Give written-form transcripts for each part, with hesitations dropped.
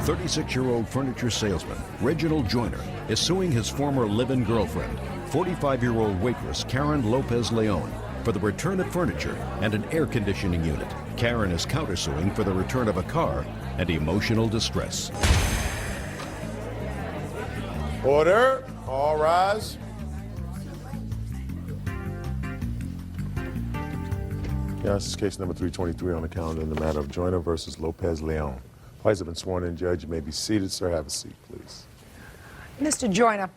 36-year-old furniture salesman Reginald Joyner is suing his former live-in girlfriend, 45-year-old waitress Karen Lopez Leon, for the return of furniture and an air conditioning unit. Karen is countersuing for the return of a car and emotional distress. Order. All rise. Yeah, this is case number 323 on the calendar in the matter of Joyner versus Lopez Leon. Parties have been sworn in. Judge, you may be seated, sir. Have a seat, please. Mr. Joyner,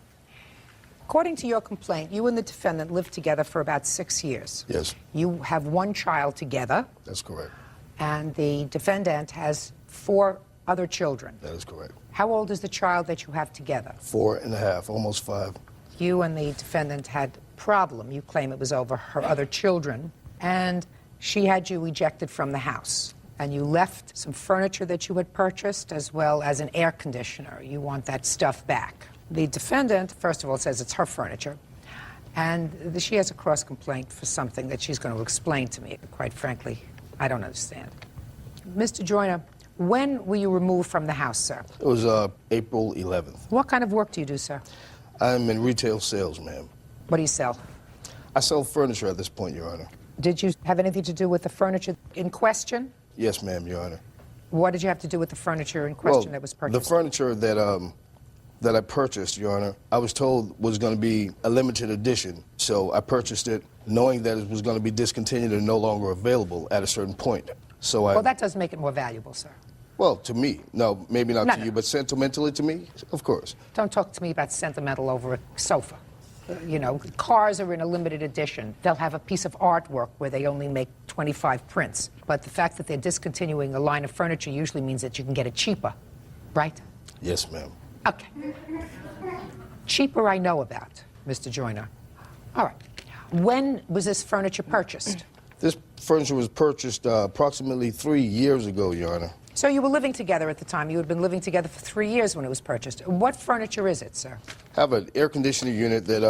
according to your complaint, you and the defendant lived together for about 6 years. Yes. You have one child together. That's correct. And the defendant has 4 other children. That is correct. How old is the child that you have together? 4.5, almost 5. You and the defendant had a problem. You claim it was over her other children. And she had you ejected from the house. And you left some furniture that you had purchased as well as an air conditioner. You want that stuff back. The defendant, first of all, says it's her furniture. And she has a cross complaint for something that she's going to explain to me. Quite frankly, I don't understand. Mr. Joyner, when were you removed from the house, sir? It was April 11th. What kind of work do you do, sir? I'm in retail sales, ma'am. What do you sell? I sell furniture at this point, Your Honor. Did you have anything to do with the furniture in question? Yes, ma'am, Your Honor. What did you have to do with the furniture in question that was purchased? The furniture that I purchased, Your Honor, I was told was going to be a limited edition. So I purchased it knowing that it was going to be discontinued and no longer available at a certain point. So Well, that does make it more valuable, sir. Well, to me. No, maybe not to you, but sentimentally to me, of course. Don't talk to me about sentimental over a sofa. You know, cars are in a limited edition. They'll have a piece of artwork where they only make 25 prints. But the fact that they're discontinuing a line of furniture usually means that you can get it cheaper, right? Yes, ma'am. Okay. Cheaper I know about, Mr. Joyner. All right. When was this furniture purchased? This furniture was purchased approximately 3 years ago, Your Honor. So you were living together at the time. You had been living together for 3 years when it was purchased. What furniture is it, sir? I have an air conditioning unit that,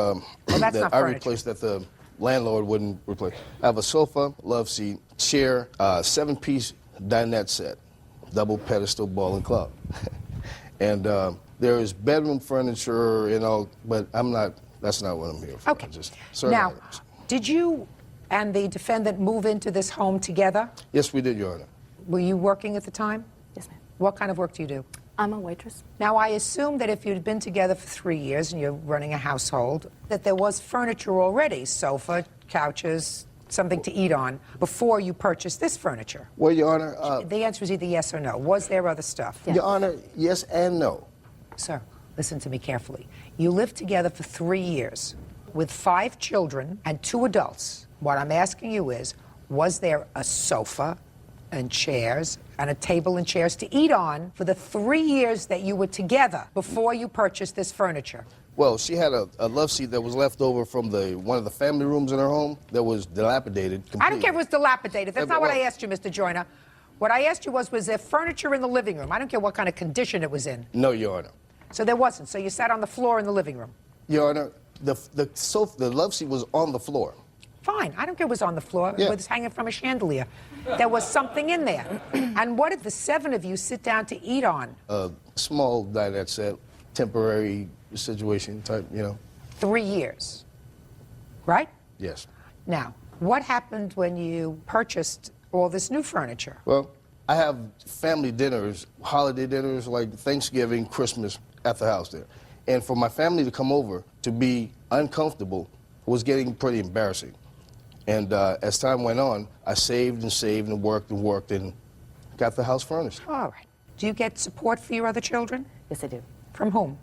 that I replaced that the landlord wouldn't replace. I have a sofa, love seat, chair, 7-piece dinette set, double pedestal ball and club. And there is bedroom furniture and all, but that's not what I'm here for. Okay. Just now, items. did you and the defendant move into this home together? Yes, we did, Your Honor. Were you working at the time? Yes, ma'am. What kind of work do you do? I'm a waitress. Now, I assume that if you'd been together for 3 years and you're running a household, that there was furniture already, sofa, couches, something to eat on, before you purchased this furniture. Well, Your Honor... the answer is either yes or no. Was there other stuff? Yes. Your Honor, yes and no. Sir, listen to me carefully. You lived together for 3 years with 5 children and 2 adults. What I'm asking you is, was there a sofa and chairs and a table and chairs to eat on for the 3 years that you were together before you purchased this furniture? Well, she had a love seat that was left over from one of the family rooms in her home that was dilapidated completely. I don't care if it was dilapidated. That's not what I well- asked you, Mr. Joyner. What I asked you was there furniture in the living room? I don't care what kind of condition it was in. No, Your Honor. So there wasn't. So you sat on the floor in the living room. Your Honor, the sofa, the love seat was on the floor. Fine. I don't care if it was on the floor. Yeah. It was hanging from a chandelier. There was something in there. And what did the 7 of you sit down to eat on? A small dinette set, temporary situation type, 3 years. Right? Yes. Now, what happened when you purchased all this new furniture? Well, I have family dinners, holiday dinners like Thanksgiving, Christmas at the house there. And for my family to come over to be uncomfortable was getting pretty embarrassing. And as time went on, I saved and worked and got the house furnished. All right. Do you get support for your other children? Yes, I do. From whom?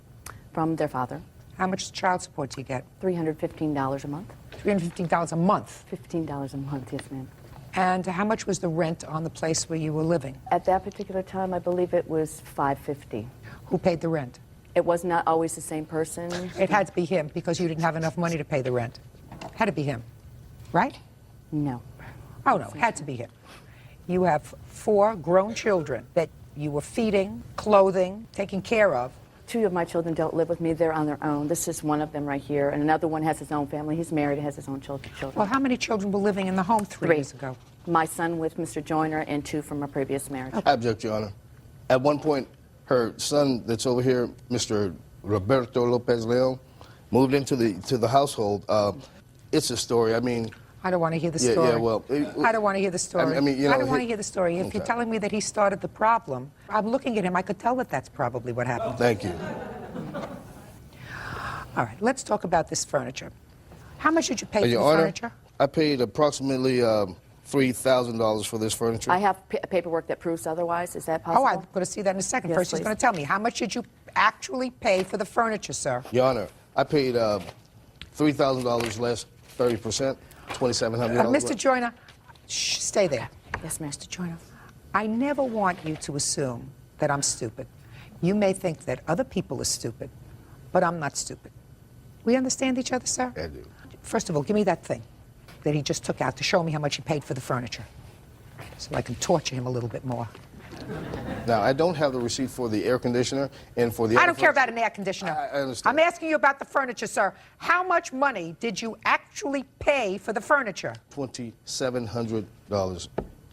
From their father. How much child support do you get? $315 a month. $315 a month. $15 a month, yes, ma'am. And how much was the rent on the place where you were living? At that particular time, I believe it was $550. Who paid the rent? It was not always the same person. It had to be him because you didn't have enough money to pay the rent. Had to be him, right? No. Oh, no, it had to be him. You have 4 grown children that you were feeding, clothing, taking care of. 2 of my children don't live with me. They're on their own. This is one of them right here. And another one has his own family. He's married and has his own children. Well, how many children were living in the home 3 years ago? My son with Mr. Joyner and 2 from a previous marriage. I object, Your Honor. At one point, her son that's over here, Mr. Roberto Lopez Leon, moved into the household. It's a story. I mean, I don't want to hear the story. Yeah, well, I don't want to hear the story. I mean, you know, I don't want to hear the story. If okay. you're telling me that he started the problem, I'm looking at him. I could tell that that's probably what happened. Thank you. All right, let's talk about this furniture. How much did you pay for Your the Honor, furniture? I paid approximately $3,000 for this furniture. I have paperwork that proves otherwise. Is that possible? Oh, I'm going to see that in a second. Yes, First, he's please. going to tell me. How much did you actually pay for the furniture, sir? Your Honor, I paid $3,000 less 30%, $2,700. Mr. Joyner, shh, stay there. Yes, ma'am. Mr. Joyner, I never want you to assume that I'm stupid. You may think that other people are stupid, but I'm not stupid. We understand each other, sir? I do. First of all, give me that thing that he just took out to show me how much he paid for the furniture, so I can torture him a little bit more. Now, I don't have the receipt for the air conditioner and for the... I don't care about an air conditioner. I understand. I'm asking you about the furniture, sir. How much money did you actually pay for the furniture? $2,700.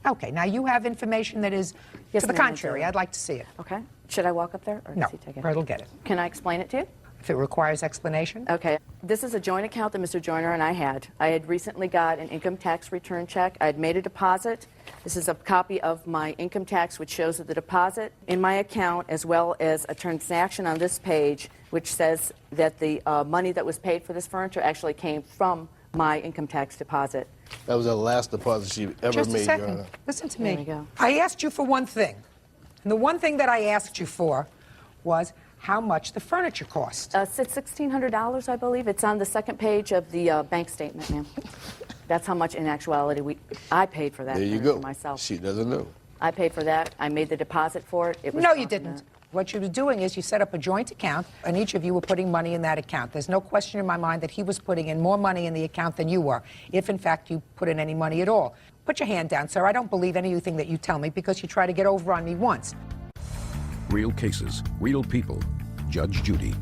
Okay, now you have information that is Yes, to the ma'am, I contrary. do. I'd like to see it. Okay. Should I walk up there? Or No, does he take it? Bert will get it. Can I explain it to you? If it requires explanation. Okay. This is a joint account that Mr. Joyner and I had. I had recently got an income tax return check. I had made a deposit. This is a copy of my income tax, which shows that the deposit in my account, as well as a transaction on this page, which says that the money that was paid for this furniture actually came from my income tax deposit. That was the last deposit she ever Just a made, Your second. Honor. Listen to There me. we go. I asked you for one thing. And the one thing that I asked you for was how much the furniture cost. It's $1,600, I believe. It's on the second page of the bank statement, ma'am. That's how much, in actuality, I paid for that There you furniture go. myself. She doesn't know. I paid for that. I made the deposit for it. It was No, you confident. didn't. What you were doing is you set up a joint account, and each of you were putting money in that account. There's no question in my mind that he was putting in more money in the account than you were, if in fact you put in any money at all. Put your hand down, sir. I don't believe anything that you tell me because you tried to get over on me once. Real cases, real people. Judge Judy.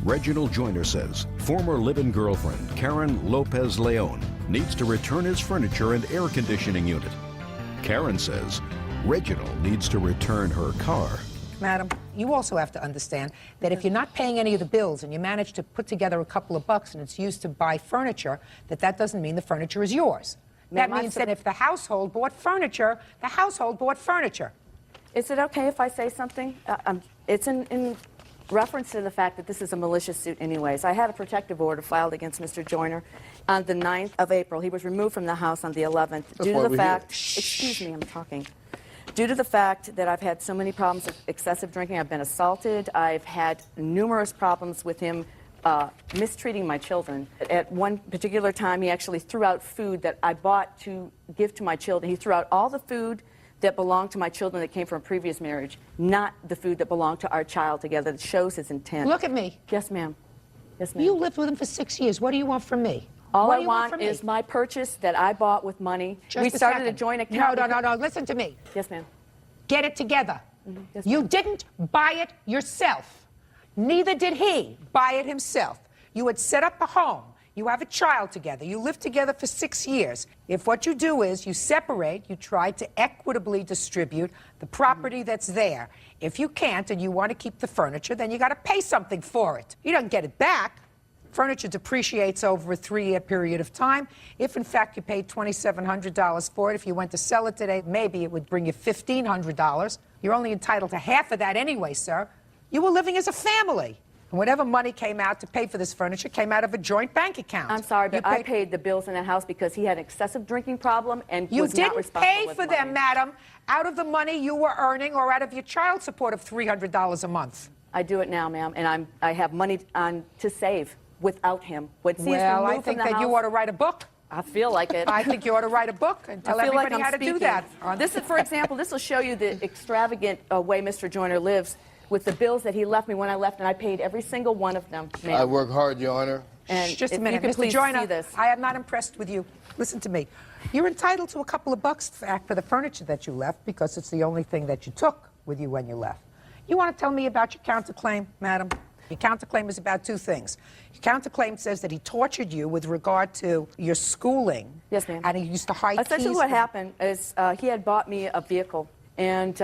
Reginald Joyner says former live-in girlfriend Karen Lopez Leon needs to return his furniture and air conditioning unit. Karen says Reginald needs to return her car. Madam, you also have to understand that if you're not paying any of the bills and you manage to put together a couple of bucks and it's used to buy furniture, that doesn't mean the furniture is yours. That Ma'am, means that if the household bought furniture, the household bought furniture. Is it okay if I say something? It's in reference to the fact that this is a malicious suit anyways. I had a protective order filed against Mr. Joyner on the 9th of April. He was removed from the house on the 11th due why to the we're fact... here. Excuse me, I'm talking. Due to the fact that I've had so many problems with excessive drinking, I've been assaulted, I've had numerous problems with him mistreating my children. At one particular time, he actually threw out food that I bought to give to my children. He threw out all the food that belonged to my children that came from a previous marriage, not the food that belonged to our child together. That shows his intent. Look at me. Yes, ma'am. Yes, ma'am. You lived with him for 6 years. What do you want from me? All What I do you want want from is me? my purchase that I bought with money. Just We started a second. joint account. No. Listen to me. Yes, ma'am. Get it together. Yes, You ma'am. didn't buy it yourself. Neither did he buy it himself. You had set up a home. You have a child together. You lived together for 6 years. If what you do is you separate, you try to equitably distribute the property that's there. If you can't and you want to keep the furniture, then you got to pay something for it. You don't get it back. Furniture depreciates over a 3-year period of time. If, in fact, you paid $2,700 for it, if you went to sell it today, maybe it would bring you $1,500. You're only entitled to half of that anyway, sir. You were living as a family. And whatever money came out to pay for this furniture came out of a joint bank account. I'm sorry, You but I paid the bills in that house because he had an excessive drinking problem and You was not didn't responsible pay with for money. them, madam, out of the money you were earning or out of your child support of $300 a month. I do it now, ma'am, and I have money to save without him. Once he is Well, I removed think from the that you house- ought to write a book. I feel like it. I think you ought to write a book and tell I feel like everybody I'm how to do speaking. that. This is, for example, this will show you the extravagant way Mr. Joyner lives with the bills that he left me when I left, and I paid every single one of them, ma'am. I work hard, Your Honor. And Just a if minute, you could Mr. please Joyner, see this. I am not impressed with you. Listen to me. You're entitled to a couple of bucks for the furniture that you left because it's the only thing that you took with you when you left. You want to tell me about your counterclaim, madam? Your counterclaim is about two things. Your counterclaim says that he tortured you with regard to your schooling. Yes, ma'am. And he used to hide Essentially keys what from- happened is he had bought me a vehicle, And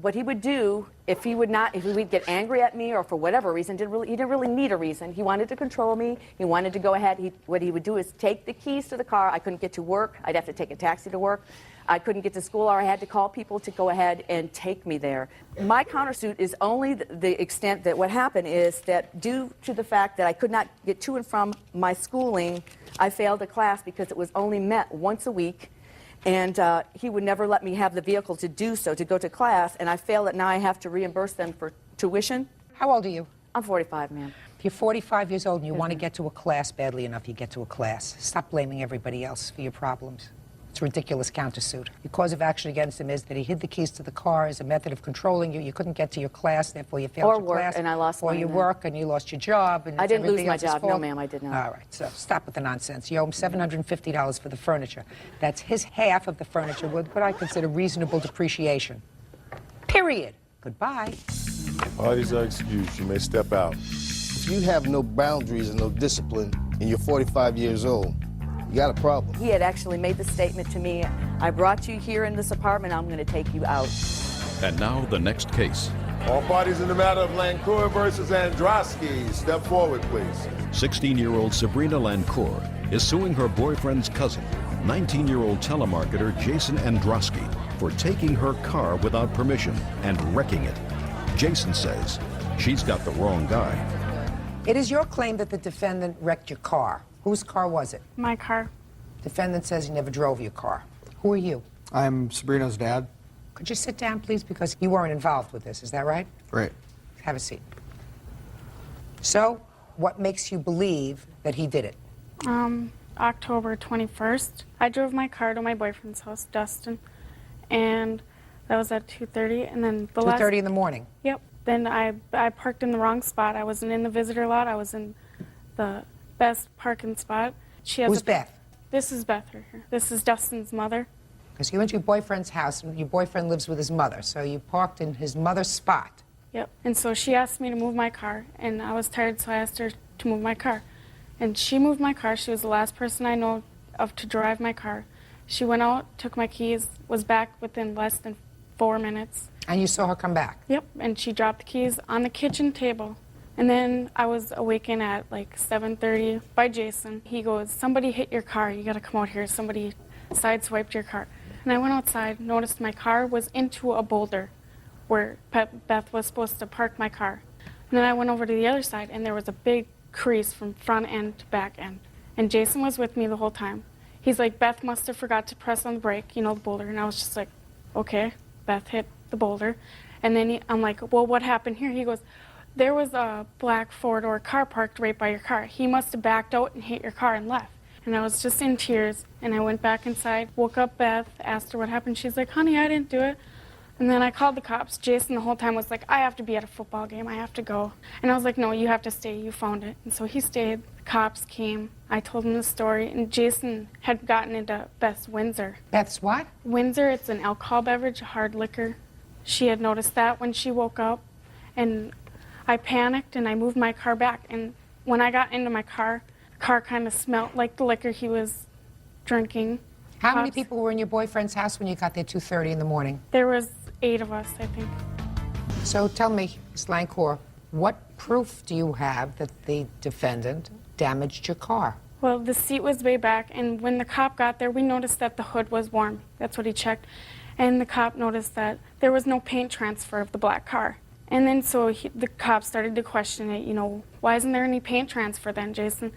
what he would do, if he would get angry at me or for whatever reason, he didn't really need a reason. He wanted to control me. He wanted to go ahead. What he would do is take the keys to the car. I couldn't get to work. I'd have to take a taxi to work. I couldn't get to school, or I had to call people to go ahead and take me there. My countersuit is only the extent that what happened is that due to the fact that I could not get to and from my schooling, I failed a class because it was only met once a week. And he would never let me have the vehicle to do so, to go to class, and I failed it. Now I have to reimburse them for tuition. How old are you? I'm 45, ma'am. If you're 45 years old and you want to get to a class badly enough, you get to a class. Stop blaming everybody else for your problems. It's a ridiculous countersuit. The cause of action against him is that he hid the keys to the car as a method of controlling you. You couldn't get to your class, therefore you failed your class. And I lost or money. Or your work, and you lost your job. And I didn't lose my else's job. fault. No, ma'am, I did not. All right, so stop with the nonsense. You owe him $750 for the furniture. That's his half of the furniture with what I consider reasonable depreciation. Period. Goodbye. Parties are excused. You may step out. If you have no boundaries and no discipline and you're 45 years old, you got a problem. He had actually made the statement to me, I brought you here in this apartment, I'm going to take you out. And now the next case. All parties in the matter of Lancour versus Androsky, step forward, please. 16-year-old Sabrina Lancour is suing her boyfriend's cousin, 19-year-old telemarketer Jason Androsky, for taking her car without permission and wrecking it. Jason says she's got the wrong guy. It is your claim that the defendant wrecked your car. Whose car was it? My car. Defendant says he never drove your car. Who are you? I'm Sabrina's dad. Could you sit down, please? Because you weren't involved with this, is that right? Right. Have a seat. So, what makes you believe that he did it? October 21st. I drove my car to my boyfriend's house, Dustin, and that was at 2:30, and then the 2:30 in the morning? Yep. Then I parked in the wrong spot. I wasn't in the visitor lot. I was in the best parking spot. Who's Beth? This is Beth right here. This is Dustin's mother. Because you went to your boyfriend's house, and your boyfriend lives with his mother, so you parked in his mother's spot. Yep. And so she asked me to move my car, and I was tired, so I asked her to move my car. And she moved my car. She was the last person I know of to drive my car. She went out, took my keys, was back within less than 4 minutes. And you saw her come back? Yep. And she dropped the keys on the kitchen table. And then I was awakened at like 7:30 by Jason. He goes, somebody hit your car. You got to come out here. Somebody sideswiped your car. And I went outside, noticed my car was into a boulder where Beth was supposed to park my car. And then I went over to the other side, and there was a big crease from front end to back end. And Jason was with me the whole time. He's like, Beth must have forgot to press on the brake, you know, the boulder. And I was just like, okay, Beth hit the boulder. And then I'm like, well, what happened here? He goes, there was a black four-door car parked right by your car. He must have backed out and hit your car and left. And I was just in tears, and I went back inside, woke up Beth, asked her what happened. She's like, honey, I didn't do it. And then I called the cops. Jason the whole time was like, I have to be at a football game. I have to go. And I was like, no, you have to stay. You found it. And so he stayed. The cops came. I told him the story. And Jason had gotten into Beth's Windsor. Beth's what? Windsor, it's an alcohol beverage, hard liquor. She had noticed that when she woke up. And I panicked, and I moved my car back. And when I got into my car, the car kind of smelled like the liquor he was drinking. How many people were in your boyfriend's house when you got there 2:30 in the morning? There was 8 of us, I think. So tell me, Ms. Lancour, what proof do you have that the defendant damaged your car? Well, the seat was way back, and when the cop got there, we noticed that the hood was warm. That's what he checked. And the cop noticed that there was no paint transfer of the black car. And then so the cop started to question it, you know, why isn't there any paint transfer then, Jason?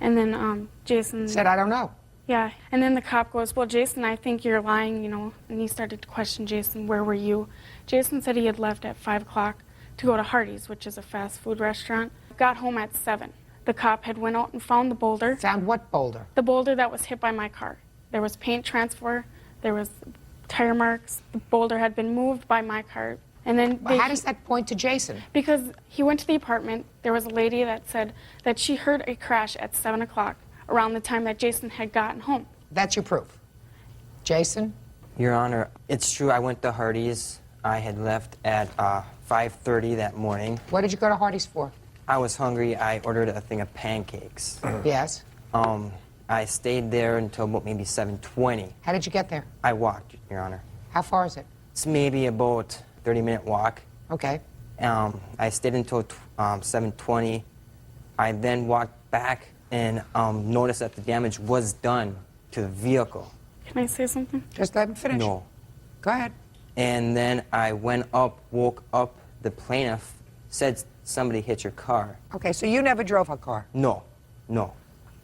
And then Jason said, I don't know. Yeah, and then the cop goes, well, Jason, I think you're lying, you know, and he started to question Jason, where were you? Jason said he had left at 5 o'clock to go to Hardee's, which is a fast food restaurant. Got home at 7. The cop had went out and found the boulder. Found what boulder? The boulder that was hit by my car. There was paint transfer, there was tire marks, the boulder had been moved by my car. And then how does that point to Jason? Because he went to the apartment, there was a lady that said that she heard a crash at 7 o'clock. Around the time that Jason had gotten home. That's your proof. Jason? Your Honor, it's true I went to Hardee's. I had left at 5:30 that morning. What did you go to Hardee's for? I was hungry. I ordered a thing of pancakes. Yes. I stayed there until about maybe 7:20. How did you get there? I walked, Your Honor. How far is it? It's maybe about 30-minute walk. Okay. I stayed until 7:20. I then walked back and noticed that the damage was done to the vehicle. Can I say something? Just let him finish. No. Go ahead. And then I went up, woke up the plaintiff, said somebody hit your car. Okay, so you never drove her car. No, no.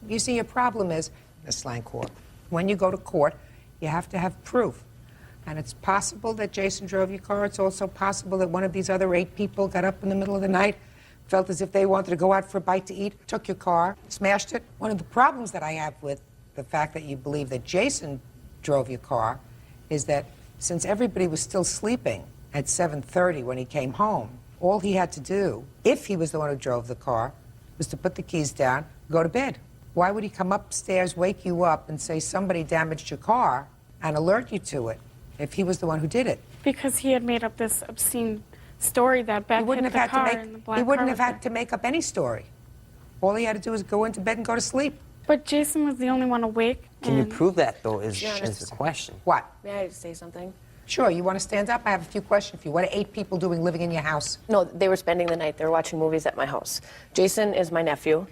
You see, your problem is, Ms. Lancourt, when you go to court, you have to have proof. And it's possible that Jason drove your car. It's also possible that one of these other 8 people got up in the middle of the night, felt as if they wanted to go out for a bite to eat, took your car, smashed it. One of the problems that I have with the fact that you believe that Jason drove your car is that since everybody was still sleeping at 7:30 when he came home, all he had to do, if he was the one who drove the car, was to put the keys down, go to bed. Why would he come upstairs, wake you up, and say somebody damaged your car and alert you to it if he was the one who did it? Because he had made up this obscene story that Beth hit the car in the black He wouldn't car have with had her. to make up any story. All he had to do was go into bed and go to sleep. But Jason was the only one awake. Can you and- prove that, though, is Yeah, the question. What? May I say something? Sure, you want to stand up? I have a few questions for you. What are 8 people doing living in your house? No, they were spending the night. They were watching movies at my house. Jason is my nephew,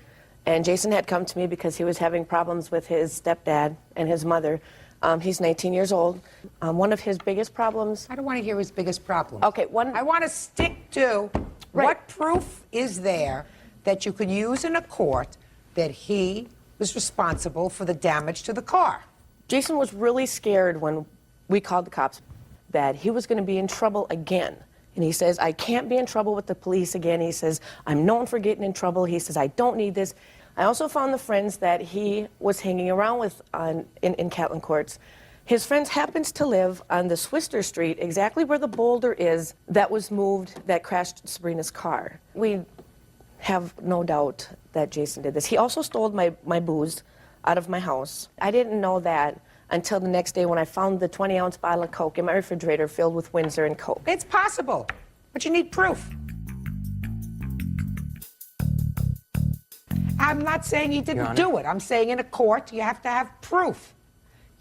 and Jason had come to me because he was having problems with his stepdad and his mother. He's 19 years old. One of his biggest problems... I don't want to hear his biggest problem. Okay, I want to stick to what proof is there that you could use in a court that he was responsible for the damage to the car? Jason was really scared when we called the cops that he was going to be in trouble again. And he says, I can't be in trouble with the police again. He says, I'm known for getting in trouble. He says, I don't need this. I also found the friends that he was hanging around with in Catlin Courts. His friends happens to live on the Swister Street, exactly where the boulder is that was moved, that crashed Sabrina's car. We have no doubt that Jason did this. He also stole my booze out of my house. I didn't know that until the next day when I found the 20-ounce bottle of Coke in my refrigerator filled with Windsor and Coke. It's possible, but you need proof. I'm not saying he didn't do it. I'm saying in a court you have to have proof.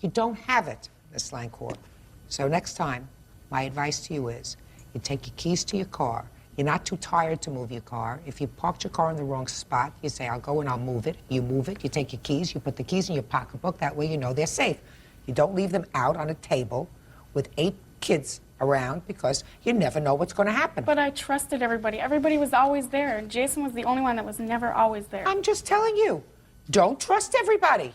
You don't have it, Miss Lancourt. So next time, my advice to you is you take your keys to your car. You're not too tired to move your car. If you parked your car in the wrong spot, you say, I'll go and I'll move it. You move it, you take your keys, you put the keys in your pocketbook. That way you know they're safe. You don't leave them out on a table with 8 kids around because you never know what's going to happen. But I trusted everybody. Everybody was always there, and Jason was the only one that was never always there. I'm just telling you, don't trust everybody.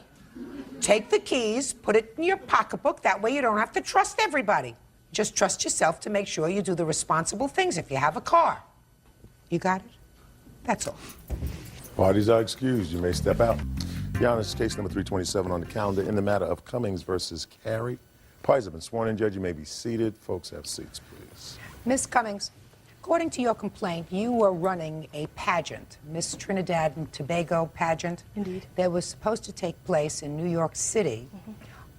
Take the keys, put it in your pocketbook. That way you don't have to trust everybody. Just trust yourself to make sure you do the responsible things if you have a car. You got it? That's all. Parties are excused. You may step out. Your Honor, this is case number 327 on the calendar in the matter of Cummings versus Carey. Parties have been sworn in. Judge, you may be seated. Folks, have seats, please. Miss Cummings, according to your complaint, you were running a pageant, Miss Trinidad and Tobago pageant. Indeed. That was supposed to take place in New York City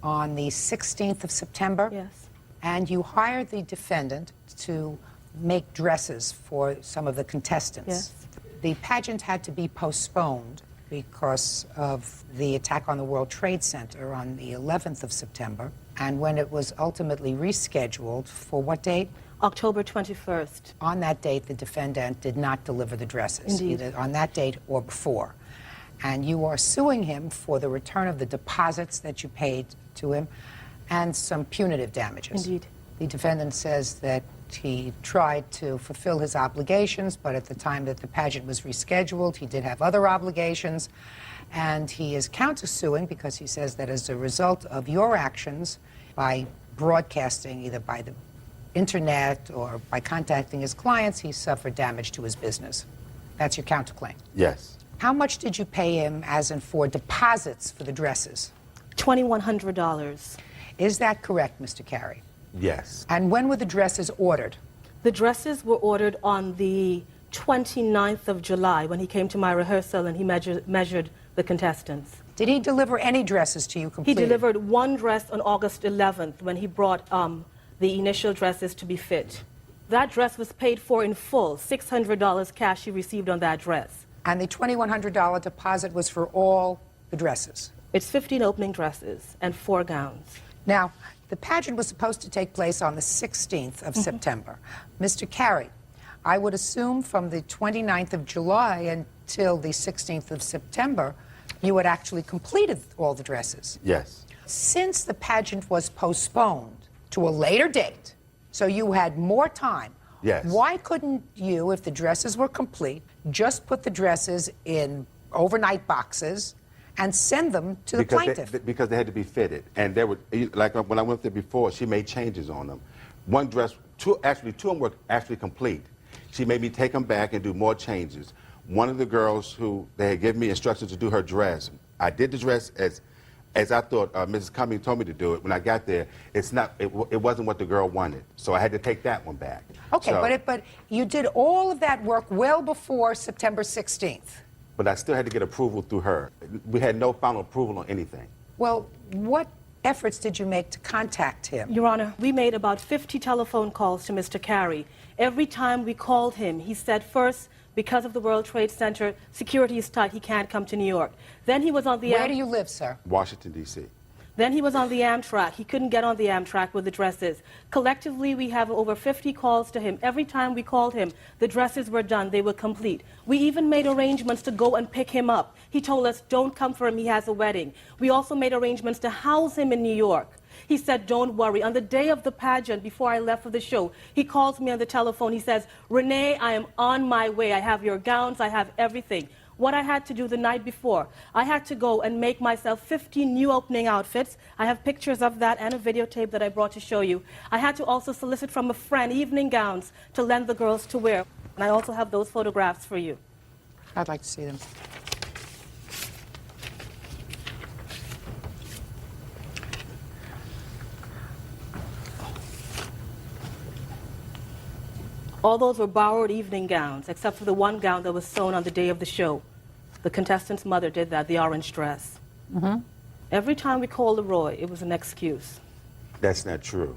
on the 16th of September. Yes. And you hired the defendant to make dresses for some of the contestants. Yes. The pageant had to be postponed because of the attack on the World Trade Center on the 11th of September. And when it was ultimately rescheduled for what date? October 21st. On that date, the defendant did not deliver the dresses, Indeed. either on that date or before. And you are suing him for the return of the deposits that you paid to him and some punitive damages. Indeed. The defendant says that he tried to fulfill his obligations, but at the time that the pageant was rescheduled, he did have other obligations. And he is countersuing because he says that as a result of your actions, by broadcasting either by the internet or by contacting his clients, he suffered damage to his business. That's your counterclaim. Yes. How much did you pay him as in for deposits for the dresses? $2,100. Is that correct, Mr. Carey? Yes. And when were the dresses ordered? The dresses were ordered on the 29th of July when he came to my rehearsal and he measured the contestants. Did he deliver any dresses to you He completely? delivered one dress on August 11th when he brought the initial dresses to be fit. That dress was paid for in full, $600 cash he received on that dress. And the $2,100 deposit was for all the dresses? It's 15 opening dresses and 4 gowns. Now, The pageant was supposed to take place on the 16th of September. Mr. Carey, I would assume from the 29th of July until the 16th of September, you had actually completed all the dresses. Yes. Since the pageant was postponed to a later date, so you had more time, Yes. why couldn't you, if the dresses were complete, just put the dresses in overnight boxes and send them to the plaintiff? Because they had to be fitted. And they were, like when I went there before, she made changes on them. One dress, two of them were actually complete. She made me take them back and do more changes. One of the girls who they had given me instructions to do her dress, I did the dress as I thought Mrs. Cummings told me to do it. When I got there, it wasn't what the girl wanted. So I had to take that one back. Okay, So, but you did all of that work well before September 16th. But I still had to get approval through her. We had no final approval on anything. Well, what efforts did you make to contact him? Your Honor, we made about 50 telephone calls to Mr. Carey. Every time we called him, he said first, because of the World Trade Center, security is tight, he can't come to New York. Then he was on the... Where do you live, sir? Washington, D.C. Then he was on the Amtrak. He couldn't get on the Amtrak with the dresses. Collectively, we have over 50 calls to him. Every time we called him, the dresses were done. They were complete. We even made arrangements to go and pick him up. He told us, don't come for him. He has a wedding. We also made arrangements to house him in New York. He said, don't worry. On the day of the pageant, before I left for the show, he calls me on the telephone. He says, Renee, I am on my way. I have your gowns. I have everything. What I had to do the night before, I had to go and make myself 15 new opening outfits. I have pictures of that and a videotape that I brought to show you. I had to also solicit from a friend evening gowns to lend the girls to wear. And I also have those photographs for you. I'd like to see them. All those were borrowed evening gowns, except for the one gown that was sewn on the day of the show. The contestant's mother did that, the orange dress. Every time we called Leroy, it was an excuse. That's not true.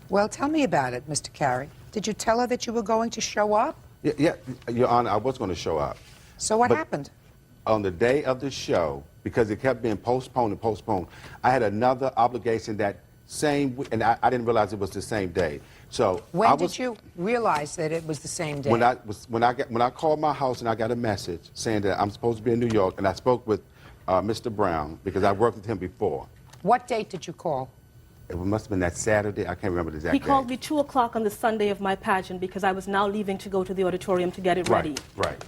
Well, tell me about it, Mr. Carey. Did you tell her that you were going to show up? Yeah, Your Honor, I was going to show up. So what But happened? On the day of the show, because it kept being postponed and postponed, I had another obligation that same week, and I didn't realize it was the same day. So When did you realize that it was the same day? When I called my house and I got a message saying that I'm supposed to be in New York, and I spoke with Mr. Brown because I worked with him before. What date did you call? It must have been that Saturday. I can't remember the exact He date. called me 2 o'clock on the Sunday of my pageant because I was now leaving to go to the auditorium to get it ready. Right.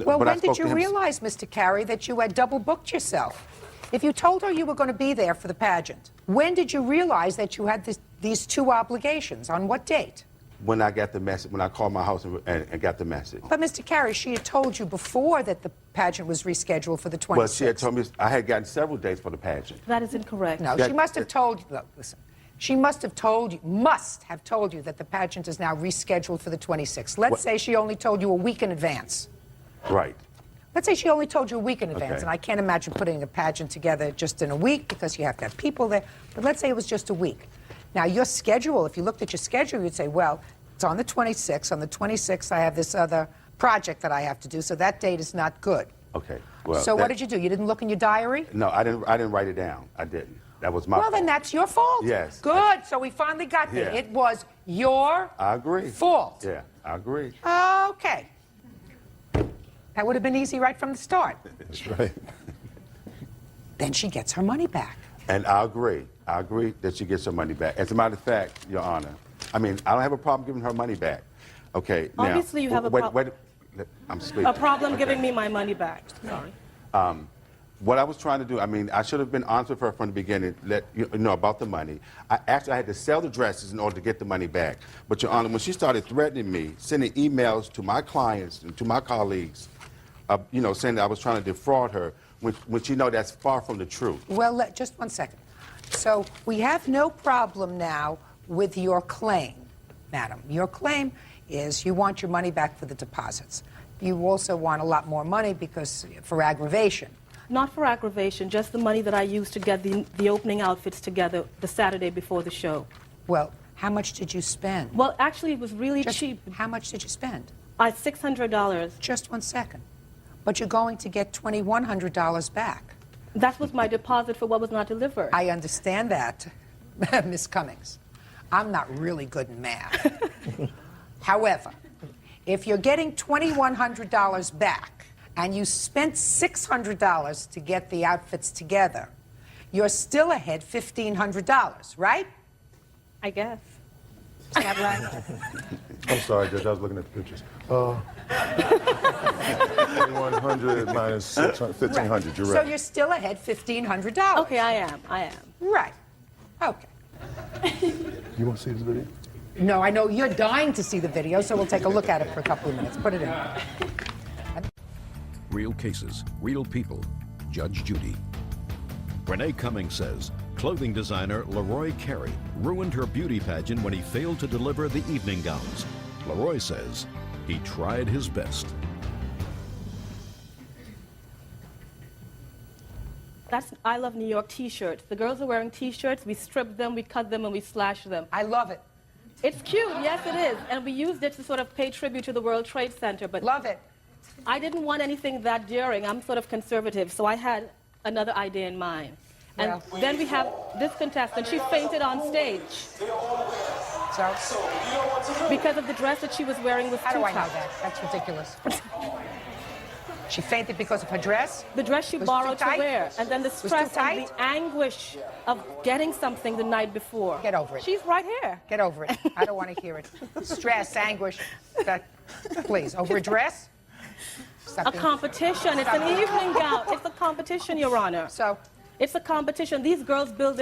Well, But I when spoke did to you him- realize, Mr. Carey, that you had double booked yourself? If you told her you were going to be there for the pageant, when did you realize that you had these two obligations? On what date? When I got the message, when I called my house and got the message. But, Mr. Carey, she had told you before that the pageant was rescheduled for the 26th. Well, she had told me I had gotten several dates for the pageant. That is incorrect. No, she must have told you. Look, listen. She must have told you that the pageant is now rescheduled for the 26th. Let's say she only told you a week in advance. Right. Let's say she only told you a week in advance, Okay. and I can't imagine putting a pageant together just in a week because you have to have people there. But let's say it was just a week. Now, your schedule, if you looked at your schedule, you'd say, well, it's on the 26th. On the 26th, I have this other project that I have to do, so that date is not good. Okay. Well, So what did you do? You didn't look in your diary? No, I didn't write it down. I didn't. That was my Well, fault. then that's your fault. Yes. Good. So we finally got there. Yeah. It was your I agree. fault. Yeah, I agree. Okay. That would have been easy right from the start. That's right. Then she gets her money back. And I agree. I agree that she gets her money back. As a matter of fact, Your Honor, I mean, I don't have a problem giving her money back. Okay. Now, Obviously, you have a wait, I'm speaking. A problem Okay. giving me my money back. Sorry. What I was trying to do, I mean, I should have been honest with her from the beginning, let you know about the money. I had to sell the dresses in order to get the money back. But Your Honor, when she started threatening me, sending emails to my clients and to my colleagues, saying that I was trying to defraud her, when she know that's far from the truth. Well, just one second. So we have no problem now with your claim, madam. Your claim is you want your money back for the deposits. You also want a lot more money for aggravation. Not for aggravation, just the money that I used to get the opening outfits together the Saturday before the show. Well, how much did you spend? Well, actually, it was really cheap. How much did you spend? $600. Just one second. But you're going to get $2,100 back. That was my deposit for what was not delivered. I understand that. Miss Cummings, I'm not really good in math. However, if you're getting $2,100 back and you spent $600 to get the outfits together, you're still ahead $1,500, right? I guess. Is that right? I'm sorry, Judge, I was looking at the pictures. 100 minus 600, 1,500, you're right. So you're still ahead $1,500. Okay, I am. Right. Okay. You want to see this video? No, I know you're dying to see the video, so we'll take a look at it for a couple of minutes. Put it in. Real cases, real people. Judge Judy. Renee Cummings says clothing designer Leroy Carey ruined her beauty pageant when he failed to deliver the evening gowns. Leroy says he tried his best. That's I Love New York t-shirts. The girls are wearing t-shirts. We strip them, we cut them, and we slash them. I love it. It's cute, yes it is. And we used it to sort of pay tribute to the World Trade Center. But Love it. I didn't want anything that daring. I'm sort of conservative, so I had another idea in mind. And then we have this contestant. She fainted on stage. So, because of the dress that she was wearing was how too do I know tight. that? That's ridiculous. She fainted because of her dress? The dress she Was borrowed too to tight? wear, and then the too stress and tight? the anguish of getting something the night before. Get over it. She's right here. Get over it. I don't want to hear it. Stress, anguish. Please, over a dress? A competition. It's an evening gown. It's a competition, Your Honor. So, It's a competition. These girls build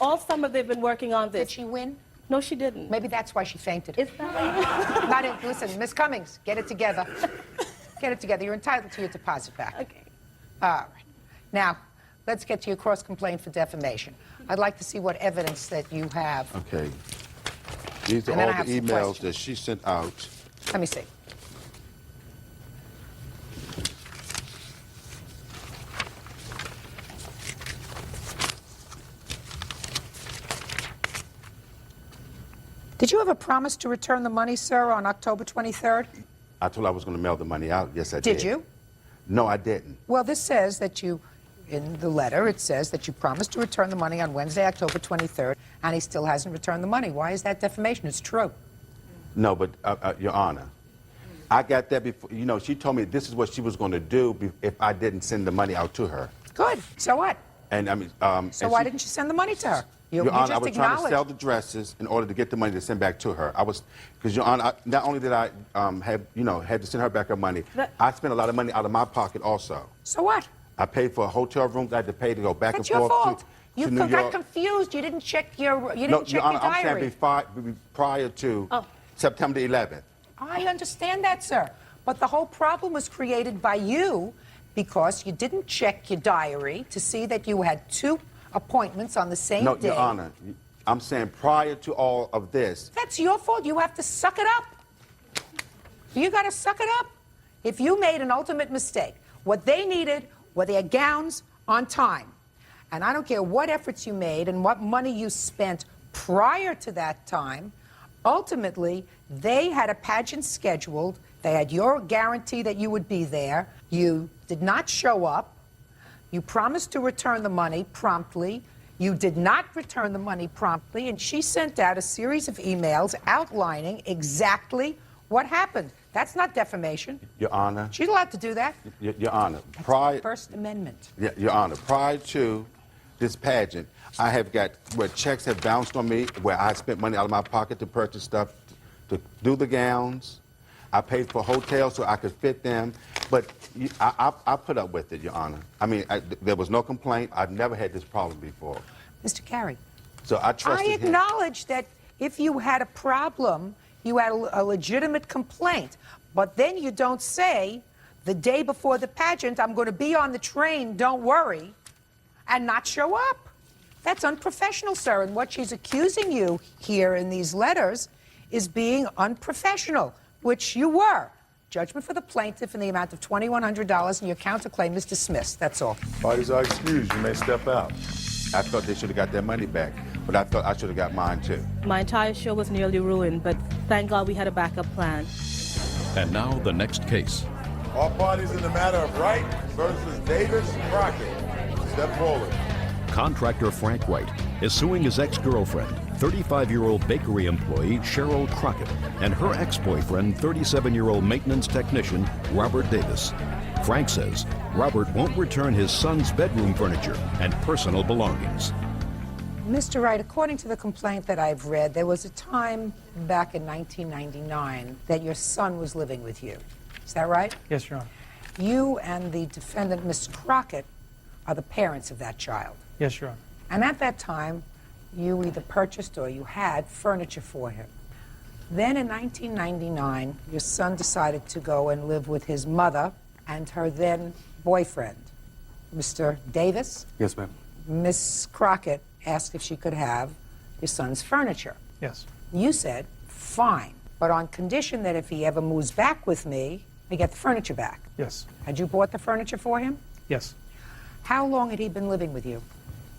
all summer they've been working on this. did she win? No, she didn't. Maybe that's why she fainted. Is that Not in, listen, Miss Cummings, get it together. Get it together. You're entitled to your deposit back. Okay. All right. Now, let's get to your cross-complaint for defamation. I'd like to see what evidence that you have. Okay. These are And then I all have the some emails questions. that she sent out. Let me see. Did you ever promise to return the money, sir, on October 23rd? I told her I was going to mail the money out. Yes, I did. Did you? No, I didn't. Well, this says that you, in the letter, it says that you promised to return the money on Wednesday, October 23rd, and he still hasn't returned the money. Why is that defamation? It's true. No, but, Your Honor, I got that before. You know, she told me this is what she was going to do if I didn't send the money out to her. Good. So what? And I mean, So why didn't you send the money to her? Your Honor, I just was trying to acknowledged. sell the dresses in order to get the money to send back to her. I was, because Your Honor, not only did I had to send her back her money, I spent a lot of money out of my pocket also. So what? I paid for hotel rooms. I had to pay to go back That's and your forth fault. to New got York. confused. You didn't check your No, Your Honor, I'm diary. saying prior to September 11th. I understand that, sir. But the whole problem was created by you because you didn't check your diary to see that you had 2 appointments on the same No, day. Your Honor, I'm saying prior to all of this. That's your fault. You have to suck it up. You got to suck it up. If you made an ultimate mistake, what they needed were their gowns on time. And I don't care what efforts you made and what money you spent prior to that time, ultimately, they had a pageant scheduled. They had your guarantee that you would be there. You did not show up. You promised to return the money promptly. You did not return the money promptly, and she sent out a series of emails outlining exactly what happened. That's not defamation. Your Honor. She's allowed to do that. Your Honor. That's the First Amendment. Your Honor, prior to this pageant, I have got where checks have bounced on me, where I spent money out of my pocket to purchase stuff, to do the gowns. I paid for hotels so I could fit them. But I put up with it, Your Honor. I mean, there was no complaint. I've never had this problem before. Mr. Carey, So I trusted I him. acknowledge that if you had a problem, you had a legitimate complaint. But then you don't say, the day before the pageant, I'm going to be on the train, don't worry, and not show up. That's unprofessional, sir. And what she's accusing you here in these letters is being unprofessional, which you were. Judgment for the plaintiff in the amount of $2,100, and your counterclaim is dismissed. That's all. Parties are excused. You may step out. I thought they should have got their money back, but I thought I should have got mine too. My entire show was nearly ruined, but thank God we had a backup plan. And now the next case. All parties in the matter of Wright versus Davis Crockett. Step forward. Contractor Frank Wright is suing his ex-girlfriend, 35-year-old bakery employee Cheryl Crockett, and her ex-boyfriend, 37-year-old maintenance technician Robert Davis. Frank says Robert won't return his son's bedroom furniture and personal belongings. Mr. Wright, according to the complaint that I've read, there was a time back in 1999 that your son was living with you. Is that right? Yes, Your Honor. You and the defendant, Ms. Crockett, are the parents of that child. Yes, Your Honor. And at that time, you either purchased or you had furniture for him. Then in 1999, your son decided to go and live with his mother and her then boyfriend, Mr. Davis. Yes, ma'am. Miss Crockett asked if she could have your son's furniture. Yes. You said, fine, but on condition that if he ever moves back with me, I get the furniture back. Yes. Had you bought the furniture for him? Yes. How long had he been living with you?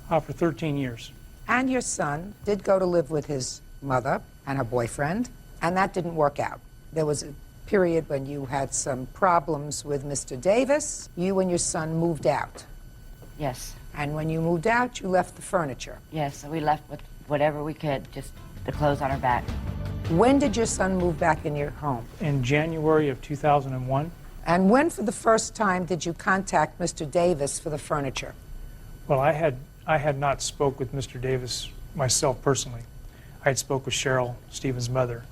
For 13 years. And your son did go to live with his mother and her boyfriend, and that didn't work out. There was a period when you had some problems with Mr. Davis. You and your son moved out. Yes. And when you moved out, you left the furniture. Yes, so we left with whatever we could, just the clothes on our back. When did your son move back in your home? In January of 2001. And when, for the first time, did you contact Mr. Davis for the furniture? Well, I had not spoke with Mr. Davis myself personally. I had spoke with Cheryl, Stephen's mother,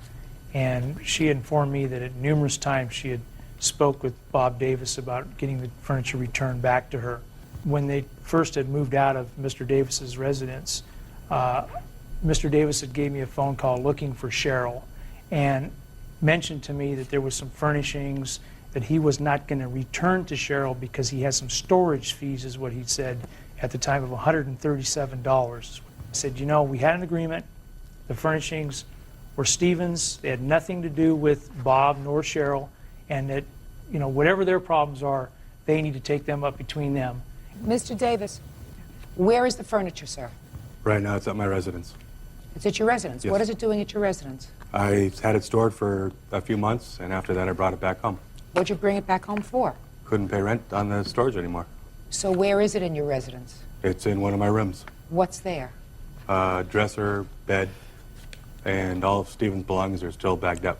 and she informed me that at numerous times she had spoke with Bob Davis about getting the furniture returned back to her. When they first had moved out of Mr. Davis's residence, Mr. Davis had gave me a phone call looking for Cheryl and mentioned to me that there was some furnishings that he was not going to return to Cheryl because he has some storage fees, is what he said at the time, of $137. I said, you know, we had an agreement. The furnishings were Stephen's. They had nothing to do with Bob nor Cheryl, and that, you know, whatever their problems are, they need to take them up between them. Mr. Davis, where is the furniture, sir? Right now it's at my residence. It's at your residence. Yes. What is it doing at your residence? I had it stored for a few months, and after that I brought it back home. What'd you bring it back home for? Couldn't pay rent on the storage anymore. So where is it in your residence? It's in one of my rooms. What's there? Dresser, bed, and all of Stephen's belongings are still bagged up.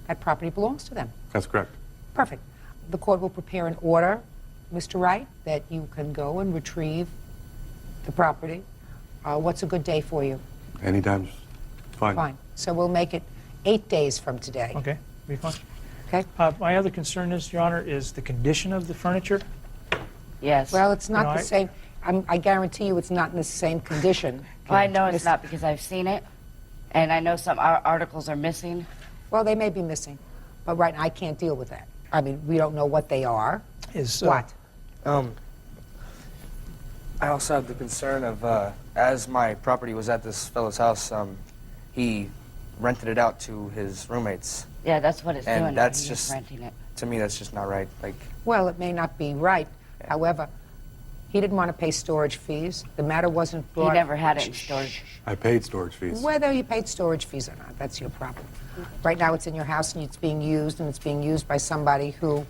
That property belongs to them. That's correct. Perfect. The court will prepare an order, Mr. Wright, that you can go and retrieve the property. What's a good day for you? Anytime's fine. Fine. So we'll make it 8 days from today. Okay, be fine. Okay? My other concern is, Your Honor, is the condition of the furniture. Yes. Well, it's not You know, the same. I guarantee you it's not in the same condition. Well, I know it's not because I've seen it, and I know some articles are missing. Well, they may be missing, but right now I can't deal with that. I mean, we don't know what they are. Is What? I also have the concern of, as my property was at this fellow's house, he rented it out to his roommates. Yeah, that's what it's And doing. that's He's just, renting it. to me, that's just not right. Like, Well, it may not be right. However, he didn't want to pay storage fees. The matter wasn't He brought... never had it in storage. I paid storage fees. Whether you paid storage fees or not, that's your problem. Right now it's in your house and it's being used, and it's being used by somebody who,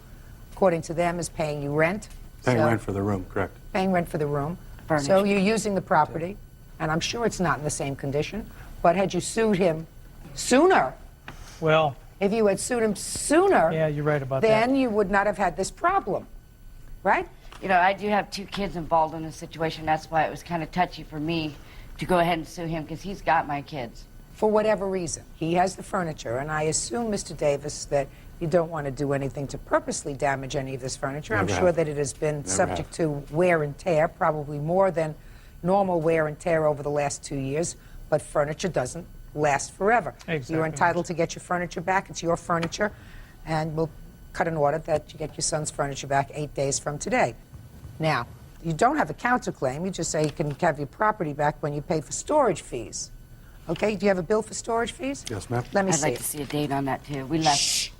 according to them, is paying you rent. Paying So- rent for the room, correct. Paying rent for the room. Furnished. So you're using the property, and I'm sure it's not in the same condition, but had you sued him sooner, well, if you had sued him sooner, yeah, you're right about then that. you would not have had this problem, right? You know, I do have 2 kids involved in this situation. That's why it was kind of touchy for me to go ahead and sue him, because he's got my kids. For whatever reason. He has the furniture, and I assume, Mr. Davis, that you don't want to do anything to purposely damage any of this furniture. I'm Never sure have. that it has been Never subject have. to wear and tear, probably more than normal wear and tear over the last 2 years, but furniture doesn't last forever. Exactly. You're entitled to get your furniture back. It's your furniture, and we'll cut an order that you get your son's furniture back 8 days from today. Now, you don't have a counterclaim. You just say you can have your property back when you pay for storage fees. Okay, do you have a bill for storage fees? Yes, ma'am. Let me I'd see like it. to see a date on that, too. We left. Shh.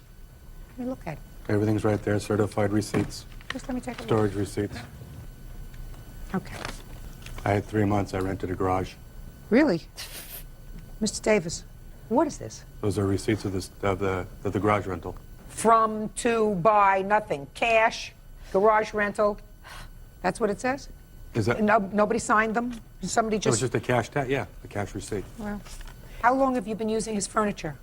Let me look at it. Everything's right there, certified receipts, Just let me take a look. storage receipts. Okay. I had 3 months, I rented a garage. Really? Mr. Davis, what is this? Those are receipts of the garage rental. From, to, by, nothing. Cash, garage rental. That's what it says? Is that, No, nobody signed them? Somebody It was just... just a cash tag, yeah, a cash receipt. Well, how long have you been using his furniture?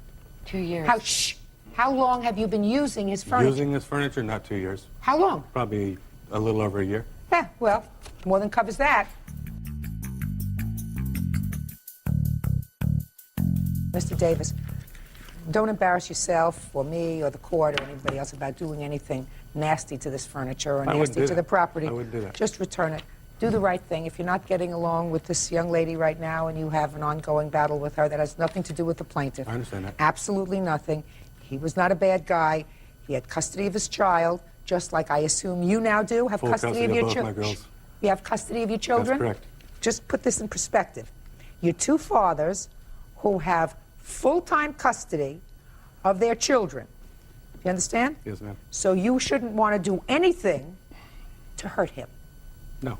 2 years. How long have you been using his furniture? Using this furniture, not 2 years. How long? Probably a little over a year. Yeah, well, more than covers that. Mr. Davis, don't embarrass yourself or me or the court or anybody else about doing anything nasty to this furniture or I wouldn't nasty do to that. the property. I wouldn't do that. Just return it. Do the right thing. If you're not getting along with this young lady right now and you have an ongoing battle with her, that has nothing to do with the plaintiff. I understand that. Absolutely nothing. He was not a bad guy. He had custody of his child, just like I assume you now do. Have Full custody of custody your of both my children. girls. You have custody of your children? That's correct. Just put this in perspective. You're two fathers who have full-time custody of their children. You understand? Yes, ma'am. So you shouldn't want to do anything to hurt him. No.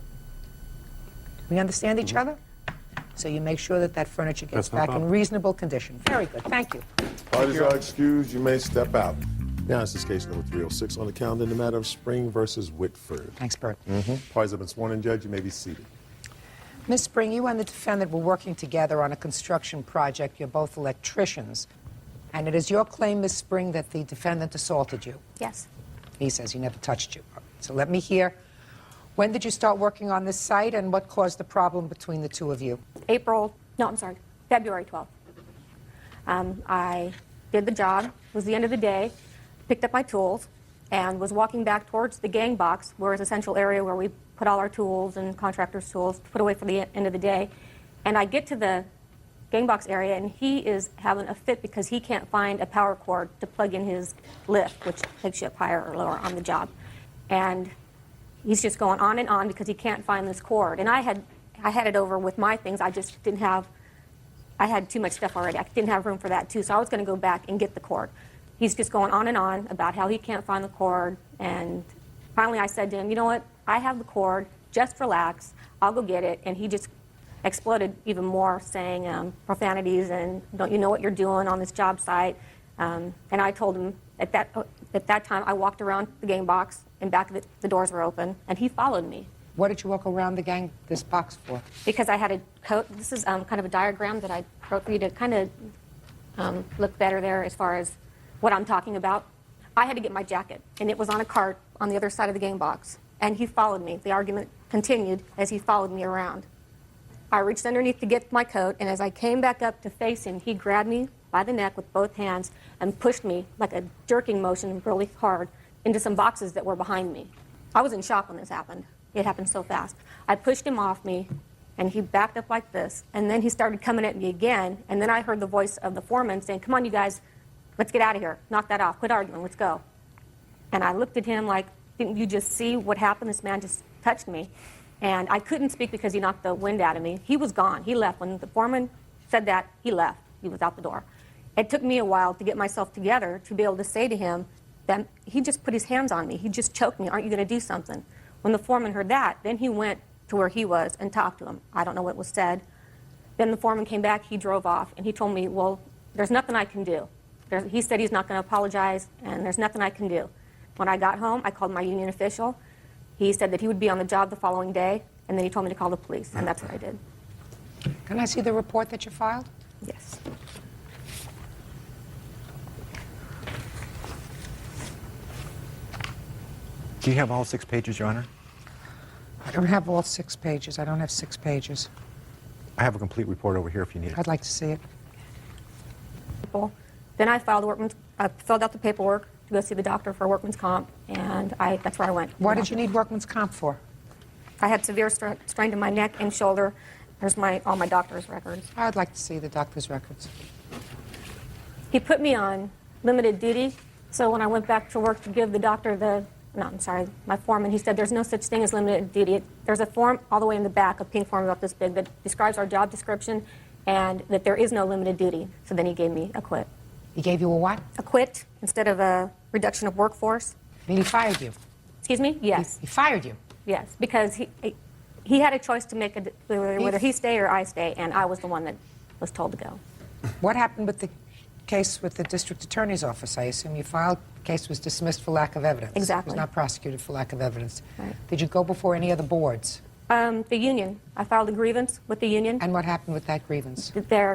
We understand each other? So you make sure that that furniture gets That's no back in problem. reasonable condition. Very good. Thank you. Parties are excused. You may step out. Now, this is case number 306 on the calendar in the matter of Spring versus Whitford. Thanks, Bert. Parties have been sworn in, Judge. You may be seated. Miss Spring, you and the defendant were working together on a construction project. You're both electricians. And it is your claim, Miss Spring, that the defendant assaulted you. Yes. He says he never touched you. So let me hear. When did you start working on this site, and what caused the problem between the two of you? February 12th. I did the job. It was the end of the day, picked up my tools, and was walking back towards the gang box, where it's a central area where we put all our tools and contractors' tools to put away for the end of the day. And I get to the gang box area, and he is having a fit because he can't find a power cord to plug in his lift, which takes you up higher or lower on the job. And he's just going on and on because he can't find this cord. And I had it over with my things. I just didn't have, I had too much stuff already. I didn't have room for that too. So I was going to go back and get the cord. He's just going on and on about how he can't find the cord. And finally I said to him, you know what? I have the cord. Just relax. I'll go get it. And he just exploded even more, saying profanities and don't you know what you're doing on this job site? And I told him at that time I walked around the gang box and back of it, the doors were open, and he followed me. What did you walk around this box for? Because I had a coat. This is kind of a diagram that I wrote for you to kind of look better there as far as what I'm talking about. I had to get my jacket, and it was on a cart on the other side of the gang box, and he followed me. The argument continued as he followed me around. I reached underneath to get my coat, and as I came back up to face him, he grabbed me by the neck with both hands and pushed me like a jerking motion really hard into some boxes that were behind me. I was in shock when this happened. It happened so fast. I pushed him off me, and he backed up like this, and then he started coming at me again, and then I heard the voice of the foreman saying, come on, you guys, let's get out of here. Knock that off. Quit arguing. Let's go. And I looked at him like, didn't you just see what happened? This man just touched me. And I couldn't speak because he knocked the wind out of me. He was gone. He left. When the foreman said that, he left. He was out the door. It took me a while to get myself together to be able to say to him that he just put his hands on me. He just choked me. Aren't you going to do something? When the foreman heard that, then he went to where he was and talked to him. I don't know what was said. Then the foreman came back. He drove off, and he told me, well, there's nothing I can do. He said he's not going to apologize, and there's nothing I can do. When I got home, I called my union official. He said that he would be on the job the following day, and then he told me to call the police, and that's what I did. Can I see the report that you filed? Yes. Do you have all 6 pages, Your Honor? I don't have all 6 pages. I don't have 6 pages. I have a complete report over here if you need it. I'd like to see it. Then I filled out the paperwork to go see the doctor for workman's comp, and that's where I went. Why did you need workman's comp for? I had severe strain to my neck and shoulder. There's all my doctor's records. I'd like to see the doctor's records. He put me on limited duty, so when I went back to work to give the doctor my foreman, he said there's no such thing as limited duty. There's a form all the way in the back, a pink form about this big, that describes our job description and that there is no limited duty. So then he gave me a quit. He gave you a what? A quit instead of a reduction of workforce. I mean, he fired you? Excuse me? Yes. He fired you? Yes, because he had a choice to make whether he stay or I stay, and I was the one that was told to go. What happened with the case with the district attorney's office? I assume you filed. The case was dismissed for lack of evidence. Exactly. It was not prosecuted for lack of evidence. Right. Did you go before any of the boards? The union. I filed a grievance with the union. And what happened with that grievance? They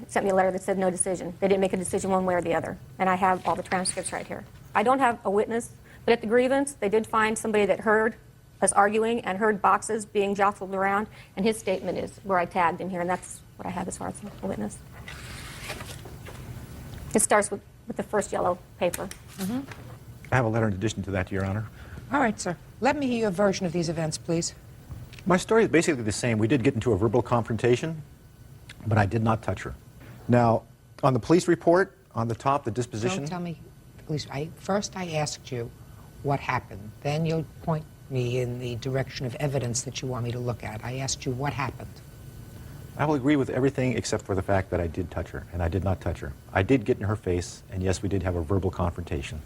sent me a letter that said no decision. They didn't make a decision one way or the other. And I have all the transcripts right here. I don't have a witness, but at the grievance, they did find somebody that heard us arguing and heard boxes being jostled around, and his statement is where I tagged him here, and that's what I have as far as a witness. It starts with the first yellow paper. I have a letter in addition to that, Your Honor. All right, sir. Let me hear your version of these events, please. My story is basically the same. We did get into a verbal confrontation, but I did not touch her. Now, on the police report, on the top, the disposition... Don't tell me, please. First I asked you what happened. Then you'll point me in the direction of evidence that you want me to look at. I asked you what happened. I will agree with everything except for the fact that I did touch her, and I did not touch her. I did get in her face, and yes, we did have a verbal confrontation.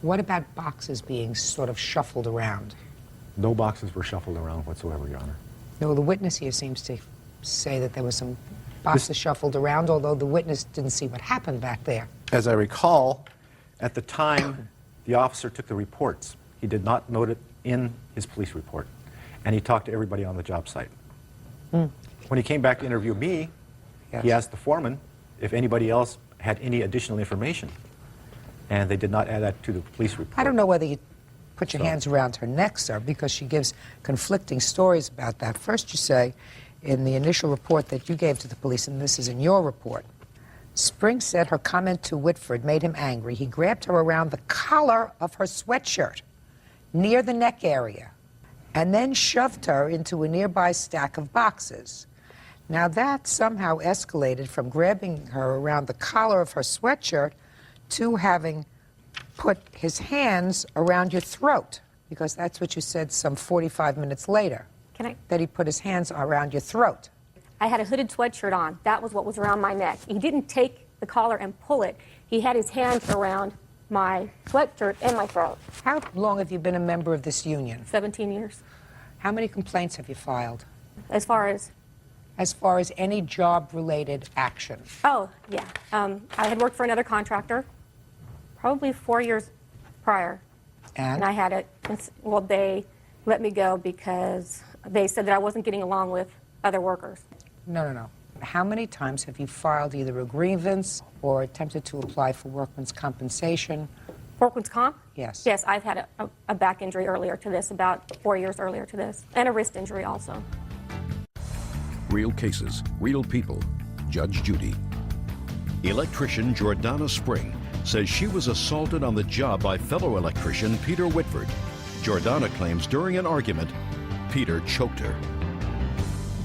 What about boxes being sort of shuffled around? No boxes were shuffled around whatsoever, Your Honor. No, the witness here seems to say that there was some boxes shuffled around, although the witness didn't see what happened back there. As I recall, at the time the officer took the reports, he did not note it in his police report, and he talked to everybody on the job site. When he came back to interview me, he asked the foreman if anybody else had any additional information, and they did not add that to the police report. I don't know whether you put your hands around her neck, sir, because she gives conflicting stories about that. First you say, in the initial report that you gave to the police, and this is in your report, Spring said her comment to Whitford made him angry. He grabbed her around the collar of her sweatshirt, near the neck area, and then shoved her into a nearby stack of boxes. Now that somehow escalated from grabbing her around the collar of her sweatshirt to having put his hands around your throat, because that's what you said some 45 minutes later. That he put his hands around your throat. I had a hooded sweatshirt on. That was what was around my neck. He didn't take the collar and pull it. He had his hands around my sweatshirt and my throat. How long have you been a member of this union? 17 years. How many complaints have you filed? As far as? As far as any job-related action. Oh, yeah. I had worked for another contractor probably 4 years prior. And I had well, they let me go because they said that I wasn't getting along with other workers. No. How many times have you filed either a grievance or attempted to apply for workman's compensation? Workman's comp? Yes. Yes, I've had a back injury earlier to this, about 4 years earlier to this, and a wrist injury also. Real cases, real people. Judge Judy. Electrician Jordana Spring says she was assaulted on the job by fellow electrician Peter Whitford. Jordana claims during an argument, Peter choked her.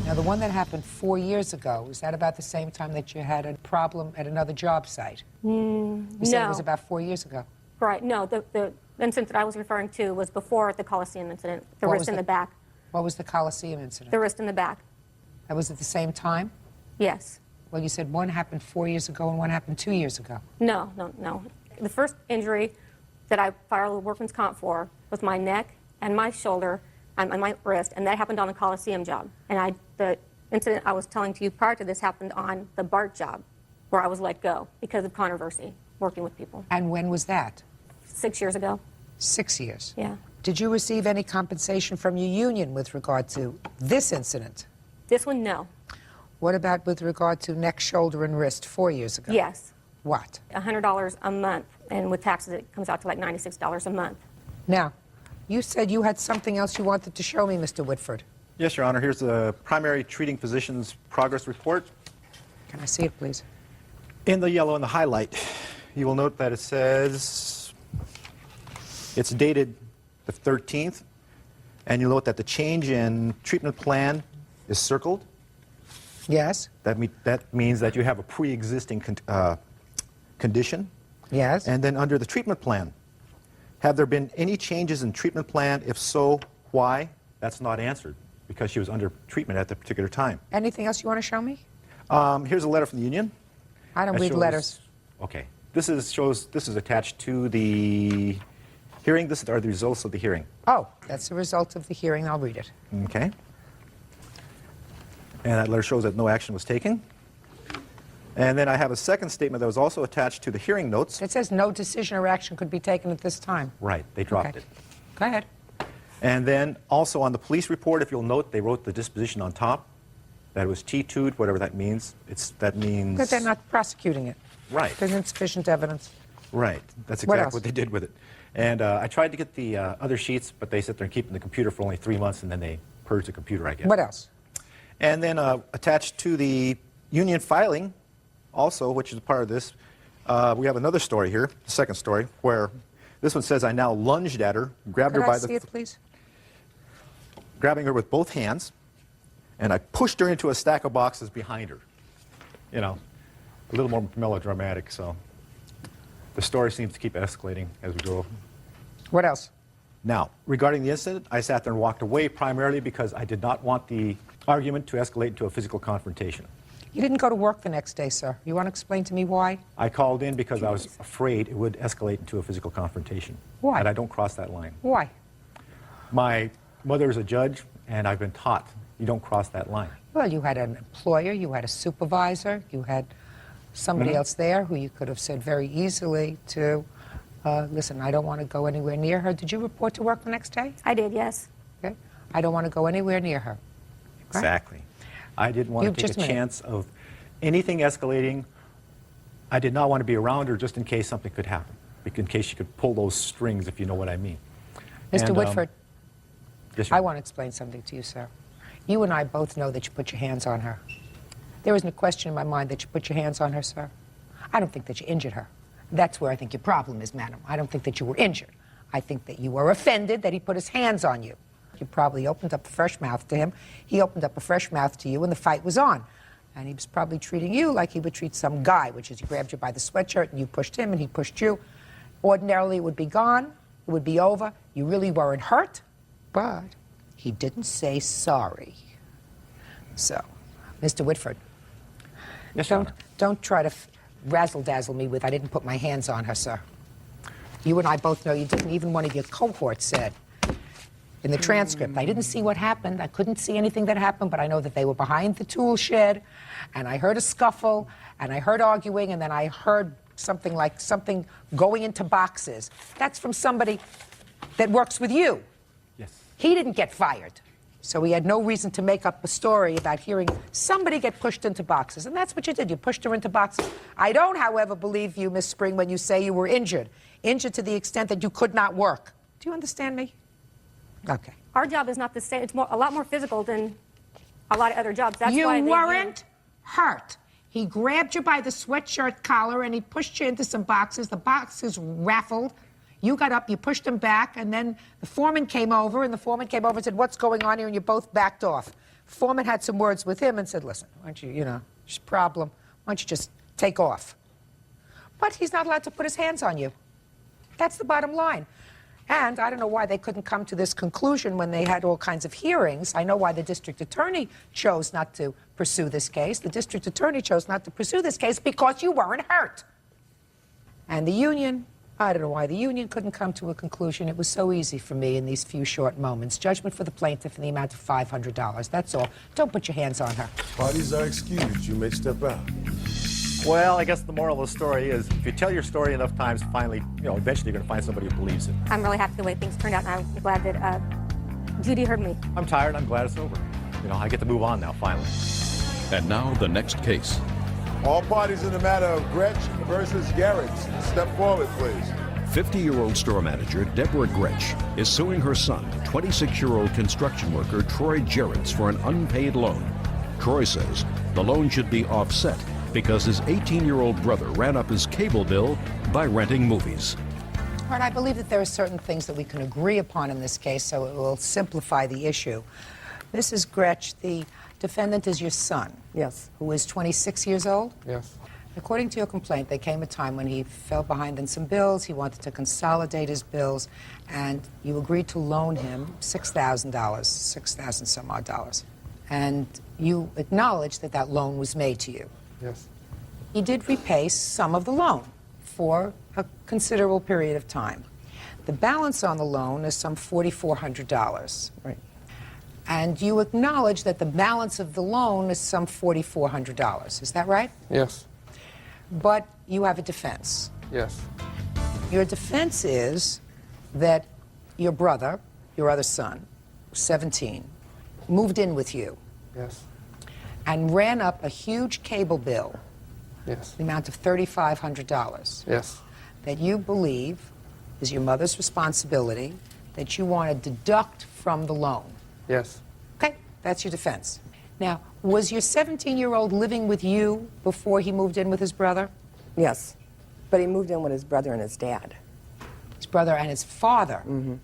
Now, the one that happened 4 years ago, was that about the same time that you had a problem at another job site? You said it was about 4 years ago. Right. No, the incident that I was referring to was before the Coliseum incident, the wrist in the back. What was the Coliseum incident? The wrist in the back. That was at the same time? Yes. Well, you said one happened 4 years ago and one happened 2 years ago. No. The first injury that I filed a workman's comp for was my neck and my shoulder and my wrist, and that happened on the Coliseum job. And the incident I was telling to you prior to this happened on the BART job, where I was let go because of controversy working with people. And when was that? 6 years ago. 6 years? Yeah. Did you receive any compensation from your union with regard to this incident? This one, no. What about with regard to neck, shoulder, and wrist 4 years ago? Yes. What? $100 a month, and with taxes it comes out to like $96 a month. Now, you said you had something else you wanted to show me, Mr. Whitford. Yes, Your Honor. Here's the primary treating physician's progress report. Can I see it, please? In the yellow and the highlight, you will note that it says it's dated the 13th, and you'll note that the change in treatment plan is circled. Yes. That means that you have a pre-existing condition. Yes. And then under the treatment plan, have there been any changes in treatment plan? If so, why? That's not answered because she was under treatment at the particular time. Anything else you want to show me? Here's a letter from the union. I don't read letters. Okay. This is attached to the hearing. This are the results of the hearing. Oh, that's the result of the hearing. I'll read it. Okay. And that letter shows that no action was taken. And then I have a second statement that was also attached to the hearing notes. It says no decision or action could be taken at this time. Right. They dropped it. Go ahead. And then also on the police report, if you'll note, they wrote the disposition on top. That it was T2'd, whatever that means. That means... But they're not prosecuting it. Right. There's insufficient evidence. Right. That's What exactly else? what they did with it. And I tried to get the other sheets, but they said they're keeping the computer for only 3 months, and then they purged the computer, I guess. What else? And then attached to the union filing, also, which is a part of this, we have another story here, the second story, where this one says I now lunged at her, grabbed her by the... Could I see it, please? Grabbing her with both hands, and I pushed her into a stack of boxes behind her. You know, a little more melodramatic, so the story seems to keep escalating as we go. What else? Now, regarding the incident, I sat there and walked away primarily because I did not want the argument to escalate into a physical confrontation. You didn't go to work the next day, sir. You want to explain to me why? I called in because I was afraid it would escalate into a physical confrontation. Why? And I don't cross that line. Why? My mother is a judge, and I've been taught you don't cross that line. Well, you had an employer, you had a supervisor, you had somebody else there who you could have said very easily to, listen, I don't want to go anywhere near her. Did you report to work the next day? I did, yes. Okay. I don't want to go anywhere near her. Right? Exactly. I didn't want to take just a a minute. chance of anything escalating. I did not want to be around her just in case something could happen, in case she could pull those strings, if you know what I mean. Mr. And, Whitford, yes, I want to explain something to you, sir. You and I both know that you put your hands on her. There isn't a question in my mind that you put your hands on her, sir. I don't think that you injured her. That's where I think your problem is, madam. I don't think that you were injured. I think that you were offended that he put his hands on you. You probably opened up a fresh mouth to him. He opened up a fresh mouth to you, and the fight was on. And he was probably treating you like he would treat some guy, which is he grabbed you by the sweatshirt, and you pushed him, and he pushed you. Ordinarily, it would be gone. It would be over. You really weren't hurt, but he didn't say sorry. So, Mr. Whitford, yes, Your Honor. don't try to razzle-dazzle me with I didn't put my hands on her, sir. You and I both know you didn't. Even one of your cohorts said in the transcript, I didn't see what happened. I couldn't see anything that happened, but I know that they were behind the tool shed, and I heard a scuffle, and I heard arguing, and then I heard something like something going into boxes. That's from somebody that works with you. Yes. He didn't get fired. So he had no reason to make up a story about hearing somebody get pushed into boxes. And that's what you did. You pushed her into boxes. I don't, however, believe you, Miss Spring, when you say you were injured. Injured to the extent that you could not work. Do you understand me? Okay. Our job is not the same. It's a lot more physical than a lot of other jobs. That's You why they weren't hurt. He grabbed you by the sweatshirt collar and he pushed you into some boxes. The boxes raffled. You got up, you pushed him back, and then the foreman came over, and said, what's going on here? And you both backed off. Foreman had some words with him and said, listen, why don't you, there's a problem. Why don't you just take off? But he's not allowed to put his hands on you. That's the bottom line. And I don't know why they couldn't come to this conclusion when they had all kinds of hearings. I know why the district attorney chose not to pursue this case. The district attorney chose not to pursue this case because you weren't hurt. And the union, I don't know why the union couldn't come to a conclusion. It was so easy for me in these few short moments. Judgment for the plaintiff in the amount of $500. That's all. Don't put your hands on her. Parties are excused. You may step out. Well, I guess the moral of the story is if you tell your story enough times, finally, eventually you're going to find somebody who believes it. I'm really happy the way things turned out, and I'm glad that Judy heard me. I'm tired. I'm glad it's over. I get to move on now, finally. And now the next case. All parties in the matter of Gretsch versus Garrett. Step forward, please. 50-year-old store manager Deborah Gretsch is suing her son, 26-year-old construction worker Troy Gerrits, for an unpaid loan. Troy says the loan should be offset because his 18-year-old brother ran up his cable bill by renting movies. All right, I believe that there are certain things that we can agree upon in this case, so it will simplify the issue. Mrs. Gretsch, the defendant is your son. Yes. Who is 26 years old? Yes. According to your complaint, there came a time when he fell behind in some bills. He wanted to consolidate his bills, and you agreed to loan him $6,000, $6,000 some odd dollars. And you acknowledged that that loan was made to you. Yes. He did repay some of the loan for a considerable period of time. The balance on the loan is some $4,400. Right. And you acknowledge that the balance of the loan is some $4,400. Is that right? Yes. But you have a defense. Yes. Your defense is that your brother your other son, 17, moved in with you Yes. and ran up a huge cable bill, Yes. the amount of $3,500, Yes. that you believe is your mother's responsibility, that you want to deduct from the loan. Yes. Okay, that's your defense. Now, was your 17-year-old living with you before he moved in with his brother? Yes, but he moved in with his brother and his dad. His brother and his father? Mm-hmm.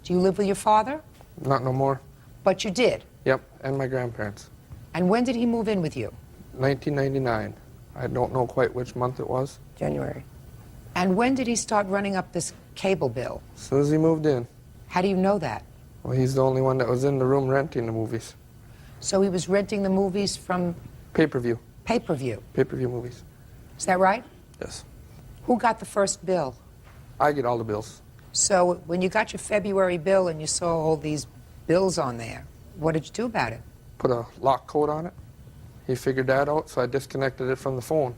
Do you live with your father? Not no more. But you did? Yep, and my grandparents. And when did he move in with you? 1999. I don't know quite which month it was. January. And when did he start running up this cable bill? As soon as he moved in. How do you know that? Well, he's the only one that was in the room renting the movies. So he was renting the movies from Pay-per-view. pay-per-view. Pay-per-view movies. Is that right? Yes. Who got the first bill? I get all the bills. So when you got your February bill and you saw all these bills on there, what did you do about it? Put a lock code on it. He figured that out, so I disconnected it from the phone.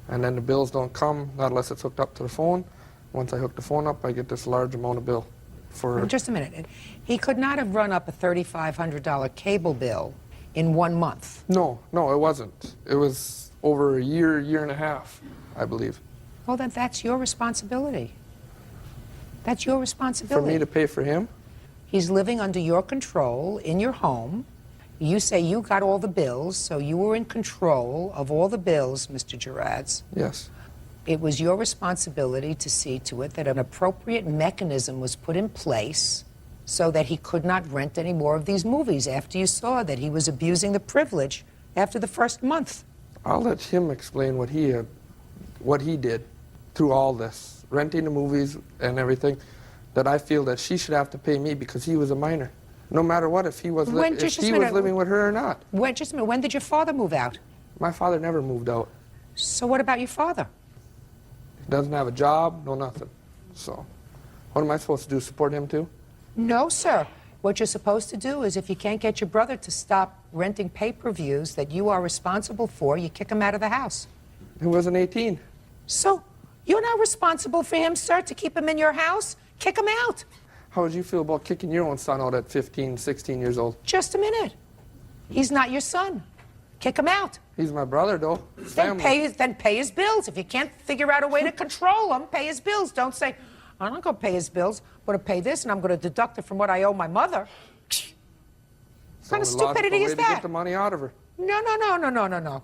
And then the bills don't come, not unless it's hooked up to the phone. Once I hook the phone up, I get this large amount of bill. For Just a minute. He could not have run up a $3,500 cable bill in 1 month. No, it wasn't. It was over a year, year and a half, I believe. Well, then that's your responsibility. That's your For responsibility. me to pay for him? He's living under your control in your home. You say you got all the bills, so you were in control of all the bills, Mr. Gerads. Yes. It was your responsibility to see to it that an appropriate mechanism was put in place so that he could not rent any more of these movies after you saw that he was abusing the privilege after the first month. I'll let him explain what he did through all this, renting the movies and everything, that I feel that she should have to pay me because he was a minor. No matter what, if he was, was living with her or not. Just a minute, when did your father move out? My father never moved out. So what about your father? He doesn't have a job, no nothing. So what am I supposed to do, support him too? No, sir. What you're supposed to do is if you can't get your brother to stop renting pay-per-views that you are responsible for, you kick him out of the house. He wasn't 18. So you're not responsible for him, sir, to keep him in your house? Kick him out. How would you feel about kicking your own son out at 15, 16 years old? Just a minute. He's not your son. Kick him out. He's my brother, though. Then pay his bills. If you can't figure out a way to control him, pay his bills. Don't say, I'm not going to pay his bills. I'm going to pay this, and I'm going to deduct it from what I owe my mother. What kind of stupidity is to that? Get the money out of her. No.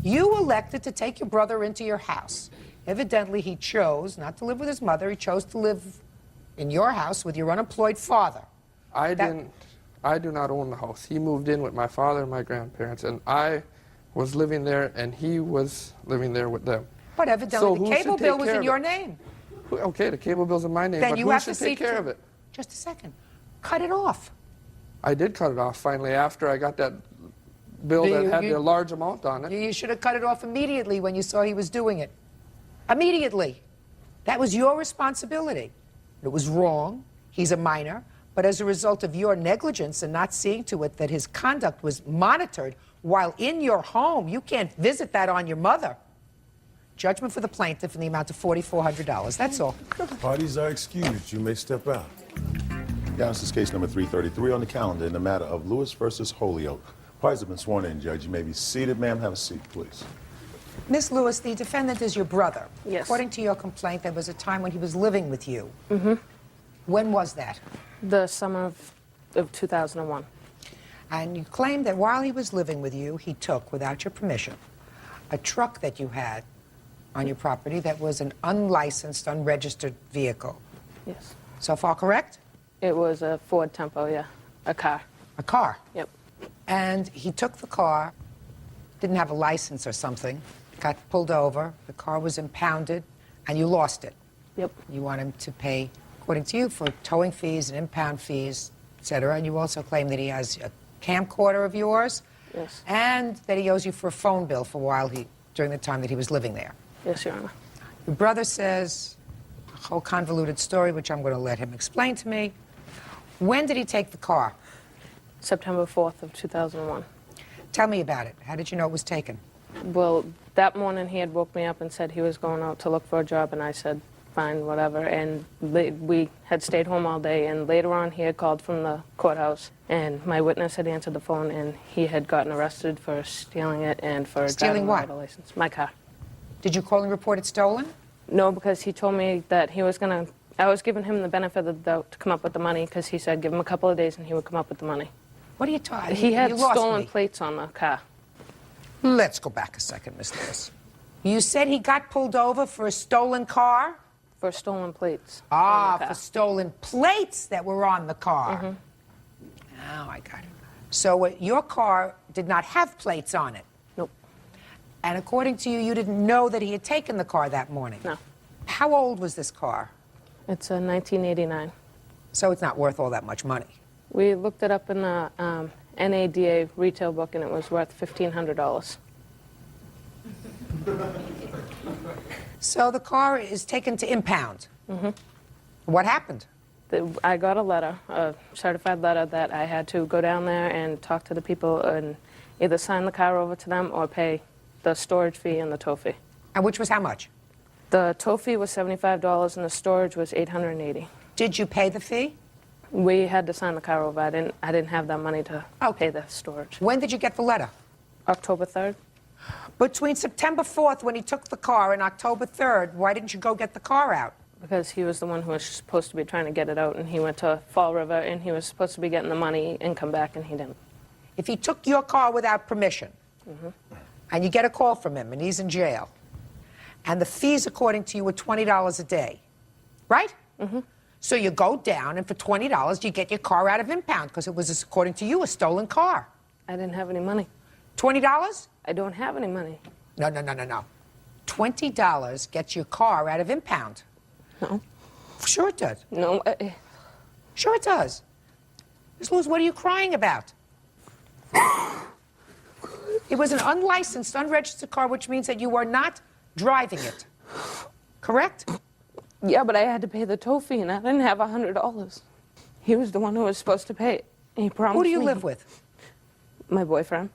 You elected to take your brother into your house. Evidently, he chose not to live with his mother. He chose to live in your house with your unemployed father. I do not own the house. He moved in with my father and my grandparents, and I was living there, and he was living there with them. But evidently, the cable bill was in your name. Okay, the cable bill's in my name, Then but you who have should to take care of it? Just a second. Cut it off. I did cut it off finally after I got that bill that had a large amount on it. You should have cut it off immediately when you saw he was doing it. Immediately. That was your responsibility. It was wrong. He's a minor. But as a result of your negligence and not seeing to it that his conduct was monitored while in your home, you can't visit that on your mother. Judgment for the plaintiff in the amount of $4,400. That's all. Parties are excused. You may step out. Yeah, this is case number 333 on the calendar in the matter of Lewis versus Holyoke. Parties have been sworn in, Judge. You may be seated. Ma'am, have a seat, please. Miss Lewis, the defendant is your brother. Yes. According to your complaint, there was a time when he was living with you. Mm-hmm. When was that? The summer of 2001. And you claim that while he was living with you, he took, without your permission, a truck that you had on your property that was an unlicensed, unregistered vehicle. Yes. So far correct? It was a Ford Tempo, yeah. A car. A car? Yep. And he took the car, didn't have a license or something, got pulled over, the car was impounded, and you lost it. Yep. You want him to pay, according to you, for towing fees and impound fees, et cetera. And you also claim that he has a camcorder of yours. Yes. And that he owes you for a phone bill for during the time that he was living there. Yes, Your Honor. Your brother says a whole convoluted story, which I'm going to let him explain to me. When did he take the car? September 4th of 2001. Tell me about it. How did you know it was taken? Well, that morning he had woke me up and said he was going out to look for a job, and I said, fine, whatever. And we had stayed home all day, and later on he had called from the courthouse, and my witness had answered the phone, and he had gotten arrested for stealing it and for Stealing driving what? without a license. My car. Did you call and report it stolen? No, because he told me that he was going to, I was giving him the benefit of the doubt to come up with the money, because he said give him a couple of days and he would come up with the money. What are you talking? He had You lost stolen me. plates on the car. Let's go back a second, Miss Lewis. You said he got pulled over for a stolen car? For stolen plates. Ah, for stolen plates that were on the car. Now I got it. So your car did not have plates on it? Nope. And according to you, you didn't know that he had taken the car that morning? No. How old was this car? It's a 1989. So it's not worth all that much money? We looked it up in the NADA retail book, and it was worth $1,500. So the car is taken to impound? What happened? I got a letter, a certified letter, that I had to go down there and talk to the people and either sign the car over to them or pay the storage fee and the tow fee. And which was how much? The tow fee was $75 and the storage was $880. Did you pay the fee? We had to sign the car over. I didn't have that money to pay the storage. When did you get the letter? October 3rd. Between September 4th, when he took the car, and October 3rd, why didn't you go get the car out? Because he was the one who was supposed to be trying to get it out, and he went to Fall River, and he was supposed to be getting the money and come back, and he didn't. If he took your car without permission, and you get a call from him, and he's in jail, and the fees, according to you, were $20 a day, right? So you go down, and for $20, you get your car out of impound, because it was, according to you, a stolen car. I didn't have any money. $20? I don't have any money. No. $20 gets your car out of impound. No. Sure it does. No. Sure it does. Ms. Lewis, what are you crying about? It was an unlicensed, unregistered car, which means that you were not driving it. Correct? Yeah, but I had to pay the tow fee, and I didn't have $100. He was the one who was supposed to pay it. He promised Who do you me. live with? My boyfriend.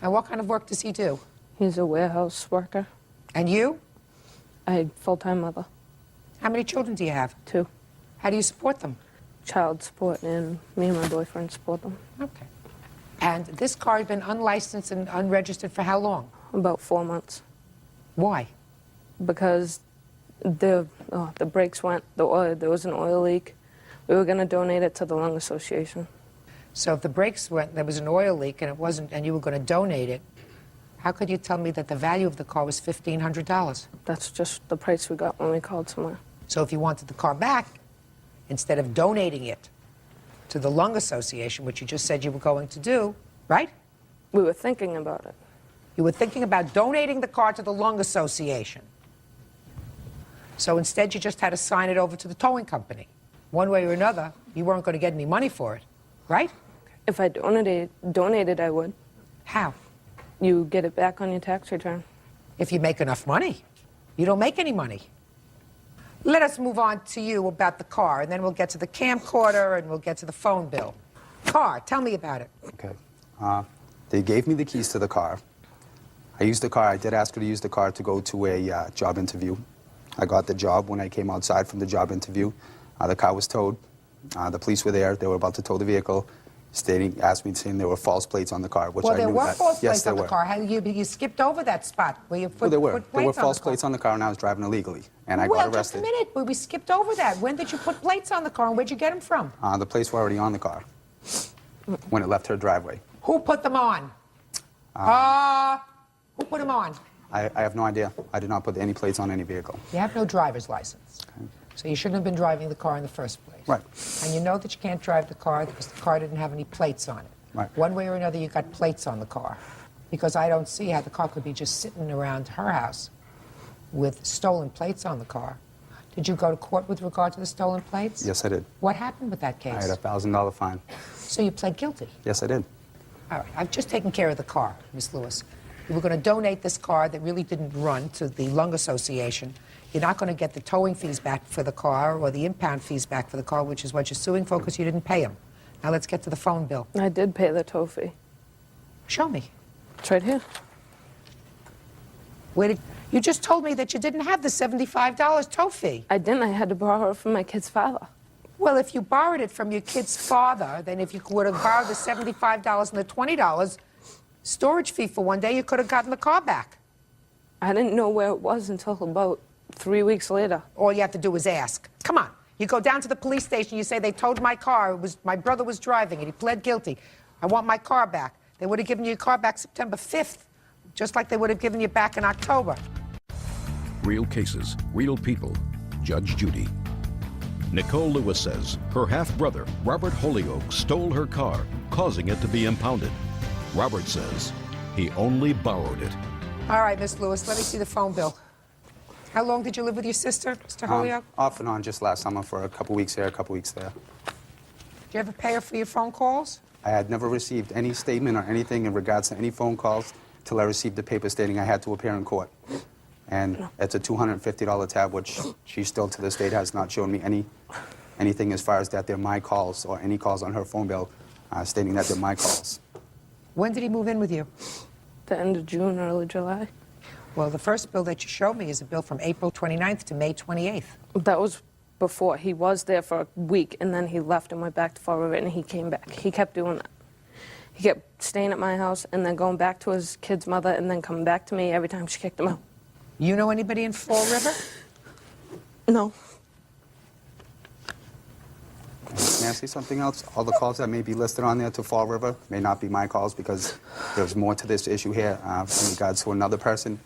And what kind of work does he do? He's a warehouse worker. And you? I'm full-time mother. How many children do you have? 2. How do you support them? Child support, and me and my boyfriend support them. Okay. And this car has been unlicensed and unregistered for how long? About 4 months. Why? Because the brakes went, there was an oil leak. We were going to donate it to the Lung Association. So if the brakes went, there was an oil leak and it wasn't, and you were going to donate it, how could you tell me that the value of the car was $1,500? That's just the price we got when we called somewhere. So if you wanted the car back, instead of donating it to the Lung Association, which you just said you were going to do, right? We were thinking about it. You were thinking about donating the car to the Lung Association. So instead you just had to sign it over to the towing company. One way or another, you weren't going to get any money for it, right? If I donated, I would. How? You get it back on your tax return. If you make enough money. You don't make any money. Let us move on to you about the car, and then we'll get to the camcorder, and we'll get to the phone bill. Car, tell me about it. Okay. They gave me the keys to the car. I used the car. I did ask her to use the car to go to a job interview. I got the job. When I came outside from the job interview, the car was towed. The police were there. They were about to tow the vehicle, asked me, saying there were false plates on the car, which Well, I there knew were that. false Yes, plates there on the were. car. How you skipped over that spot where you put, Well, there were. put There were plates on false the car. plates on the car, and I was driving illegally, and I Well, got just a arrested. minute. We skipped over that. When did you put plates on the car, and where'd you get them from? The plates were already on the car when it left her driveway. Who put them on? Who put them on? I have no idea. I did not put any plates on any vehicle. You have no driver's license. So you shouldn't have been driving the car in the first place. Right. And you know that you can't drive the car because the car didn't have any plates on it. Right. One way or another, you got plates on the car. Because I don't see how the car could be just sitting around her house with stolen plates on the car. Did you go to court with regard to the stolen plates? Yes, I did. What happened with that case? I had a $1,000 fine. So you pled guilty? Yes, I did. All right, I've just taken care of the car, Miss Lewis. You were going to donate this car that really didn't run to the Lung Association. You're not going to get the towing fees back for the car or the impound fees back for the car, which is what you're suing for because you didn't pay them. Now let's get to the phone bill. I did pay the tow fee. Show me. It's right here. You just told me that you didn't have the $75 tow fee. I didn't. I had to borrow it from my kid's father. Well, if you borrowed it from your kid's father, then if you would have borrowed the $75 and the $20 storage fee for one day, you could have gotten the car back. I didn't know where it was until about 3 weeks later. All you have to do is ask. Come on. You go down to the police station, you say, they towed my car, my brother was driving it, he pled guilty. I want my car back. They would have given you your car back September 5th, just like they would have given you back in October. Real cases, real people. Judge Judy. Nicole Lewis says her half-brother, Robert Holyoke, stole her car, causing it to be impounded. Robert says he only borrowed it. All right, Miss Lewis, let me see the phone bill. How long did you live with your sister, Mr. Holyoke? Off and on, just last summer for a couple weeks here, a couple weeks there. Did you ever pay her for your phone calls? I had never received any statement or anything in regards to any phone calls till I received the paper stating I had to appear in court. And it's a $250 tab, which she still to this date has not shown me anything as far as that they're my calls or any calls on her phone bill stating that they're my calls. When did he move in with you? The end of June, early July. Well, the first bill that you showed me is a bill from April 29th to May 28th. That was before. He was there for a week, and then he left and went back to Fall River, and he came back. He kept doing that. He kept staying at my house and then going back to his kid's mother and then coming back to me every time she kicked him out. You know anybody in Fall River? No. May I say something else? All the calls that may be listed on there to Fall River may not be my calls because there's more to this issue here in regards to another person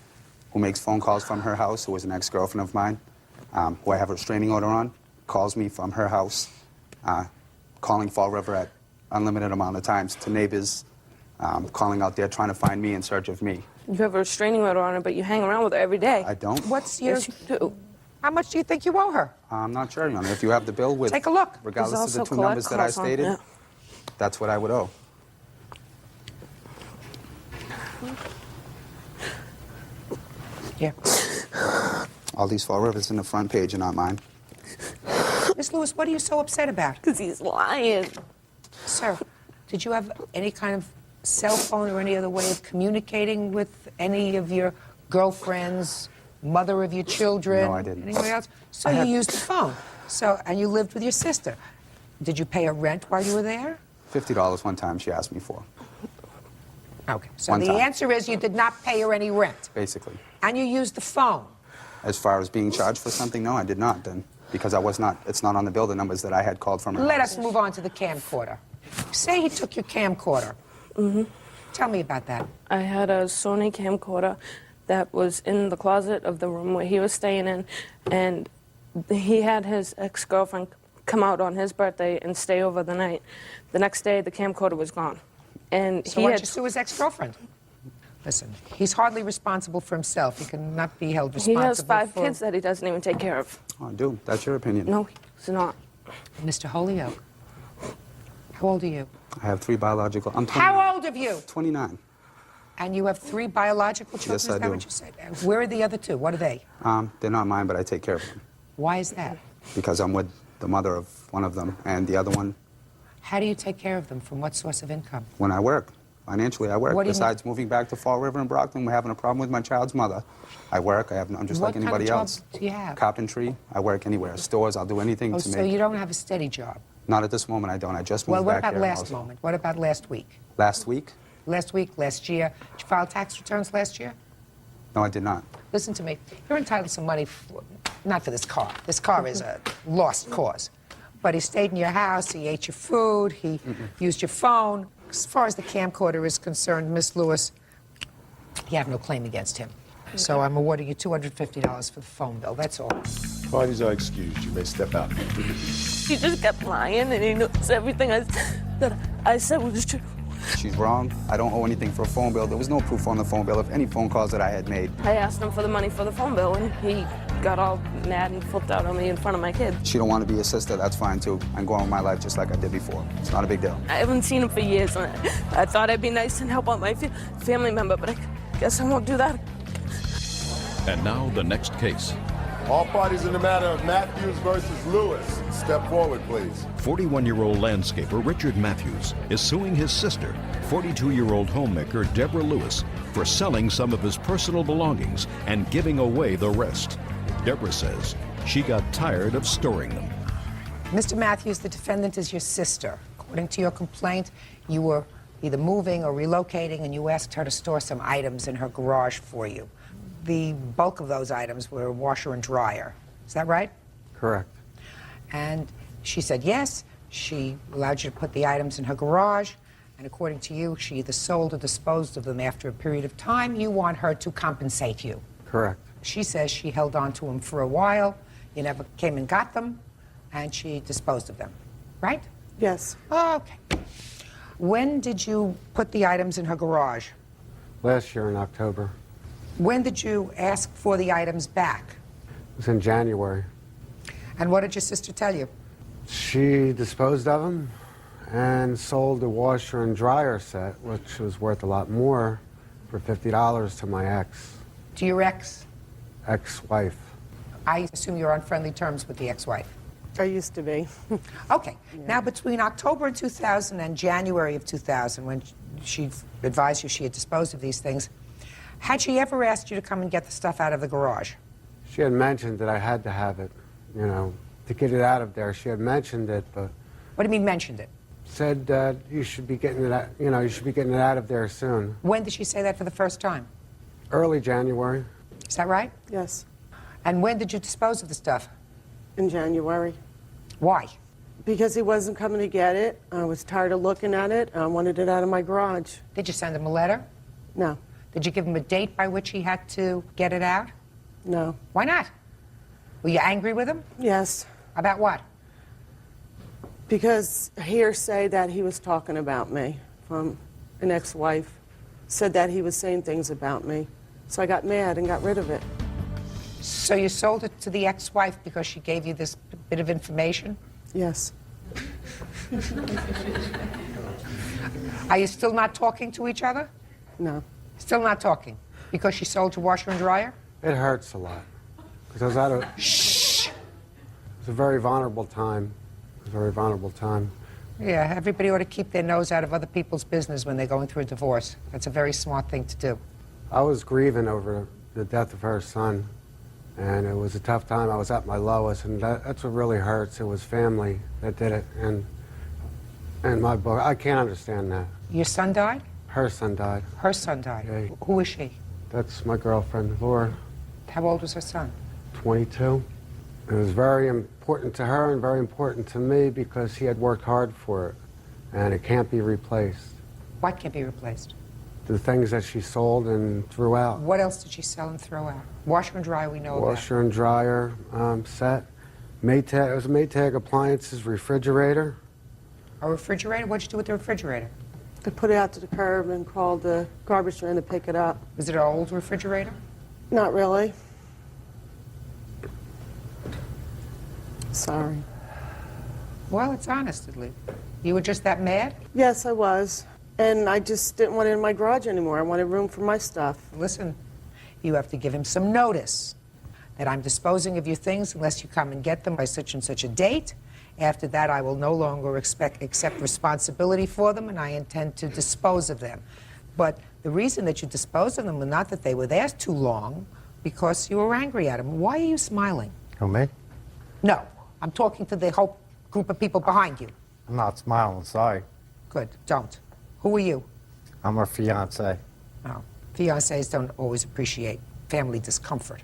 who makes phone calls from her house, who is an ex-girlfriend of mine, who I have a restraining order on, calls me from her house, calling Fall River at unlimited amount of times to neighbors, calling out there trying to find me in search of me. You have a restraining order on her, but you hang around with her every day. I don't. What's your... Yes, you do. How much do you think you owe her? I'm not sure, Your Honor. If you have the bill with... Take a look. Regardless of the two numbers that I stated, yeah. That's what I would owe. Yeah. All these Fall Rivers in the front page are not mine. Miss Lewis, what are you so upset about? Because he's lying. Sir, did you have any kind of cell phone or any other way of communicating with any of your girlfriends, mother of your children? No, I didn't. Anybody else? So you used the phone. And you lived with your sister. Did you pay her rent while you were there? $50 one time she asked me for, Okay. So One the time. answer is you did not pay her any rent. basically. And you used the phone. As far as being charged for something, no, I did not then, because it's not on the bill, the numbers that I had called from her Let house. us move on to the camcorder. Say he took your camcorder. Mm-hmm. Tell me about that. I had a Sony camcorder that was in the closet of the room where he was staying in, and he had his ex-girlfriend come out on his birthday and stay over the night. The next day, the camcorder was gone. And So why don't you sue his ex-girlfriend? Listen, he's hardly responsible for himself. He cannot be held He responsible has 5 for... kids that he doesn't even take care of. Oh, dude, that's your opinion. No, he's not. Mr. Holyoke, how old are you? I have 3 biological. I'm 29. How old are you? 29. And you have 3 biological children? Yes, I Is that do. what you said? Where are the other 2? What are they? They're not mine, but I take care of them Why is that? because I'm with the mother of one of them, and the other one, How do you take care of them? From what source of income? when I work. Financially, I work. What do you Besides moving back to Fall River and Brockton, we're having a problem with my child's mother. I work. I'm just What like anybody kind of else. job do you have? Carpentry. I work anywhere. Stores. I'll do anything Oh, to so make. you don't have a steady job. Not at this moment. I don't. I just moved Well, what back about here. last also. moment? What about last week? Last week? Last week, last year? Did you file tax returns last year? No, I did not. Listen to me. You're entitled to some money, not for this car. This car is a lost cause. But he stayed in your house, he ate your food, he used your phone. As far as the camcorder is concerned, Miss Lewis, you have no claim against him. So I'm awarding you $250 for the phone bill, that's all. Parties are excused. You may step out. He just kept lying, and he knows everything that I said was true. She's wrong. I don't owe anything for a phone bill. There was no proof on the phone bill of any phone calls that I had made. I asked him for the money for the phone bill, and he got all mad and flipped out on me in front of my kid. She don't want to be a sister. That's fine, too. I'm going with my life just like I did before. It's not a big deal. I haven't seen him for years, and I thought I'd be nice and help out my family member, but I guess I won't do that. And now the next case. All parties in the matter of Matthews versus Lewis, step forward, please. 41-year-old landscaper Richard Matthews is suing his sister, 42-year-old homemaker Deborah Lewis, for selling some of his personal belongings and giving away the rest. Deborah says she got tired of storing them. Mr. Matthews, the defendant is your sister. According to your complaint, you were either moving or relocating, and you asked her to store some items in her garage for you. The bulk of those items were a washer and dryer. Is that right? Correct. And she said yes. She allowed you to put the items in her garage. And according to you, she either sold or disposed of them after a period of time. You want her to compensate you. Correct. She says she held on to them for a while. You never came and got them, and she disposed of them. Right? Yes. Okay. When did you put the items in her garage? Last year in October. When did you ask for the items back? It was in January. And what did your sister tell you? She disposed of them and sold the washer and dryer set, which was worth a lot more, for $50 to my To your ex? Ex-wife. I assume you're on friendly terms with the ex-wife. I used to be. Okay. Now, between October of 2000 and January of 2000, when she advised you she had disposed of these things, had she ever asked you to come and get the stuff out of the garage? She had mentioned that I had to have it, you know, to get it out of there. She had mentioned it, but... What do you mean, mentioned it? Said that you should be getting it out, you know, you should be getting it out of there soon. When did she say that for the first time? Early January. Is that right? Yes. And when did you dispose of the stuff? In January. Why? Because he wasn't coming to get it. I was tired of looking at it. I wanted it out of my garage. Did you send him a letter? No. Did you give him a date by which he had to get it out? No. Why not? Were you angry with him? Yes. About what? Because hearsay that he was talking about me from an ex-wife said that he was saying things about me. So I got mad and got rid of it. So you sold it to the ex-wife because she gave you this bit of information? Yes. Are you still not talking to each other? No. Still not talking? Because she sold your washer and dryer? It hurts a lot. Because I was out of... Shh! It was a very vulnerable time. It was a very vulnerable time. Yeah, everybody ought to keep their nose out of other people's business when they're going through a divorce. That's a very smart thing to do. I was grieving over the death of her son, and it was a tough time. I was at my lowest, and that's what really hurts. It was family that did it, and my book, I can't understand that. Your son died? Her son died. Her son died. Yeah. Who is she? That's my girlfriend, Laura. How old was her son? 22. It was very important to her and very important to me because he had worked hard for it, and it can't be replaced. What can't be replaced? The things that she sold and threw out. What else did she sell and throw out? Washer and dryer, we know about. Washer and dryer set. Maytag, it was a Maytag appliances refrigerator. A refrigerator? What'd you do with the refrigerator? I put it out to the curb and called the garbage man to pick it up. Was it an old refrigerator? Not really. Sorry. Well, it's honest, at least. You were just that mad? Yes, I was. And I just didn't want it in my garage anymore. I wanted room for my stuff. Listen, you have to give him some notice that I'm disposing of your things unless you come and get them by such and such a date. After that, I will no longer accept responsibility for them, and I intend to dispose of them. But the reason that you disposed of them was not that they were there too long, because you were angry at them. Why are you smiling? Who, me? No, I'm talking to the whole group of people behind you. I'm not smiling, sorry. Good, don't. Who are you? I'm her fiance. Oh, fiancés don't always appreciate family discomfort.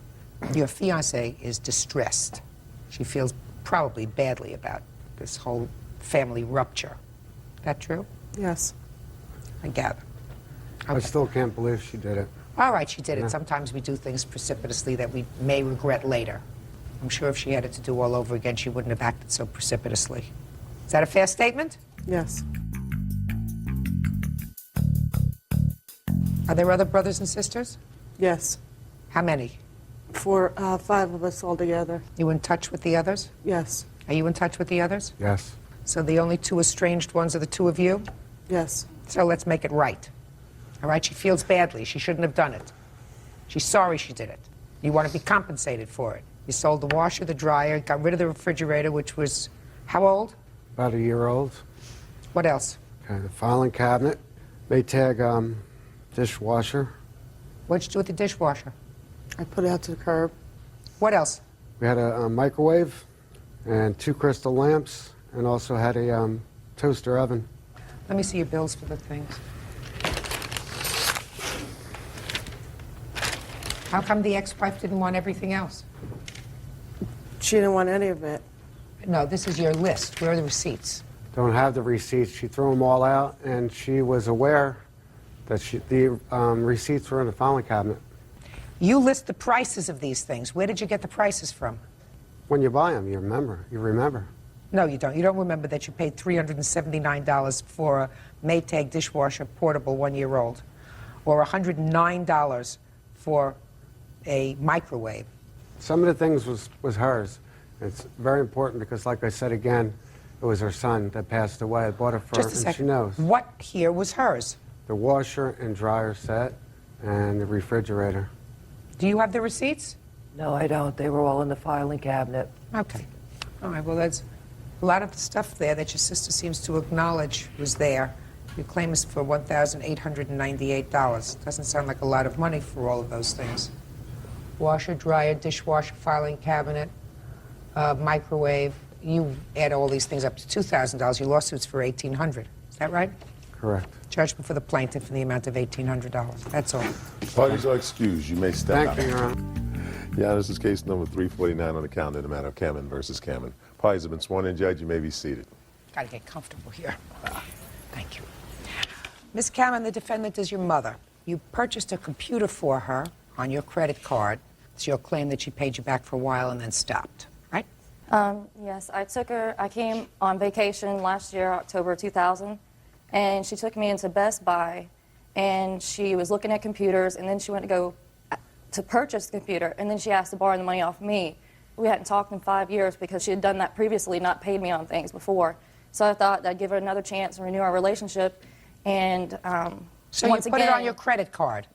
Your fiancé is distressed. She feels probably badly about this whole family rupture. That true? Yes. I gather. Okay. I still can't believe she did it. All right, she did it. Yeah. Sometimes we do things precipitously that we may regret later. I'm sure if she had it to do all over again, she wouldn't have acted so precipitously. Is that a fair statement? Yes. Are there other brothers and sisters? Yes. How many? 5 of us all together. You in touch with the others? Yes. Are you in touch with the others? Yes. So the only two estranged ones are the two of you? Yes. So let's make it right. All right, she feels badly. She shouldn't have done it. She's sorry she did it. You want to be compensated for it. You sold the washer, the dryer, got rid of the refrigerator, which was how old? About a year old. What else? Okay, the filing cabinet, Maytag dishwasher. What'd you do with the dishwasher? I put it out to the curb. What else? We had a microwave and 2 crystal lamps, and also had a toaster oven. Let me see your bills for the things. How come the ex-wife didn't want everything else? She didn't want any of it. No, this is your list. Where are the receipts? Don't have the receipts. She threw them all out, and she was aware that the receipts were in the filing cabinet. You list the prices of these things. Where did you get the prices from? When you buy them, you remember. You remember. No, you don't. You don't remember that you paid $379 for a Maytag dishwasher portable 1-year-old, or $109 for a microwave. Some of the things was hers. It's very important because, like I said again, it was her son that passed away. I bought it for her, Just a and second. she knows. What here was hers? The washer and dryer set and the refrigerator. Do you have the receipts? No, I don't. They were all in the filing cabinet. Okay. All right, well, that's a lot of the stuff there that your sister seems to acknowledge was there. You claim is for $1,898. Doesn't sound like a lot of money for all of those things. Washer, dryer, dishwasher, filing cabinet, microwave. You add all these things up to $2,000. Your lawsuit's for $1,800. Is that right? Correct. Judgment for the plaintiff in the amount of $1,800. That's all. Parties are excused. You may step out. Thank you, Your Honor. Yeah, this is case number 349 on the calendar in the matter of Kamen versus Kamen. Parties have been sworn in. Judge, you may be seated. Got to get comfortable here. Thank you. Ms. Cameron, the defendant is your mother. You purchased a computer for her on your credit card. It's your claim that she paid you back for a while and then stopped, right? Yes, I came on vacation last year, October 2000, and she took me into Best Buy, and she was looking at computers, and then she went to go to purchase the computer, and then she asked to borrow the money off me. We hadn't talked in 5 years because she had done that previously, not paid me on things before. So I thought I'd give her another chance and renew our relationship. And so once you put again, it on your credit card?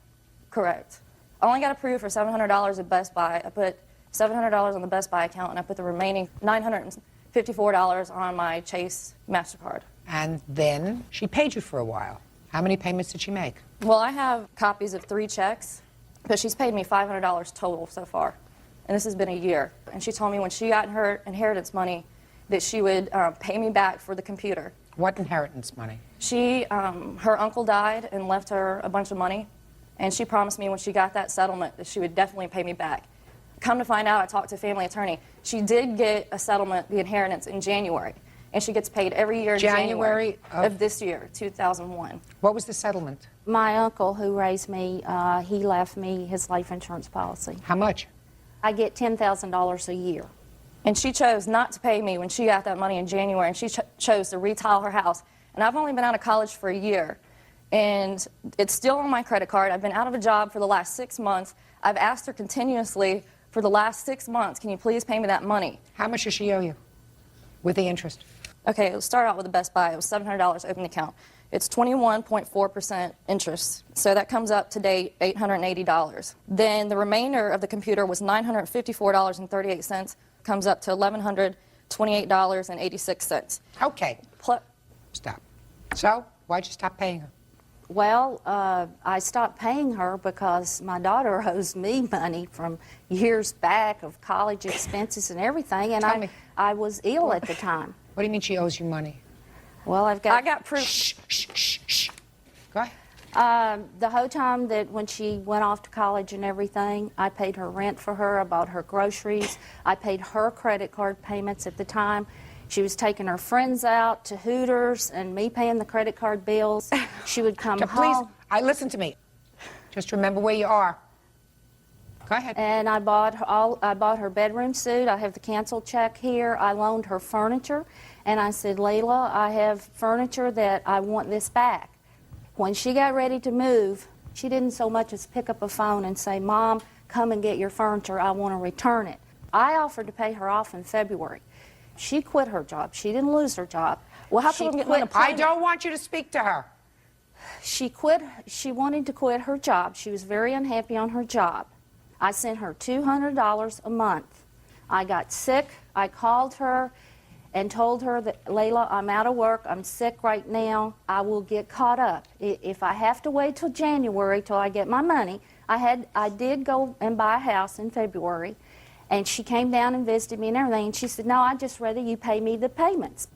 Correct. I only got approved for $700 at Best Buy. I put $700 on the Best Buy account, and I put the remaining $954 on my Chase MasterCard. And then she paid you for a while. How many payments did she make? Well, I have copies of 3 checks, but she's paid me $500 total so far. And this has been a year. And she told me when she got her inheritance money that she would pay me back for the computer. What inheritance money? Her uncle died and left her a bunch of money. And she promised me when she got that settlement that she would definitely pay me back. Come to find out, I talked to a family attorney. She did get a settlement, the inheritance, in January. And she gets paid every year in January of this year, 2001. What was the settlement? My uncle who raised me, he left me his life insurance policy. How much? I get $10,000 a year. And she chose not to pay me when she got that money in January, and she chose to retile her house. And I've only been out of college for a year, and it's still on my credit card. I've been out of a job for the last 6 months. I've asked her continuously for the last 6 months, can you please pay me that money? How much does she owe you with the interest? Okay, let's start out with the Best Buy. It was $700 open account. It's 21.4% interest, so that comes up to date $880. Then the remainder of the computer was $954.38, comes up to $1,128.86. Okay. Stop. So, why'd you stop paying her? Well, I stopped paying her because my daughter owes me money from years back of college expenses and everything, and I was ill at the time. What do you mean she owes you money? Well, I got proof. Go ahead. The whole time that when she went off to college and everything, I paid her rent for her, I bought her groceries, I paid her credit card payments at the time. She was taking her friends out to Hooters and me paying the credit card bills. She would come home. Please, listen to me. Just remember where you are. Go ahead. And I bought her bedroom suit. I have the canceled check here. I loaned her furniture. And I said, Layla, I have furniture that I want this back. When she got ready to move, she didn't so much as pick up a phone and say, Mom, come and get your furniture. I want to return it. I offered to pay her off in February. She quit her job. She didn't lose her job. Well, how come I don't want you to speak to her. She quit. She wanted to quit her job. She was very unhappy on her job. I sent her $200 a month I got sick. I called her and told her that, Layla, I'm out of work. I'm sick right now. I will get caught up. If I have to wait till January till I get my money, I did go and buy a house in February, and she came down and visited me and everything, and she said, no, I'd just rather you pay me the payments.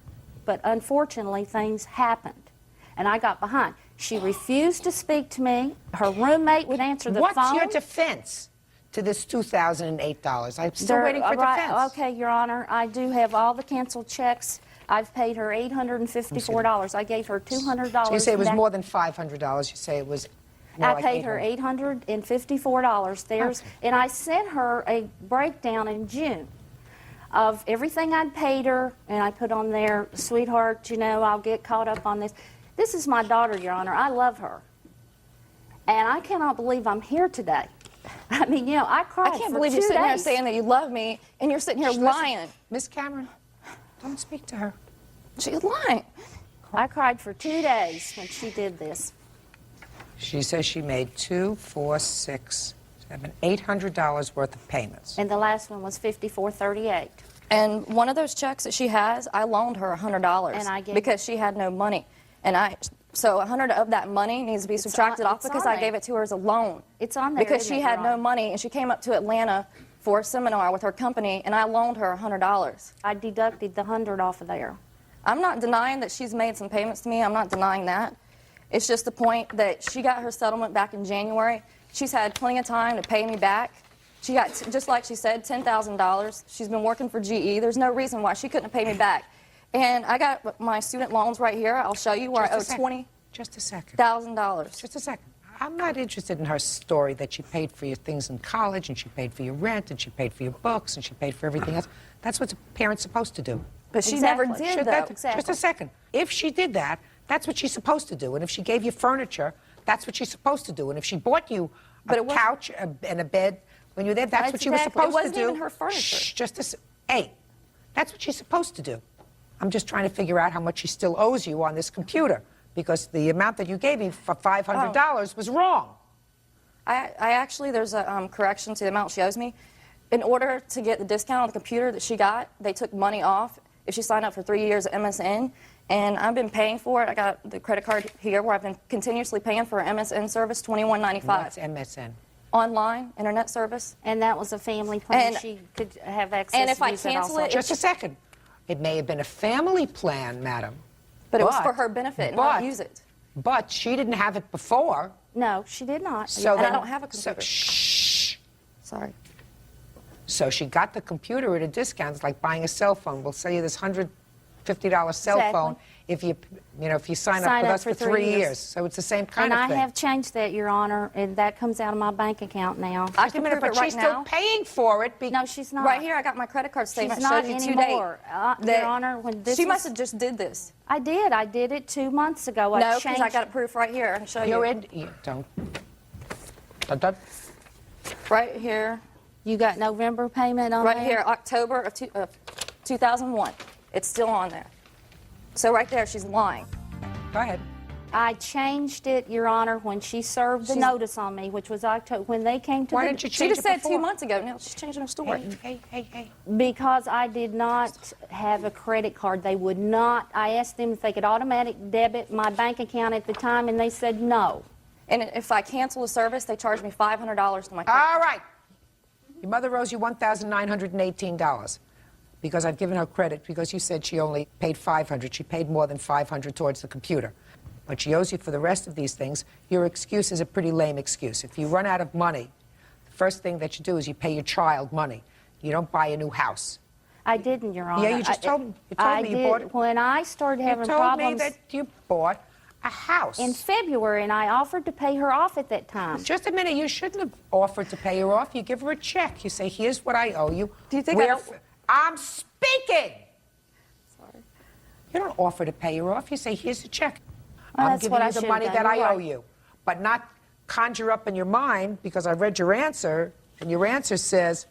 But unfortunately, things happened, and I got behind. She refused to speak to me. Her roommate would answer the phone. What's your defense to this $2,008? I'm still waiting for defense. Okay, Your Honor, I do have all the canceled checks. I've paid her $854. I gave her $200. So you say it was back. more than $500. You say it was more I like paid her $854. And I sent her a breakdown in June of everything I'd paid her, and I put on there, sweetheart, you know, I'll get caught up on this. This is my daughter, Your Honor. I love her. And I cannot believe I'm here today. I mean, you know, I cried I can't for believe 2 you're sitting here days. saying that you love me, and you're sitting here lying. Miss Cameron, don't speak to her. She's lying. I cried for 2 days when she did this. She says she made $800 worth of payments. And the last one was $54.38. And one of those checks that she has, I loaned her $100 And I gave because she had no money. And so $100 of that money needs to be subtracted off because I gave it to her as a loan. It's on there. Because she had no money, and she came up to Atlanta for a seminar with her company, and I loaned her $100. I deducted the $100 off of there. I'm not denying that she's made some payments to me. I'm not denying that. It's just the point that she got her settlement back in January. She's had plenty of time to pay me back. She got, just like she said, $10,000. She's been working for GE. There's no reason why she couldn't have paid me back. And I got my student loans right here. I'll show you where I owe $20,000. Just a second. Just a second. I'm not interested in her story that she paid for your things in college, and she paid for your rent, and she paid for your books, and she paid for everything else. That's what a parent's supposed to do. But she never did, though. Just a second. If she did that, that's what she's supposed to do. And if she gave you furniture, that's what she's supposed to do. And if she bought you a couch and a bed when you were there, that's what she was supposed to do. It wasn't even her furniture. Shh, hey, that's what she's supposed to do. I'm just trying to figure out how much she still owes you on this computer, because the amount that you gave me for $500 was wrong. I actually, there's a correction to the amount she owes me. In order to get the discount on the computer that she got, they took money off if she signed up for 3 years at MSN. And I've been paying for it. I got the credit card here where I've been continuously paying for an MSN service, $21.95. What's MSN? Online internet service. And that was a family plan. And she could have access and if to I use it cancel also. it, Just a second. It may have been a family plan, madam. But it was for her benefit, and not use it. But she didn't have it before. No, she did not. So and I don't have a computer. shh. Sorry. So she got the computer at a discount. It's like buying a cell phone. We'll sell you this $150 cell phone if you sign up with us for 3 years. So it's the same kind of thing. And I have changed that, Your Honor, and that comes out of my bank account now. I can prove it right she's still now. paying for it. No, she's not. Right here, I got my credit card statement. She's not Shows you anymore. to date. Your Honor, when this she was- must have just did this. I did. I did it 2 months ago. No, I because changed I got proof right here. I can show you. Don't. Right here. You got November payment on Right there? here, October of 2001. It's still on there. So right there, she's lying. Go ahead. I changed it, Your Honor, when she served the notice on me, which was October, when they came to Why the... didn't you She change just it said before? 2 months ago. Now she's changing her story. Hey. Because I did not have a credit card. They would not. I asked them if they could automatic debit my bank account at the time, and they said no. And if I cancel a service, they charge me $500 to my credit All right. Your mother owes you $1,918 because I've given her credit because you said she only paid $500. She paid more than $500 towards the computer. But she owes you for the rest of these things. Your excuse is a pretty lame excuse. If you run out of money, the first thing that you do is you pay your child money. You don't buy a new house. I didn't, Your Honor. Yeah, you just told me. You I told me you did. bought it. When I started having You told problems... me that you bought a house. in February, and I offered to pay her off at that time. Just a minute. You shouldn't have offered to pay her off. You give her a check. You say, here's what I owe you. Do you think I'm speaking. Sorry. You don't offer to pay her off. You say, here's the check. Well, I'm that's giving what I you the should've money done. that I You're owe right. you. But not conjure up in your mind, because I read your answer, and your answer says,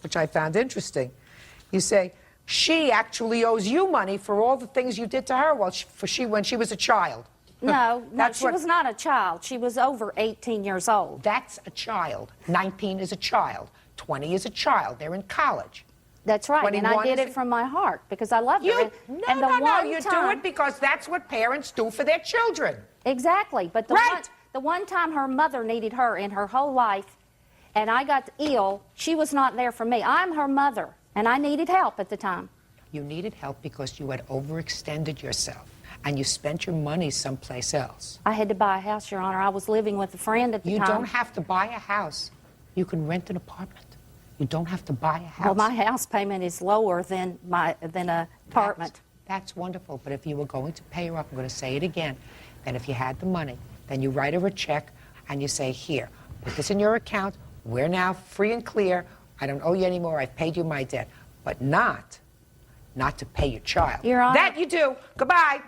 which I found interesting, you say, she actually owes you money for all the things you did to her when she was a child. No, That's she what- was not a child. She was over 18 years old. That's a child. 19 is a child. 20 is a child. They're in college. That's right, and I 21 did is it from my heart because I love You, her. no, And the no, no, one you do time- it because that's what parents do for their children. Exactly, but the one time her mother needed her in her whole life, and I got ill, she was not there for me. I'm her mother, and I needed help at the time. You needed help because you had overextended yourself, and you spent your money someplace else. I had to buy a house, Your Honor. I was living with a friend at the You time. don't have to buy a house. You can rent an apartment. You don't have to buy a house. Well, my house payment is lower than an apartment. That's wonderful, but if you were going to pay her up, I'm going to say it again, then if you had the money, then you write her a check and you say, here, put this in your account. We're now free and clear. I don't owe you anymore. I've paid you my debt. But not to pay your child. Your Honor. That you do. Goodbye.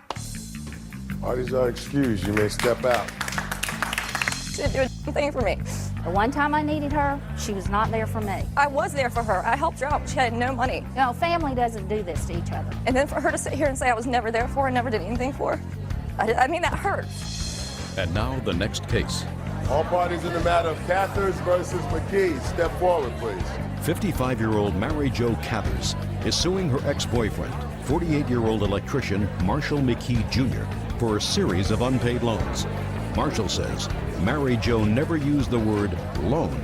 Parties are excused. You may step out. Didn't do a thing for me. The one time I needed her, she was not there for me. I was there for her. I helped her out, but she had no money. No, family doesn't do this to each other. And then for her to sit here and say I was never there for her, never did anything for her, I mean, that hurts. And now the next case. All parties in the matter of Cathers versus McKee. Step forward, please. 55-year-old Mary Jo Cathers is suing her ex-boyfriend, 48-year-old electrician Marshall McKee Jr., for a series of unpaid loans. Marshall says Mary Jo never used the word loan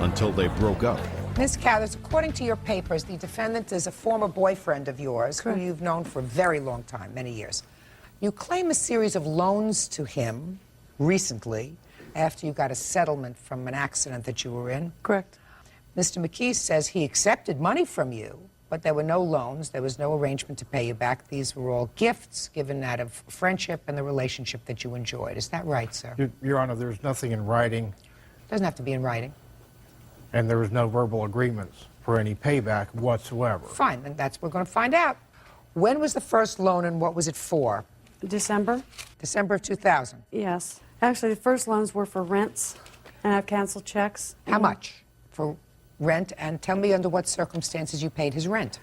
until they broke up. Ms. Cathers, according to your papers, the defendant is a former boyfriend of yours who you've known for a very long time, many years. You claim a series of loans to him recently after you got a settlement from an accident that you were in. Correct. Mr. McKee says he accepted money from you, but there were no loans, there was no arrangement to pay you back. These were all gifts given out of friendship and the relationship that you enjoyed. Is that right, sir? Your Honor, there's nothing in writing, Doesn't have to be in writing. and there was no verbal agreements for any payback whatsoever. Fine, then that's what we're going to find out. When was the first loan and what was it for? December. December of 2000. Yes. Actually, the first loans were for rents, and I've canceled checks. How much for rent? And tell me under what circumstances you paid his rent.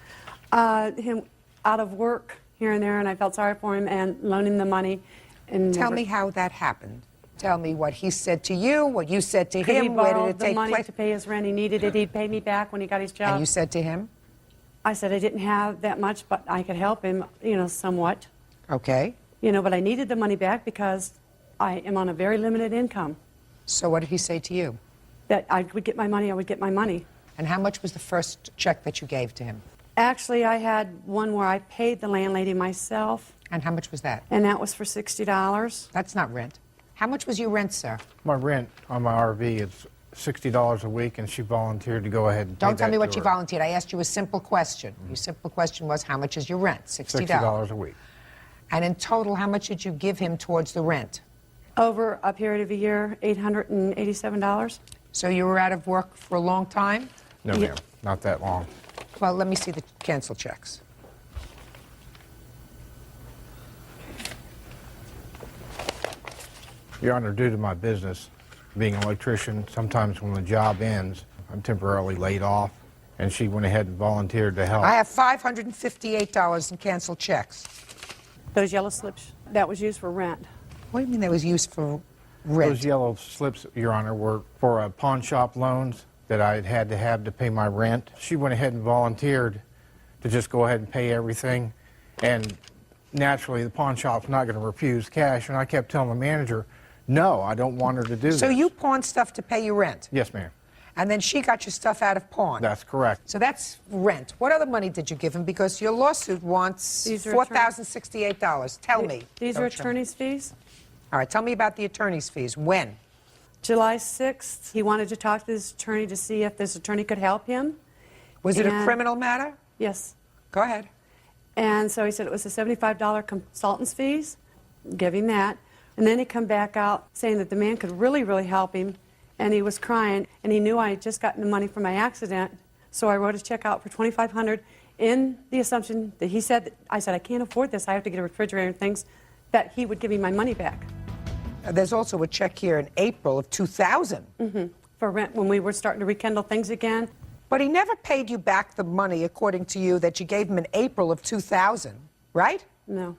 Him out of work here and there, and I felt sorry for him and loaning the money. And Tell me how that happened. Tell me what he said to you, what you said to Because he him. Where did borrowed it the take money place? to pay his rent. He needed it. He'd pay me back when he got his job. And you said to him? I said I didn't have that much, but I could help him, somewhat. Okay. But I needed the money back because I am on a very limited income. So what did he say to you? That I would get my money, I would get my money. And how much was the first check that you gave to him? Actually, I had one where I paid the landlady myself. And how much was that? And that was for $60. That's not rent. How much was your rent, sir? My rent on my RV is $60 a week, and she volunteered to go ahead and pay Don't tell that me what to she her. volunteered. I asked you a simple question. Your simple question was, how much is your rent? $60. $60 a week. And in total, how much did you give him towards the rent? Over a period of a year, $887. So you were out of work for a long time? No, ma'am, not that long. Well, let me see the cancel checks. Your Honor, due to my business, being an electrician, sometimes when the job ends, I'm temporarily laid off, and she went ahead and volunteered to help. I have $558 in canceled checks. Those yellow slips, that was used for rent. What do you mean that was used for rent? Those yellow slips, Your Honor, were for pawn shop loans that I had to have to pay my rent. She went ahead and volunteered to just go ahead and pay everything, and naturally the pawn shop's not going to refuse cash, and I kept telling the manager, no, I don't want her to do this. So you pawned stuff to pay your rent? Yes, ma'am. And then she got your stuff out of pawn? That's correct. So that's rent. What other money did you give him? Because your lawsuit wants These are $4,068. Tell me. These are Don't show me. attorney's fees. All right, tell me about the attorney's fees. When? July 6th, he wanted to talk to his attorney to see if this attorney could help him. Was it a And- criminal matter? Yes. Go ahead. And so he said it was a $75 consultant's fees, give him that. And then he come back out saying that the man could really, really help him, and he was crying, and he knew I had just gotten the money from my accident, so I wrote a check out for $2,500 in the assumption that he said, I said, I can't afford this, I have to get a refrigerator and things, that he would give me my money back. There's also a check here in April of 2000. For rent when we were starting to rekindle things again. But he never paid you back the money, according to you, that you gave him in April of 2000, right? No.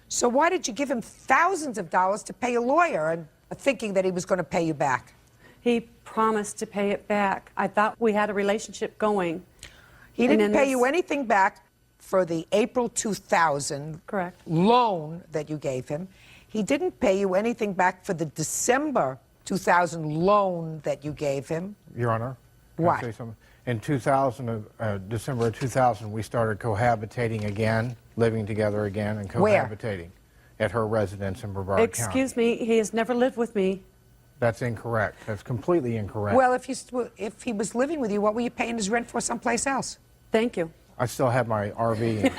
So why did you give him thousands of dollars to pay a lawyer and thinking that he was going to pay you back? He promised to pay it back. I thought we had a relationship going. He And didn't then pay this- you anything back for the April 2000 Correct. loan that you gave him. He didn't pay you anything back for the December 2000 loan that you gave him. Your Honor, can What? I say something? In 2000, December of 2000, we started cohabitating again, living together again, and Where? cohabitating at her residence in Brevard County. Excuse me, he has never lived with me. That's incorrect. That's completely incorrect. Well, if he was living with you, what were you paying his rent for someplace else? Thank you. I still had my RV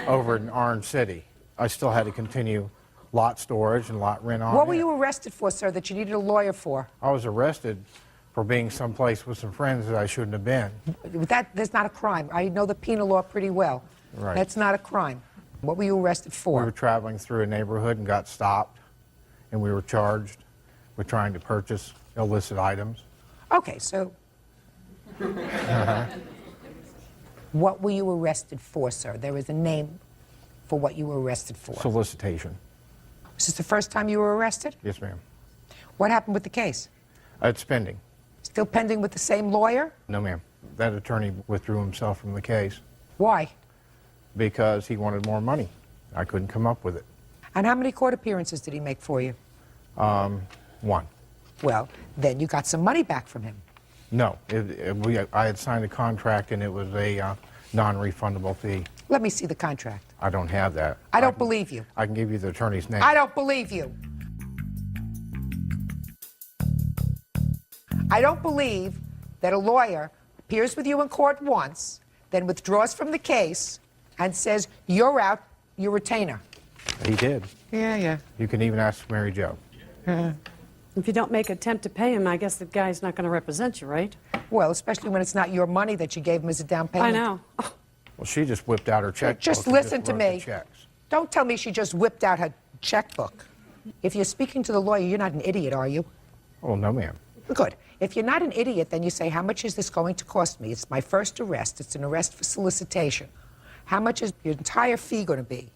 over in Orange City. I still had to continue lot storage and lot rent on What were it. you arrested for, sir, that you needed a lawyer for? I was arrested for being someplace with some friends that I shouldn't have been. That's not a crime. I know the penal law pretty well. Right. That's not a crime. What were you arrested We for? were traveling through a neighborhood and got stopped, and we were charged with trying to purchase illicit items. Okay, so what were you arrested for, sir? There is a name for what you were arrested for. Solicitation. Is this the first time you were arrested? Yes, ma'am. What happened with the case? It's pending. Still pending with the same lawyer? No, ma'am. That attorney withdrew himself from the case Why? because he wanted more money. I couldn't come up with it. And how many court appearances did he make for you? One. Well, then you got some money back from him. No, I had signed a contract and it was a non-refundable fee. Let me see the contract. I don't have that. I don't believe you. I can give you the attorney's name. I don't believe you. I don't believe that a lawyer appears with you in court once, then withdraws from the case, and says, you're out, your retainer. He did. Yeah. You can even ask Mary Jo. If you don't make an attempt to pay him, I guess the guy's not going to represent you, right? Well, especially when it's not your money that you gave him as a down payment. I know. Well, she just whipped out her checkbook. Just and listen to wrote the me. checks. Don't tell me she just whipped out her checkbook. If you're speaking to the lawyer, you're not an idiot, are you? Oh, no, ma'am. Good. If you're not an idiot, then you say, how much is this going to cost me? It's my first arrest. It's an arrest for solicitation. How much is your entire fee going to be?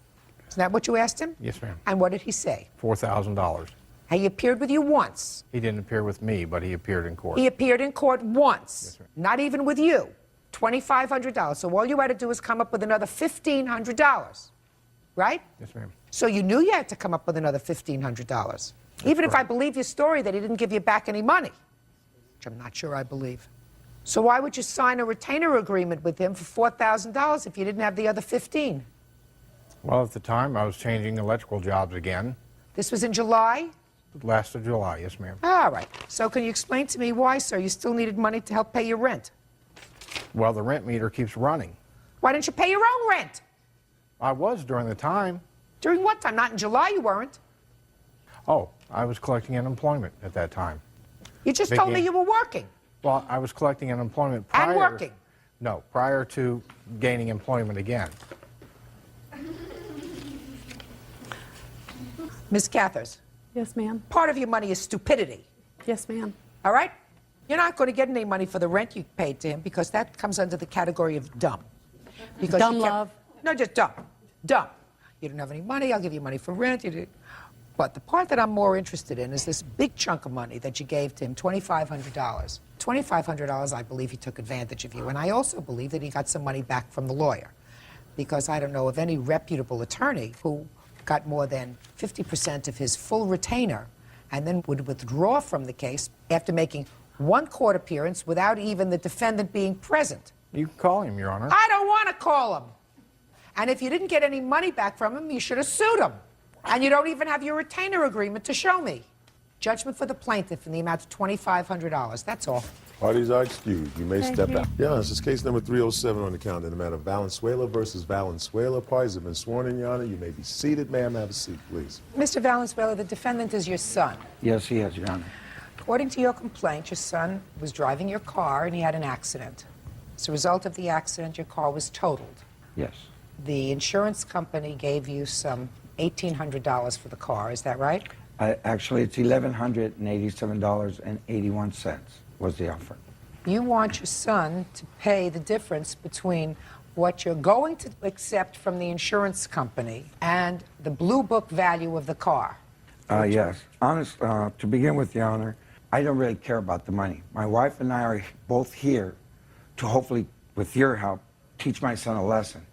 Isn't that what you asked him? Yes, ma'am. And what did he say? $4,000. He appeared with you once. He didn't appear with me, but he appeared in court. He appeared in court once. Not even with you. $2,500. So all you had to do was come up with another $1,500. Right? Yes, ma'am. So you knew you had to come up with another $1,500. Even if I believe your story that he didn't give you back any money, which I'm not sure I believe. So why would you sign a retainer agreement with him for $4,000 if you didn't have the other 15? Well, at the time, I was changing electrical jobs again. This was in July? Last of July, yes, ma'am. All right. So can you explain to me why, sir, you still needed money to help pay your rent? Well, the rent meter keeps running. Why didn't you pay your own rent? I was during the time. During what time? Not in July, you weren't. Oh, I was collecting unemployment at that time. You just told me you were working. Well, I was collecting unemployment prior... And working. No, prior to gaining employment again. Ms. Cathers. Yes, ma'am. Part of your money is stupidity. Yes, ma'am. All right? You're not going to get any money for the rent you paid to him because that comes under the category of dumb. Because Dumb you kept- love. No, just dumb. Dumb. You don't have any money, I'll give you money for rent. But the part that I'm more interested in is this big chunk of money that you gave to him, $2,500. $2,500, I believe he took advantage of you. And I also believe that he got some money back from the lawyer. Because I don't know of any reputable attorney who got more than 50% of his full retainer and then would withdraw from the case after making one court appearance without even the defendant being present. You can call him, Your Honor. I don't want to call him. And if you didn't get any money back from him, you should have sued him. And you don't even have your retainer agreement to show me. Judgment for the plaintiff in the amount of $2,500. That's all. Parties are excused. You may Thank step you. out. Yeah, this is case number 307 on the calendar in the matter of Valenzuela versus Valenzuela. Parties have been sworn in, Your Honor. You may be seated. Ma'am, have a seat, please. Mr. Valenzuela, the defendant is your son. Yes, he is, Your Honor. According to your complaint, your son was driving your car and he had an accident. As a result of the accident, your car was totaled. Yes. The insurance company gave you some $1,800 for the car, is that right? Actually, it's $1,187.81 was the offer. You want your son to pay the difference between what you're going to accept from the insurance company and the blue book value of the car. Yes. Honest, to begin with, Your Honor, I don't really care about the money. My wife and I are both here to hopefully, with your help, teach my son a lesson.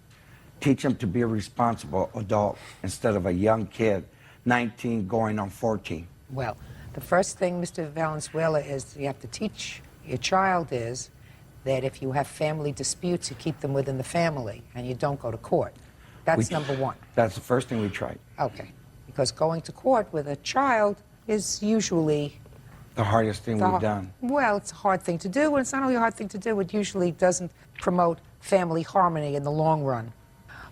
Teach him to be a responsible adult instead of a young kid, 19 going on 14. Well, the first thing, Mr. Valenzuela, is you have to teach your child is that if you have family disputes, you keep them within the family and you don't go to court. That's number one. That's the first thing we tried. Okay. Because going to court with a child is usually The hardest thing we've done. Well, it's a hard thing to do, and it's not only a hard thing to do, it usually doesn't promote family harmony in the long run.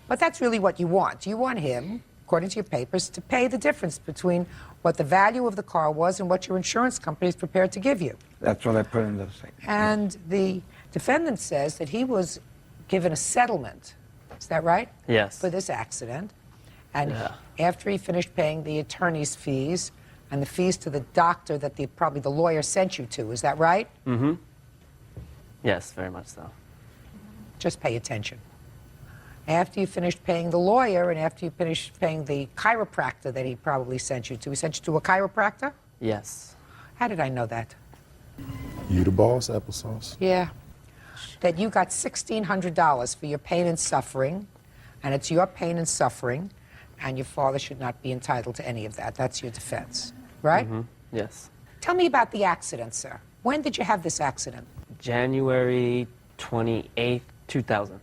But that's really what you want. You want him, according to your papers, to pay the difference between what the value of the car was and what your insurance company is prepared to give you. That's what I put in the thing. And the defendant says that he was given a settlement. Is that right? Yes. For this accident. And after he finished paying the attorney's fees and the fees to the doctor that probably the lawyer sent you to, is that right? Mm-hmm. Yes, very much so. Just pay attention. After you finished paying the lawyer and after you finished paying the chiropractor that he probably sent you to, he sent you to a chiropractor? Yes. How did I know that? You the boss, applesauce. Yeah. That you got $1,600 for your pain and suffering, and it's your pain and suffering, and your father should not be entitled to any of that. That's your defense, right? Mm-hmm. Yes. Tell me about the accident, sir. When did you have this accident? January 28th, 2000.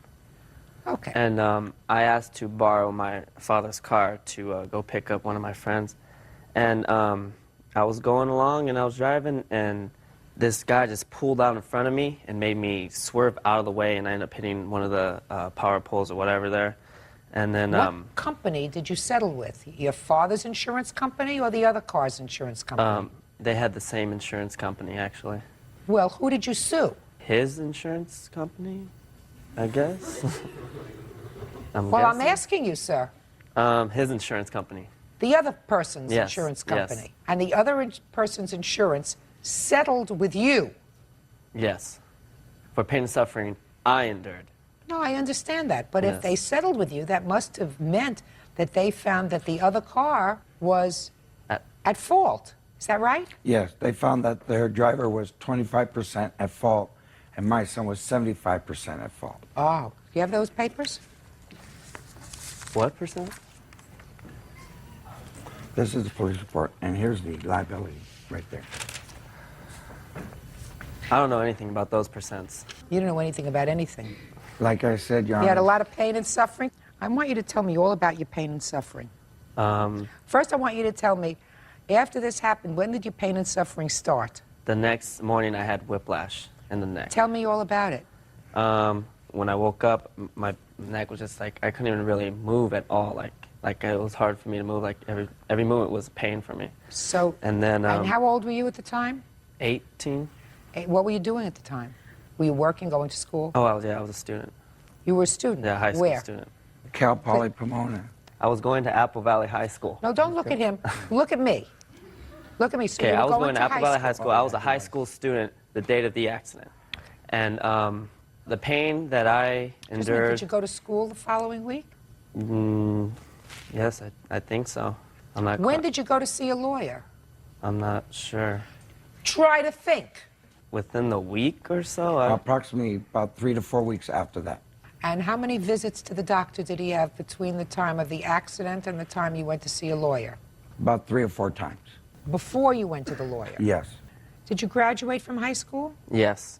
Okay. And I asked to borrow my father's car to go pick up one of my friends. And I was going along and I was driving, and this guy just pulled out in front of me and made me swerve out of the way, and I ended up hitting one of the power poles or whatever there. And then What company did you settle with? Your father's insurance company or the other car's insurance company? they had the same insurance company, actually. Well, who did you sue? His insurance company, I guess. I'm asking you, sir. His insurance company. The other person's Yes, insurance yes. company. And the other person's insurance settled with you. Yes. For pain and suffering I endured. No, I understand that. But Yes. if they settled with you, that must have meant that they found that the other car was at fault. Is that right? Yes, they found that their driver was 25% at fault, and my son was 75% at fault. Oh, you have those papers? What percent? This is the police report, and here's the liability right there. I don't know anything about those percents. You don't know anything about anything. Like I said, Your You had a Honor, lot of pain and suffering? I want you to tell me all about your pain and suffering. First, I want you to tell me, after this happened, when did your pain and suffering start? The next morning I had whiplash in the neck. Tell me all about it. When I woke up, my neck was just like, I couldn't even really move at all. Like it was hard for me to move. Like every movement was pain for me. So, And then and how old were you at the time? 18. What were you doing at the time? Were you working, going to school? Oh, I was a student. You were a student? Yeah, high school Where? student. Cal Poly Pomona. I was going to Apple Valley High School. No, don't look at him. Look at me. Look at me. So Okay, you were I was going to Apple Valley High school. School. I was a high school student the date of the accident. And the pain that I endured... Did you go to school the following week? Yes, I think so. I'm not When did you go to see a lawyer? I'm not sure. Try to think. Within the week or so? Approximately about 3 to 4 weeks after that. And how many visits to the doctor did he have between the time of the accident and the time you went to see a lawyer? About 3 or 4 times. Before you went to the lawyer? Yes. Did you graduate from high school? Yes,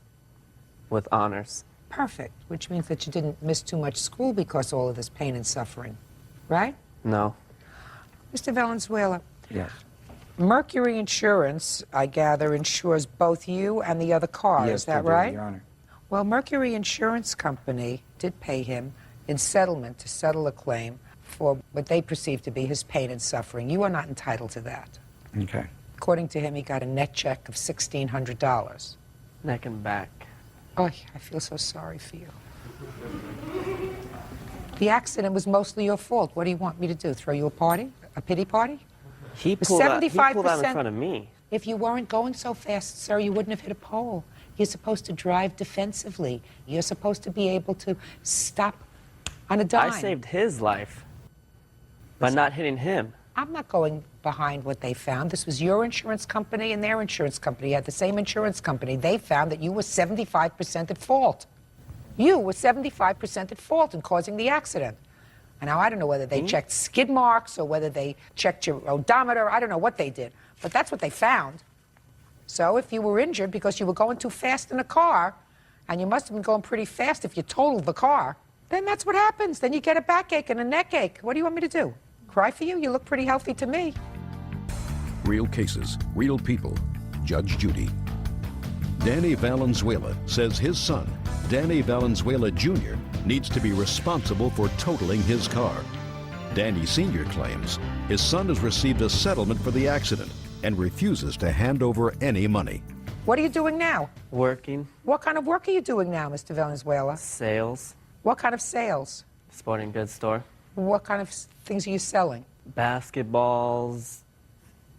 with honors. Perfect, which means that you didn't miss too much school because of all of this pain and suffering, right? No. Mr. Valenzuela, Yes. Mercury Insurance, I gather, insures both you and the other car. Yes, Is that they do, right? Your Honor. Well, Mercury Insurance Company did pay him in settlement to settle a claim for what they perceive to be his pain and suffering. You are not entitled to that. Okay. According to him, he got a net check of $1,600. Neck and back. Oh, I feel so sorry for you. The accident was mostly your fault. What do you want me to do? Throw you a party? A pity party? He pulled out in front of me. If you weren't going so fast, sir, you wouldn't have hit a pole. You're supposed to drive defensively. You're supposed to be able to stop on a dime. I saved his life by not hitting him. I'm not going behind what they found. This was your insurance company and their insurance company. You had the same insurance company. They found that you were 75% at fault. You were 75% at fault in causing the accident. And now I don't know whether they checked skid marks or whether they checked your odometer. I don't know what they did. But that's what they found. So if you were injured because you were going too fast in a car, and you must have been going pretty fast if you totaled the car, then that's what happens. Then you get a backache and a neck ache. What do you want me to do? Cry for you? You look pretty healthy to me. Real cases, real people. Judge Judy. Danny Valenzuela says his son, Danny Valenzuela Jr., needs to be responsible for totaling his car. Danny Sr. claims his son has received a settlement for the accident and refuses to hand over any money. What are you doing now? Working. What kind of work are you doing now, Mr. Valenzuela? Sales. What kind of sales? Sporting goods store. What kind of things are you selling? Basketballs,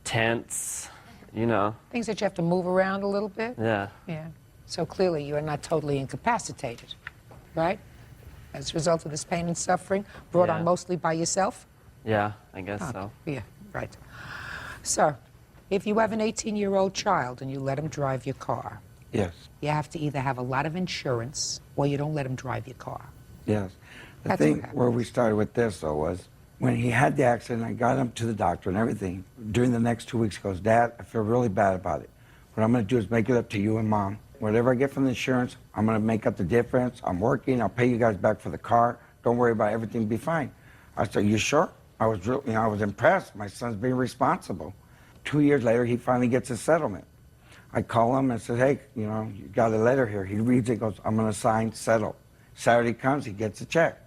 tents, you know. Things that you have to move around a little bit? Yeah. Yeah. So clearly you are not totally incapacitated, right? As a result of this pain and suffering brought on mostly by yourself? Yeah, I guess so. Yeah, right. Sir, if you have an 18-year-old child and you let him drive your car, Yes, you have to either have a lot of insurance or you don't let him drive your car. yes. The That's thing what where we started with this, though, was when he had the accident, I got him to the doctor and everything. During the next 2 weeks, he goes, Dad, I feel really bad about it. What I'm going to do is make it up to you and Mom. Whatever I get from the insurance, I'm going to make up the difference. I'm working. I'll pay you guys back for the car. Don't worry about it. Everything will be fine. I said, you sure? I was really, I was impressed. My son's being responsible. 2 years later, he finally gets a settlement. I call him and said, hey, you know, you got a letter here. He reads it, goes, I'm going to sign, settle. Saturday comes, he gets a check.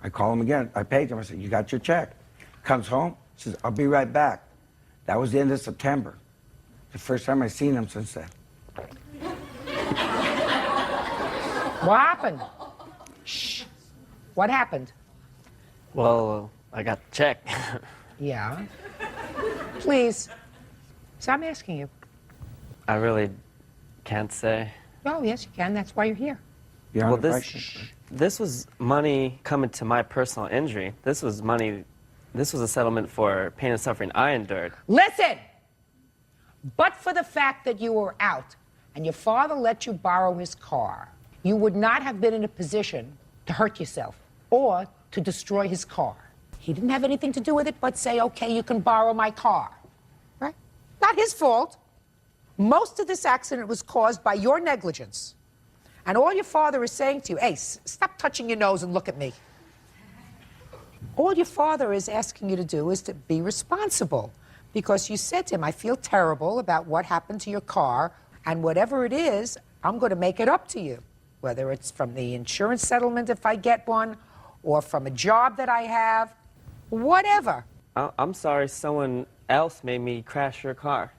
I call him again. I paid him. I said, you got your check. Comes home, says, I'll be right back. That was the end of September. The first time I seen him since then. What happened? Shh. What happened? Well, I got the check. Yeah. Please. So I'm asking you. I really can't say. Oh, yes, you can. That's why you're here. Well, this was money coming to my personal injury. This was money, this was a settlement for pain and suffering I endured. Listen! But for the fact that you were out and your father let you borrow his car, you would not have been in a position to hurt yourself or to destroy his car. He didn't have anything to do with it but say, okay, you can borrow my car. Right? Not his fault. Most of this accident was caused by your negligence. And all your father is saying to you, hey, stop touching your nose and look at me. All your father is asking you to do is to be responsible. Because you said to him, I feel terrible about what happened to your car, and whatever it is, I'm going to make it up to you. Whether it's from the insurance settlement if I get one, or from a job that I have, whatever. I'm sorry someone else made me crash your car.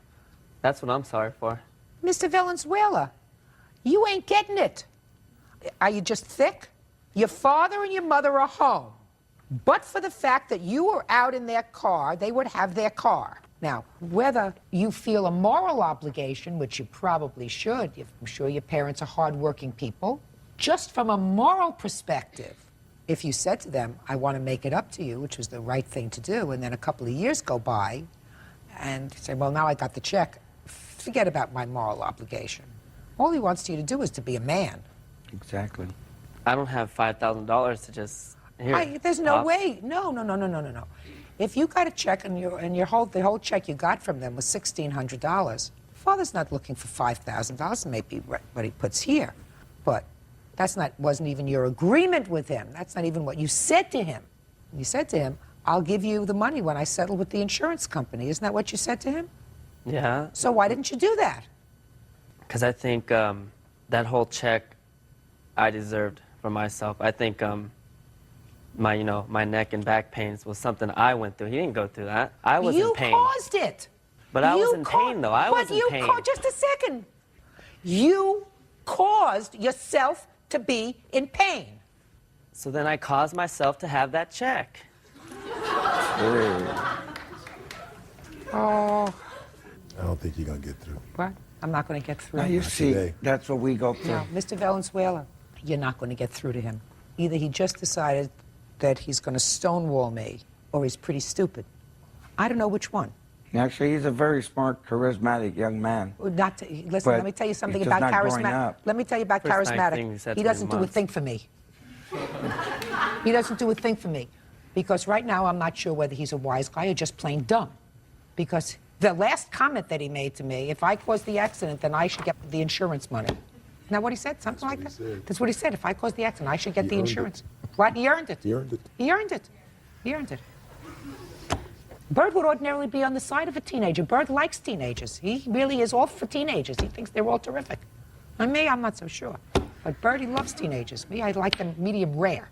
That's what I'm sorry for. Mr. Valenzuela, you ain't getting it. Are you just thick? Your father and your mother are home. But for the fact that you were out in their car, they would have their car. Now, whether you feel a moral obligation, which you probably should, I'm sure your parents are hardworking people, just from a moral perspective, if you said to them, I want to make it up to you, which was the right thing to do, and then a couple of years go by, and you say, well, now I got the check, forget about my moral obligation. All he wants you to do is to be a man. Exactly. I don't have $5,000 to just... Here, there's no Pop. way. No. If you got a check and the whole check you got from them was $1,600, father's not looking for $5,000. Maybe what he puts here, but wasn't even your agreement with him. That's not even what you said to him. You said to him, "I'll give you the money when I settle with the insurance company." Isn't that what you said to him? Yeah. So why didn't you do that? Because I think that whole check I deserved for myself. I think my neck and back pains was something I went through. He didn't go through that. I was in pain. You caused it. But I was in pain, though. I was in pain. Just a second. You caused yourself to be in pain. So then I caused myself to have that check. Oh. I don't think you're going to get through. What? I'm not going to get through. Now you see, that's what we go through. No, Mr. Valenzuela, you're not going to get through to him. Either he just decided that he's going to stonewall me, or he's pretty stupid. I don't know which one. Actually, he's a very smart, charismatic young man. Not to, listen, But let me tell you something he's about just not growing charismatic. up. Let me tell you about First nice thing he charismatic. said He to me doesn't do a once. thing for me. He doesn't do a thing for me. Because right now I'm not sure whether he's a wise guy or just plain dumb. Because the last comment that he made to me, if I caused the accident, then I should get the insurance money. Isn't that what he said? Something like that? That's what he said. If I caused the accident, I should get the insurance. What? He earned it. He earned it. He earned it. He earned it. Bird would ordinarily be on the side of a teenager. Bird likes teenagers. He really is all for teenagers. He thinks they're all terrific. And me, I'm not so sure. But Bird, he loves teenagers. Me, I like them medium rare.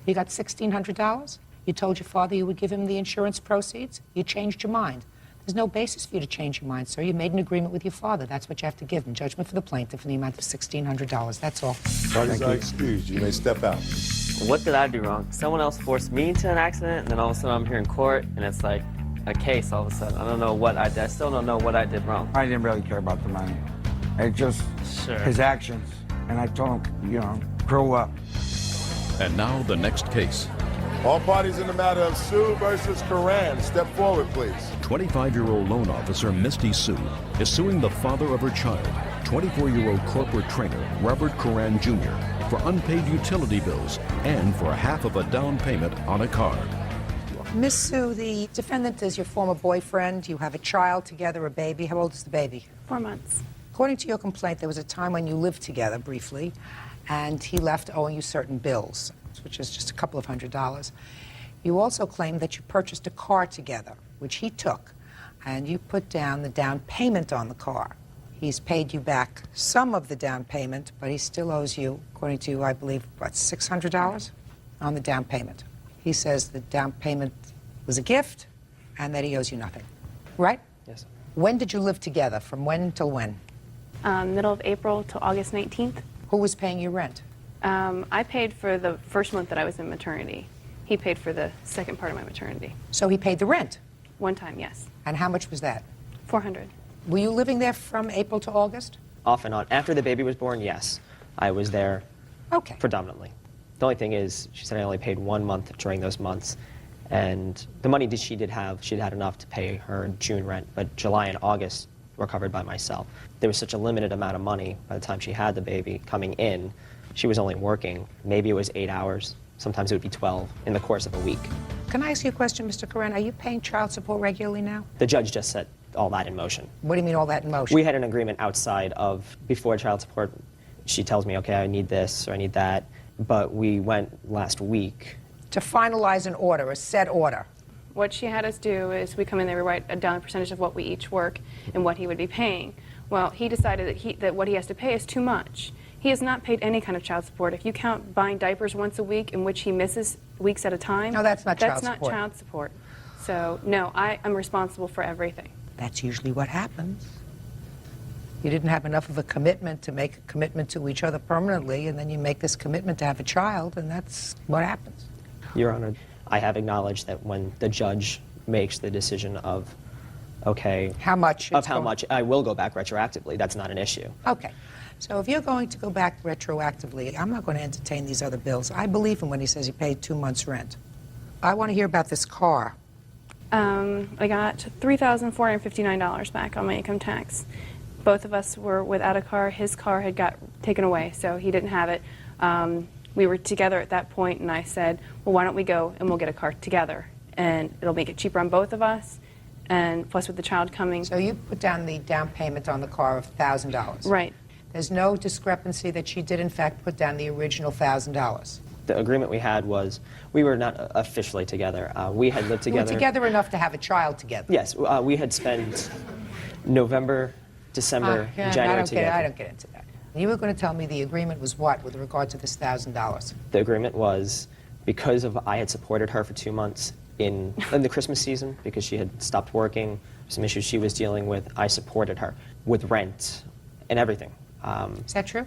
You got $1,600? You told your father you would give him the insurance proceeds? You changed your mind. There's no basis for you to change your mind, sir. You made an agreement with your father. That's what you have to give him. Judgment for the plaintiff in the amount of $1,600. That's all. Parties are excused. You may step out. What did I do wrong? Someone else forced me into an accident, and then all of a sudden I'm here in court, and it's like a case all of a sudden. I don't know what I did. I still don't know what I did wrong. I didn't really care about the money. It just his actions. And I told him, you know, grow up. And now the next case. All parties in the matter of Sue versus Coran, step forward, please. 25-year-old loan officer Misty Sue is suing the father of her child, 24-year-old corporate trainer Robert Coran Jr., for unpaid utility bills and for half of a down payment on a car. Miss Sue, the defendant is your former boyfriend. You have a child together, a baby. How old is the baby? 4 months. According to your complaint, there was a time when you lived together briefly, and he left owing you certain bills, which is just a couple of $100s. You also claim that you purchased a car together, which he took, and you put down the down payment on the car. He's paid you back some of the down payment, but he still owes you, according to you, I believe, what, $600 on the down payment. He says the down payment was a gift and that he owes you nothing, right? Yes. When did you live together? From when till when? Middle of April to August 19th. Who was paying your rent? I paid for the first month that I was in maternity. He paid for the second part of my maternity. So he paid the rent? One time, yes. And how much was that? $400. Were you living there from April to August? Off and on. After the baby was born, yes. I was there predominantly. The only thing is, she said I only paid 1 month during those months. And the money that she did have, she'd had enough to pay her June rent, but July and August were covered by myself. There was such a limited amount of money by the time she had the baby coming in. She was only working, maybe it was 8 hours, sometimes it would be 12 in the course of a week. Can I ask you a question, Mr. Coran? Are you paying child support regularly now? The judge just set all that in motion. What do you mean all that in motion? We had an agreement outside of, before child support, she tells me, okay, I need this or I need that, but we went last week. To finalize an order, a set order. What she had us do is we come in there, we write down a percentage of what we each work and what he would be paying. Well, he decided that what he has to pay is too much. He has not paid any kind of child support. If you count buying diapers once a week in which he misses weeks at a time, No, that's not child That's not support. child support. So, no, I am responsible for everything. That's usually what happens. You didn't have enough of a commitment to make a commitment to each other permanently, and then you make this commitment to have a child, and that's what happens. Your Honor, I have acknowledged that when the judge makes the decision of, okay, how much, I will go back retroactively. That's not an issue. Okay. So if you're going to go back retroactively, I'm not going to entertain these other bills. I believe him when he says he paid 2 months' rent. I want to hear about this car. I got $3,459 back on my income tax. Both of us were without a car. His car had got taken away, so he didn't have it. We were together at that point, and I said, well, why don't we go and we'll get a car together, and it'll make it cheaper on both of us, and plus with the child coming. So you put down the down payment on the car of $1,000. Right. There's no discrepancy that she did, in fact, put down the original $1,000. The agreement we had was we were not officially together. We had lived You were together. together enough to have a child together. Yes, we had spent November, December, January together. I don't get into that. You were going to tell me the agreement was what with regard to this $1,000? The agreement was because of I had supported her for 2 months in the Christmas season because she had stopped working, some issues she was dealing with. I supported her with rent and everything. Is that true?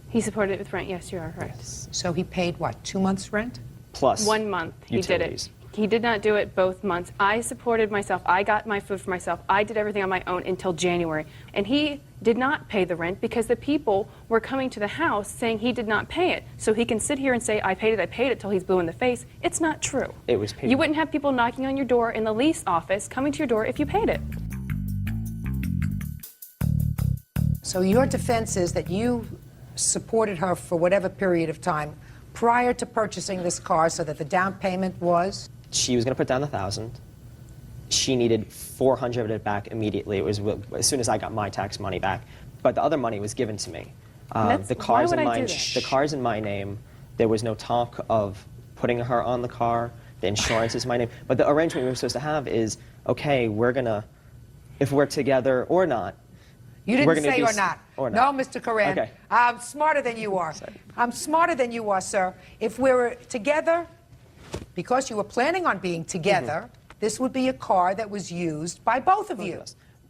He supported it with rent. Yes, you are right. So he paid what, 2 months' rent? Plus 1 month he did it. He did not do it both months. I supported myself. I got my food for myself. I did everything on my own until January. And he did not pay the rent because the people were coming to the house saying he did not pay it. So he can sit here and say, I paid it till he's blue in the face. It's not true. It was paid. You wouldn't have people knocking on your door in the lease office coming to your door if you paid it. So your defense is that you supported her for whatever period of time prior to purchasing this car so that the down payment was? She was going to put down $1,000. She needed $400 of it back immediately. It was as soon as I got my tax money back. But the other money was given to me. The car's in my name. There was no talk of putting her on the car. The insurance is my name. But the arrangement we were supposed to have is, okay, if we're together or not. You didn't say or not. Or not. No, Mr. Coran. Okay. I'm smarter than you are. I'm smarter than you are, sir. If we were together, because you were planning on being together, this would be a car that was used by both of you.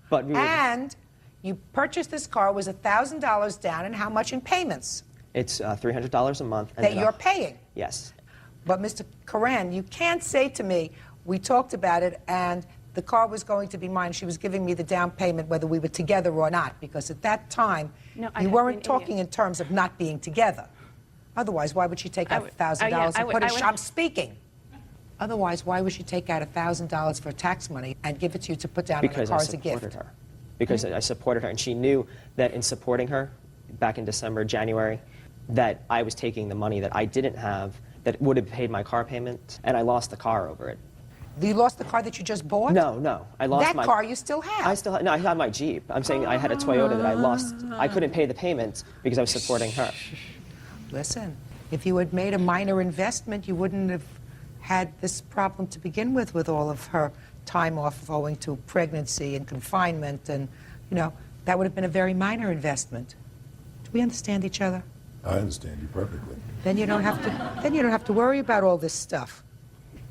But and you purchased this car, was $1,000 down, and how much in payments? It's $300 a month. That you're paying. Yes. But Mr. Coran, you can't say to me, we talked about it, and the car was going to be mine. She was giving me the down payment whether we were together or not, because at that time, you weren't talking in terms of not being together. Otherwise, why would she take out $1,000 and put it? I'm speaking. Otherwise, why would she take out $1,000 for tax money and give it to you to put down on the car as a gift? Her. Because I supported her, and she knew that in supporting her back in December, January, that I was taking the money that I didn't have that would have paid my car payment, and I lost the car over it. You lost the car that you just bought? No. I lost that car you still have. I have my Jeep. I'm saying I had a Toyota that I lost. I couldn't pay the payments because I was supporting her. Listen, if you had made a minor investment, you wouldn't have had this problem to begin with all of her time off owing to pregnancy and confinement, and, that would have been a very minor investment. Do we understand each other? I understand you perfectly. Then you don't have to worry about all this stuff.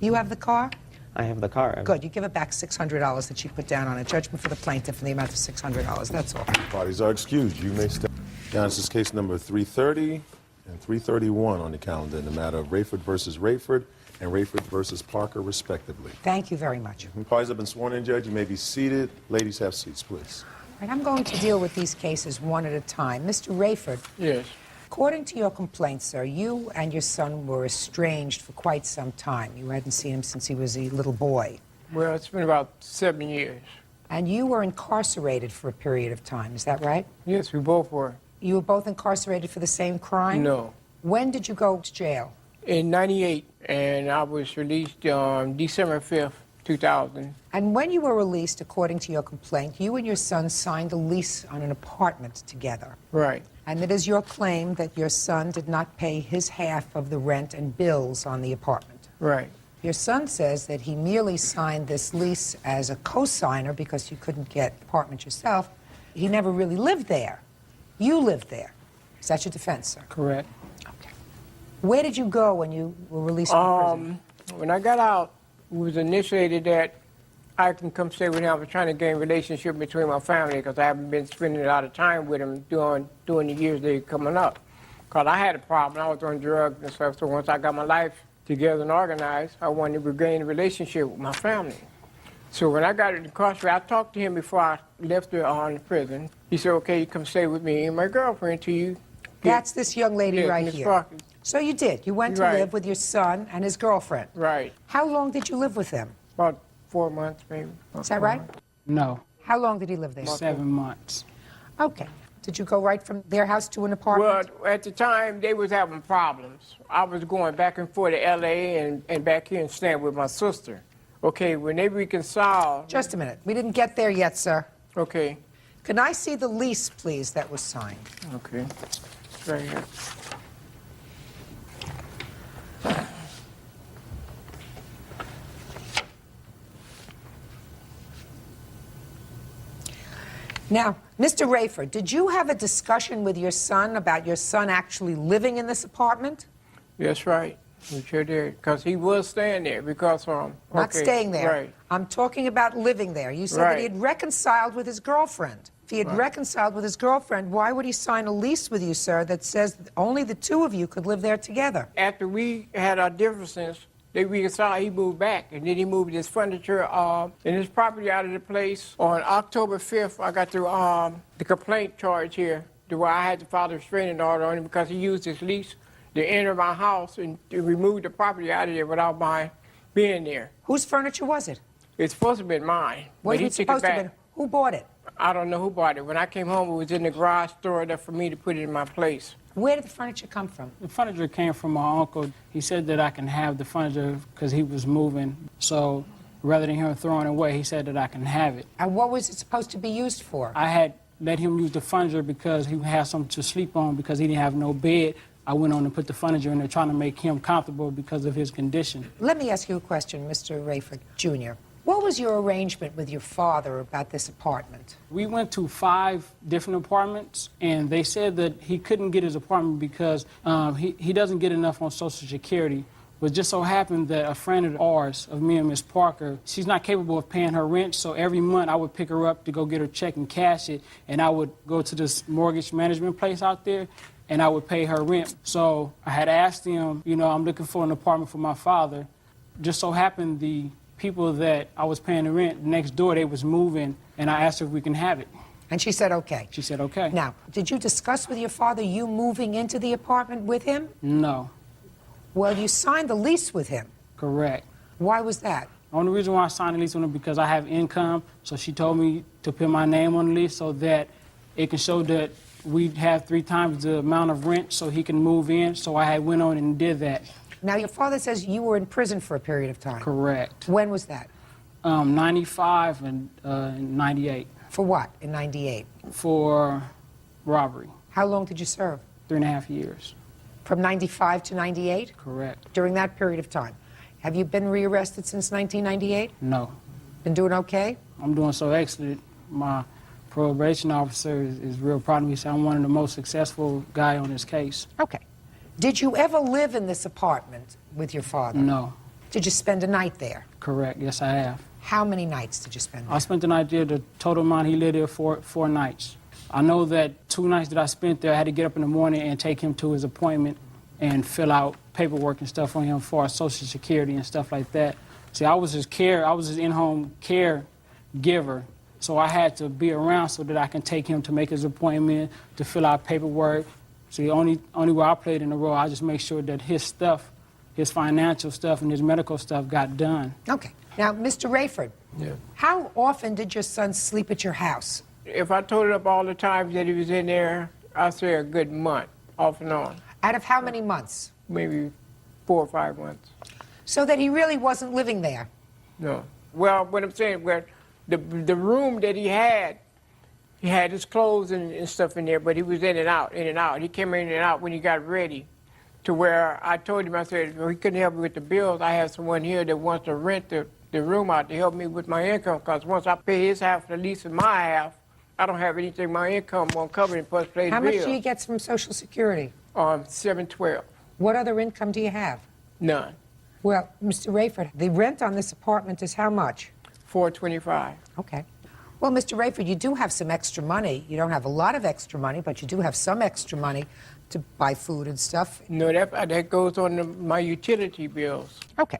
You have the car? I have the car. Good. You give it back $600 that she put down on a judgment for the plaintiff in the amount of $600. That's all. Parties are excused. You may step down. This is case number 330 and 331 on the calendar in the matter of Rayford versus Rayford and Rayford versus Parker, respectively. Thank you very much. Parties have been sworn in, Judge. You may be seated. Ladies, have seats, please. All right, I'm going to deal with these cases one at a time. Mr. Rayford. Yes. According to your complaint, sir, you and your son were estranged for quite some time. You hadn't seen him since he was a little boy. Well, it's been about 7 years. And you were incarcerated for a period of time, is that right? Yes, we both were. You were both incarcerated for the same crime? No. When did you go to jail? In '98, and I was released on December 5th, 2000. And when you were released, according to your complaint, you and your son signed a lease on an apartment together. Right. And it is your claim that your son did not pay his half of the rent and bills on the apartment. Right. Your son says that he merely signed this lease as a co-signer because you couldn't get the apartment yourself. He never really lived there. You lived there. Is that your defense, sir? Correct. Okay. Where did you go when you were released from prison? When I got out, it was initiated that I can come stay with him. I was trying to gain a relationship between my family because I haven't been spending a lot of time with him during the years they were coming up. Because I had a problem. I was on drugs and stuff. So once I got my life together and organized, I wanted to regain a relationship with my family. So when I got incarcerated, I talked to him before I left the prison. He said, okay, you come stay with me and my girlfriend till you get... That's this young lady right Ms. here. Parker. So you did. You went to live with your son and his girlfriend. Right. How long did you live with them? About 4 months, maybe. Is that right? No. How long did he live there? 7 months. Okay. Did you go right from their house to an apartment? Well, at the time, they was having problems. I was going back and forth to L.A. and back here and staying with my sister. Okay, when they reconciled... Just a minute. We didn't get there yet, sir. Okay. Can I see the lease, please, that was signed? Okay. It's right here. Now, Mr. Rayford, did you have a discussion with your son about your son actually living in this apartment? That's right. We sure did. Because he was staying there because... Not staying there. Right. I'm talking about living there. You said that he had reconciled with his girlfriend. If he had reconciled with his girlfriend, why would he sign a lease with you, sir, that says that only the two of you could live there together? After we had our differences, We saw he moved back, and then he moved his furniture and his property out of the place. On October 5th, I got the complaint charge here, to where I had to file a restraining order on him because he used his lease to enter my house and to remove the property out of there without my being there. Whose furniture was it? It's supposed to have been mine, Was but he it took supposed it to back. have been? Who bought it? I don't know who bought it. When I came home, it was in the garage stored up for me to put it in my place. Where did the furniture come from? The furniture came from my uncle. He said that I can have the furniture because he was moving. So rather than him throwing it away, he said that I can have it. And what was it supposed to be used for? I had let him use the furniture because he had something to sleep on because he didn't have no bed. I went on and put the furniture in there trying to make him comfortable because of his condition. Let me ask you a question, Mr. Rayford Jr. What was your arrangement with your father about this apartment? We went to 5 different apartments, and they said that he couldn't get his apartment because he doesn't get enough on Social Security. But just so happened that a friend of ours, of me and Miss Parker, she's not capable of paying her rent, so every month I would pick her up to go get her check and cash it, and I would go to this mortgage management place out there, and I would pay her rent. So I had asked him, you know, I'm looking for an apartment for my father. Just so happened the people that I was paying the rent next door, they was moving, and I asked her if we can have it. And she said okay. She said okay. Now, did you discuss with your father you moving into the apartment with him? No. Well, you signed the lease with him. Correct. Why was that? The only reason why I signed the lease with him because I have income, so she told me to put my name on the lease so that it can show that we have 3 times the amount of rent so he can move in, so I had went on and did that. Now, your father says you were in prison for a period of time. Correct. When was that? 95 and 98. For what in 98? For robbery. How long did you serve? 3.5 years. From 95 to 98? Correct. During that period of time. Have you been rearrested since 1998? No. Been doing okay? I'm doing so excellent. My probation officer is real proud of me. So I'm one of the most successful guy on this case. Okay. Did you ever live in this apartment with your father? No. Did you spend a night there? Correct. Yes, I have. How many nights did you spend there? I spent the night there. The total amount he lived there 4 nights. I know that 2 nights that I spent there, I had to get up in the morning and take him to his appointment and fill out paperwork and stuff on him for Social Security and stuff like that. See, I was his in-home caregiver, so I had to be around so that I can take him to make his appointment, to fill out paperwork. See, only way I played in the role, I just make sure that his stuff, his financial stuff and his medical stuff got done. Okay. Now, Mr. Rayford, how often did your son sleep at your house? If I totaled up all the times that he was in there, I'd say a good month, off and on. Out of how many months? Maybe 4 or 5 months. So that he really wasn't living there? No. Well, what I'm saying, well, the room that he had his clothes and stuff in there, but he was in and out, in and out. He came in and out when he got ready, to where I told him, I said, well, he couldn't help me with the bills. I have someone here that wants to rent the room out to help me with my income, because once I pay his half, at least in my half, I don't have anything my income won't cover it, plus pay the How bills. much do you get from Social Security? $712. What other income do you have? None. Well, Mr. Rayford, the rent on this apartment is how much? $425. Okay. Well, Mr. Rayford, you do have some extra money. You don't have a lot of extra money, but you do have some extra money to buy food and stuff. No, that goes on my utility bills. Okay.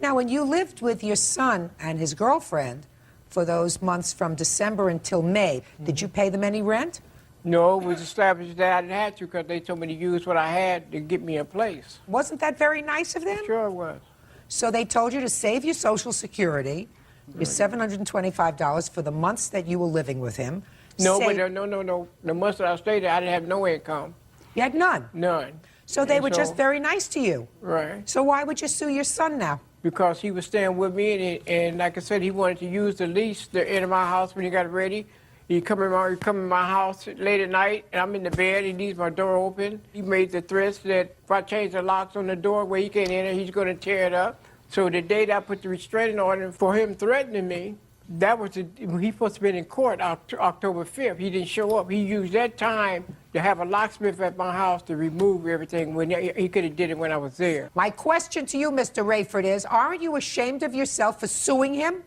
Now, when you lived with your son and his girlfriend for those months from December until May, did you pay them any rent? No, it was established that I didn't have to because they told me to use what I had to get me a place. Wasn't that very nice of them? Sure it was. So they told you to save your Social Security, your $725 for the months that you were living with him. No, but no. The months that I stayed there, I didn't have no income. You had none? None. So they were just very nice to you? Right. So why would you sue your son now? Because he was staying with me, and like I said, he wanted to use the lease to enter my house when he got ready. He come in my house late at night, and I'm in the bed. He leaves my door open. He made the threats that if I change the locks on the door where he can't enter, he's going to tear it up. So the day that I put the restraining order for him threatening me, that was he supposed to be in court October 5th. He didn't show up. He used that time to have a locksmith at my house to remove everything when he could have did it when I was there. My question to you, Mr. Rayford, is aren't you ashamed of yourself for suing him?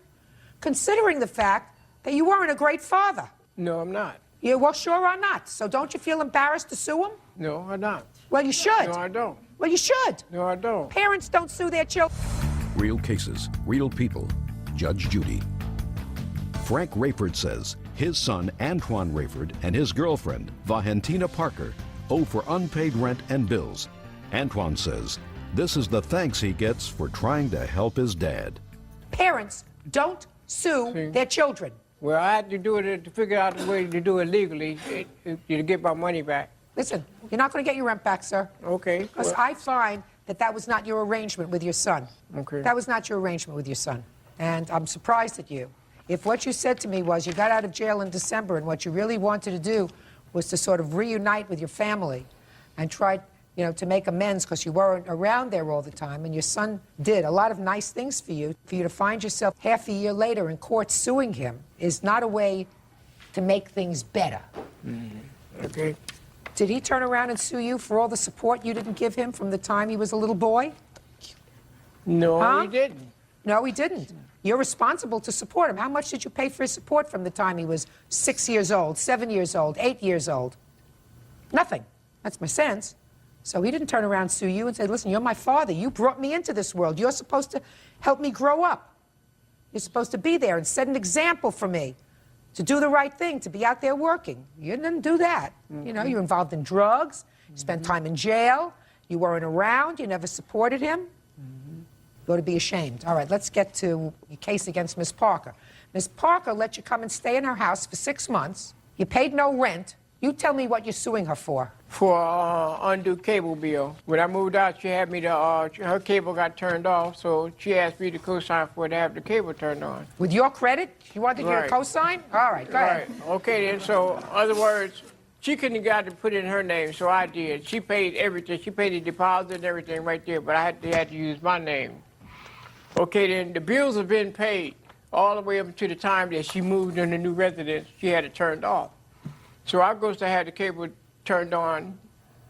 Considering the fact that you weren't a great father. No, I'm not. Yeah, well, sure or not. So don't you feel embarrassed to sue him? No, I'm not. Well, you should. No, I don't. Well, you should. No, I don't. Parents don't sue their children. Real cases, real people. Judge Judy. Frank Rayford says his son, Antoine Rayford, and his girlfriend, Valentina Parker, owe for unpaid rent and bills. Antoine says this is the thanks he gets for trying to help his dad. Parents don't sue their children. Well, I had to do it to figure out a way to do it legally to get my money back. Listen, you're not going to get your rent back, sir. Okay. Because I find that was not your arrangement with your son. Okay. That was not your arrangement with your son. And I'm surprised at you. If what you said to me was you got out of jail in December and what you really wanted to do was to sort of reunite with your family and try, to make amends because you weren't around there all the time, and your son did a lot of nice things for you to find yourself half a year later in court suing him is not a way to make things better. Okay. Did he turn around and sue you for all the support you didn't give him from the time he was a little boy? No, he didn't. No, he didn't. You're responsible to support him. How much did you pay for his support from the time he was 6 years old, 7 years old, 8 years old? Nothing. That's my sense. So he didn't turn around and sue you and say, listen, you're my father. You brought me into this world. You're supposed to help me grow up. You're supposed to be there and set an example for me to do the right thing, to be out there working. You didn't do that. You're involved in drugs. You spent time in jail. You weren't around. You never supported him. You ought to be ashamed. All right, let's get to your case against Miss Parker. Miss Parker let you come and stay in her house for 6 months. You paid no rent. You tell me what you're suing her for. For undue cable bill. When I moved out, she had me to, her cable got turned off, so she asked me to co-sign for it to have the cable turned on. With your credit? She wanted you to co-sign? All right, go ahead. Okay, then, so, in other words, she couldn't have got to put it in her name, so I did. She paid everything. She paid the deposit and everything right there, but they had to use my name. Okay, then the bills have been paid all the way up to the time that she moved in the new residence. She had it turned off. So I goes to have the cable turned on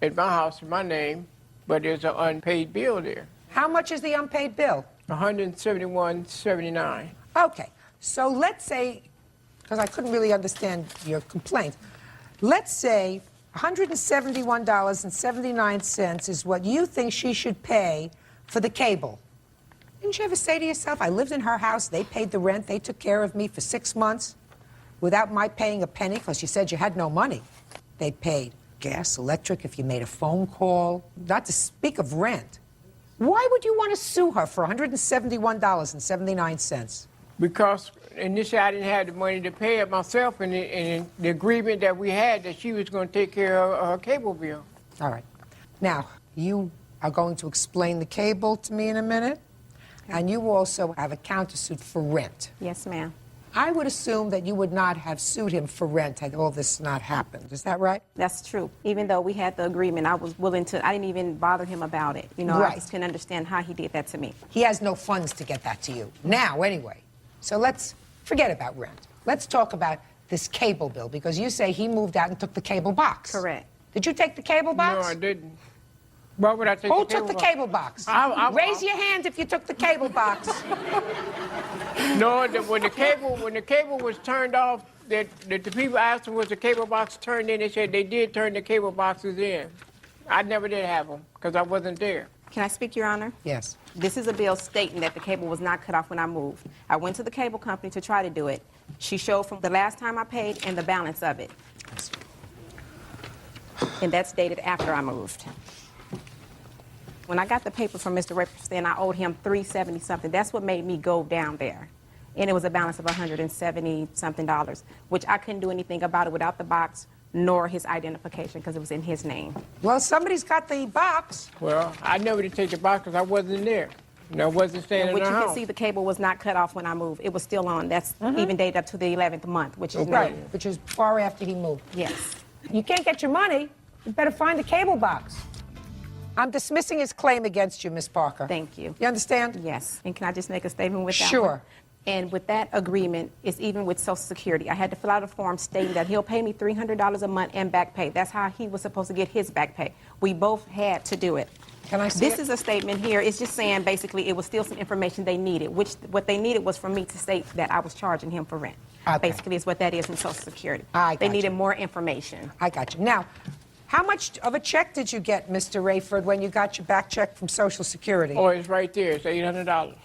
at my house in my name, but there's an unpaid bill there. How much is the unpaid bill? $171.79. Okay, so let's say, because I couldn't really understand your complaint, let's say $171.79 is what you think she should pay for the cable. Didn't you ever say to yourself, I lived in her house, they paid the rent, they took care of me for 6 months without my paying a penny, because you said you had no money. They paid gas, electric, if you made a phone call, not to speak of rent. Why would you want to sue her for $171.79? Because initially I didn't have the money to pay it myself, and the agreement that we had that she was going to take care of her cable bill. All right. Now, you are going to explain the cable to me in a minute, and you also have a countersuit for rent. Yes, ma'am. I would assume that you would not have sued him for rent had all this not happened. Is that right? That's true. Even though we had the agreement, I was willing to, I didn't even bother him about it. Right. I just couldn't understand how he did that to me. He has no funds to get that to you. Now, anyway. So let's forget about rent. Let's talk about this cable bill, because you say he moved out and took the cable box. Correct. Did you take the cable box? No, I didn't. Why would I take the cable box? Who took the cable box? Raise your hand if you took the cable box. No, when the cable was turned off, the people asked them, was the cable box turned in? They said they did turn the cable boxes in. I never did have them because I wasn't there. Can I speak, Your Honor? Yes. This is a bill stating that the cable was not cut off when I moved. I went to the cable company to try to do it. She showed from the last time I paid and the balance of it. And that's dated after I moved. When I got the paper from Mr. Rayford saying I owed him $370 something, that's what made me go down there. And it was a balance of $170 something, which I couldn't do anything about it without the box nor his identification because it was in his name. Well, somebody's got the box. Well, I never did take the box because I wasn't there. And I wasn't staying in the house. Which you can see the cable was not cut off when I moved. It was still on. That's even dated up to the 11th month, which is right, which is far after he moved. Yes. You can't get your money. You better find the cable box. I'm dismissing his claim against you, Miss Parker. Thank you. You understand? Yes. And can I just make a statement with that? Sure. And with that agreement, it's even with Social Security. I had to fill out a form stating that he'll pay me $300 a month and back pay. That's how he was supposed to get his back pay. We both had to do it. Can I see This it? is a statement here. It's just saying basically it was still some information they needed, which what they needed was for me to state that I was charging him for rent. Okay. Basically is what that is from Social Security. They needed more information. I got you. Now, how much of a check did you get, Mr. Rayford, when you got your back check from Social Security? Oh, it's right there. It's $800.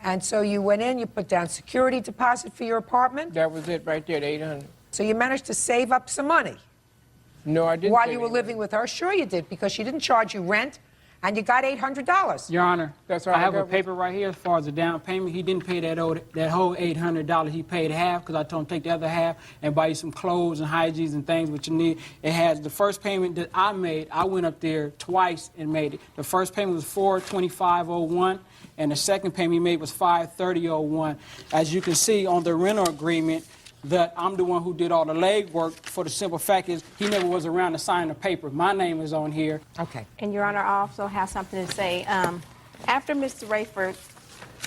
And so you went in, you put down security deposit for your apartment? That was it right there, the 800. So you managed to save up some money? No, I didn't. While you were living with her? Sure you did, because she didn't charge you rent, and you got $800. Your Honor, That's all I have I a got. paper right here as far as the down payment. He didn't pay that whole $800. He paid half because I told him take the other half and buy you some clothes and hygienes and things which you need. It has the first payment that I made. I went up there twice and made it. The first payment was $425.01, and the second payment he made was $530.01. As you can see on the rental agreement, that I'm the one who did all the legwork. For the simple fact is he never was around to sign the paper. My name is on here. Okay. And Your Honor, I also have something to say. After Mr. Rayford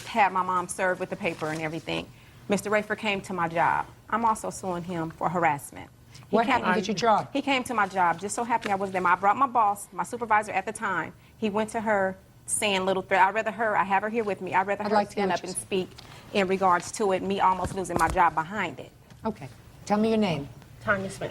had my mom served with the paper and everything, Mr. Rayford came to my job. I'm also suing him for harassment. What happened at your job? He came to my job. Just so happened I was there. I brought my boss, my supervisor at the time. He went to her saying little threats. I have her here with me. I'd rather her stand up and speak in regards to it, me almost losing my job behind it. Okay. Tell me your name. Tanya Smith.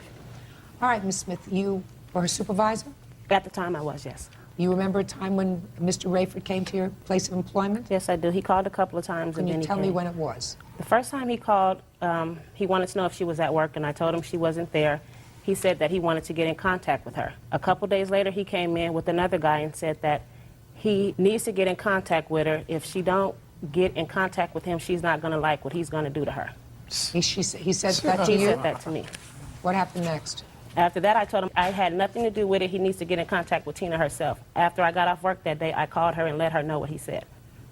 All right, Ms. Smith, you were her supervisor? At the time, I was, yes. You remember a time when Mr. Rayford came to your place of employment? Yes, I do. He called a couple of times. Can and you then tell he me came. when it was? The first time he called, he wanted to know if she was at work, and I told him she wasn't there. He said that he wanted to get in contact with her. A couple days later, he came in with another guy and said that he needs to get in contact with her. If she don't get in contact with him, she's not going to like what he's going to do to her. He said that to you? He said that to me. What happened next? After that, I told him I had nothing to do with it. He needs to get in contact with Tina herself. After I got off work that day, I called her and let her know what he said.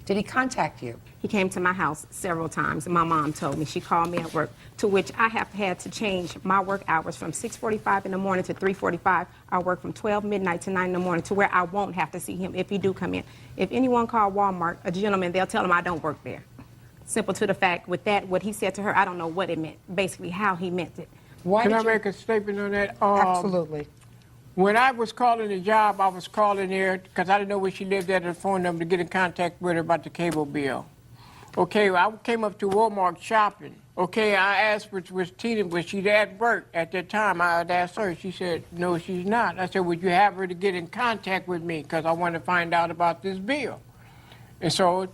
Did he contact you? He came to my house several times, and my mom told me. She called me at work, to which I have had to change my work hours from 6:45 in the morning to 3:45. I work from 12 midnight to 9 in the morning, to where I won't have to see him if he do come in. If anyone call Walmart, a gentleman, they'll tell him I don't work there. Simple to the fact, with that, what he said to her, I don't know what it meant, basically how he meant it. Can I make a statement on that? Absolutely. When I was calling the job, I was calling there because I didn't know where she lived at, her phone number, to get in contact with her about the cable bill. Okay, I came up to Walmart shopping. Okay, I asked was Tina, was she at work at that time? I had asked her. She said, no, she's not. I said, would you have her to get in contact with me because I want to find out about this bill? And so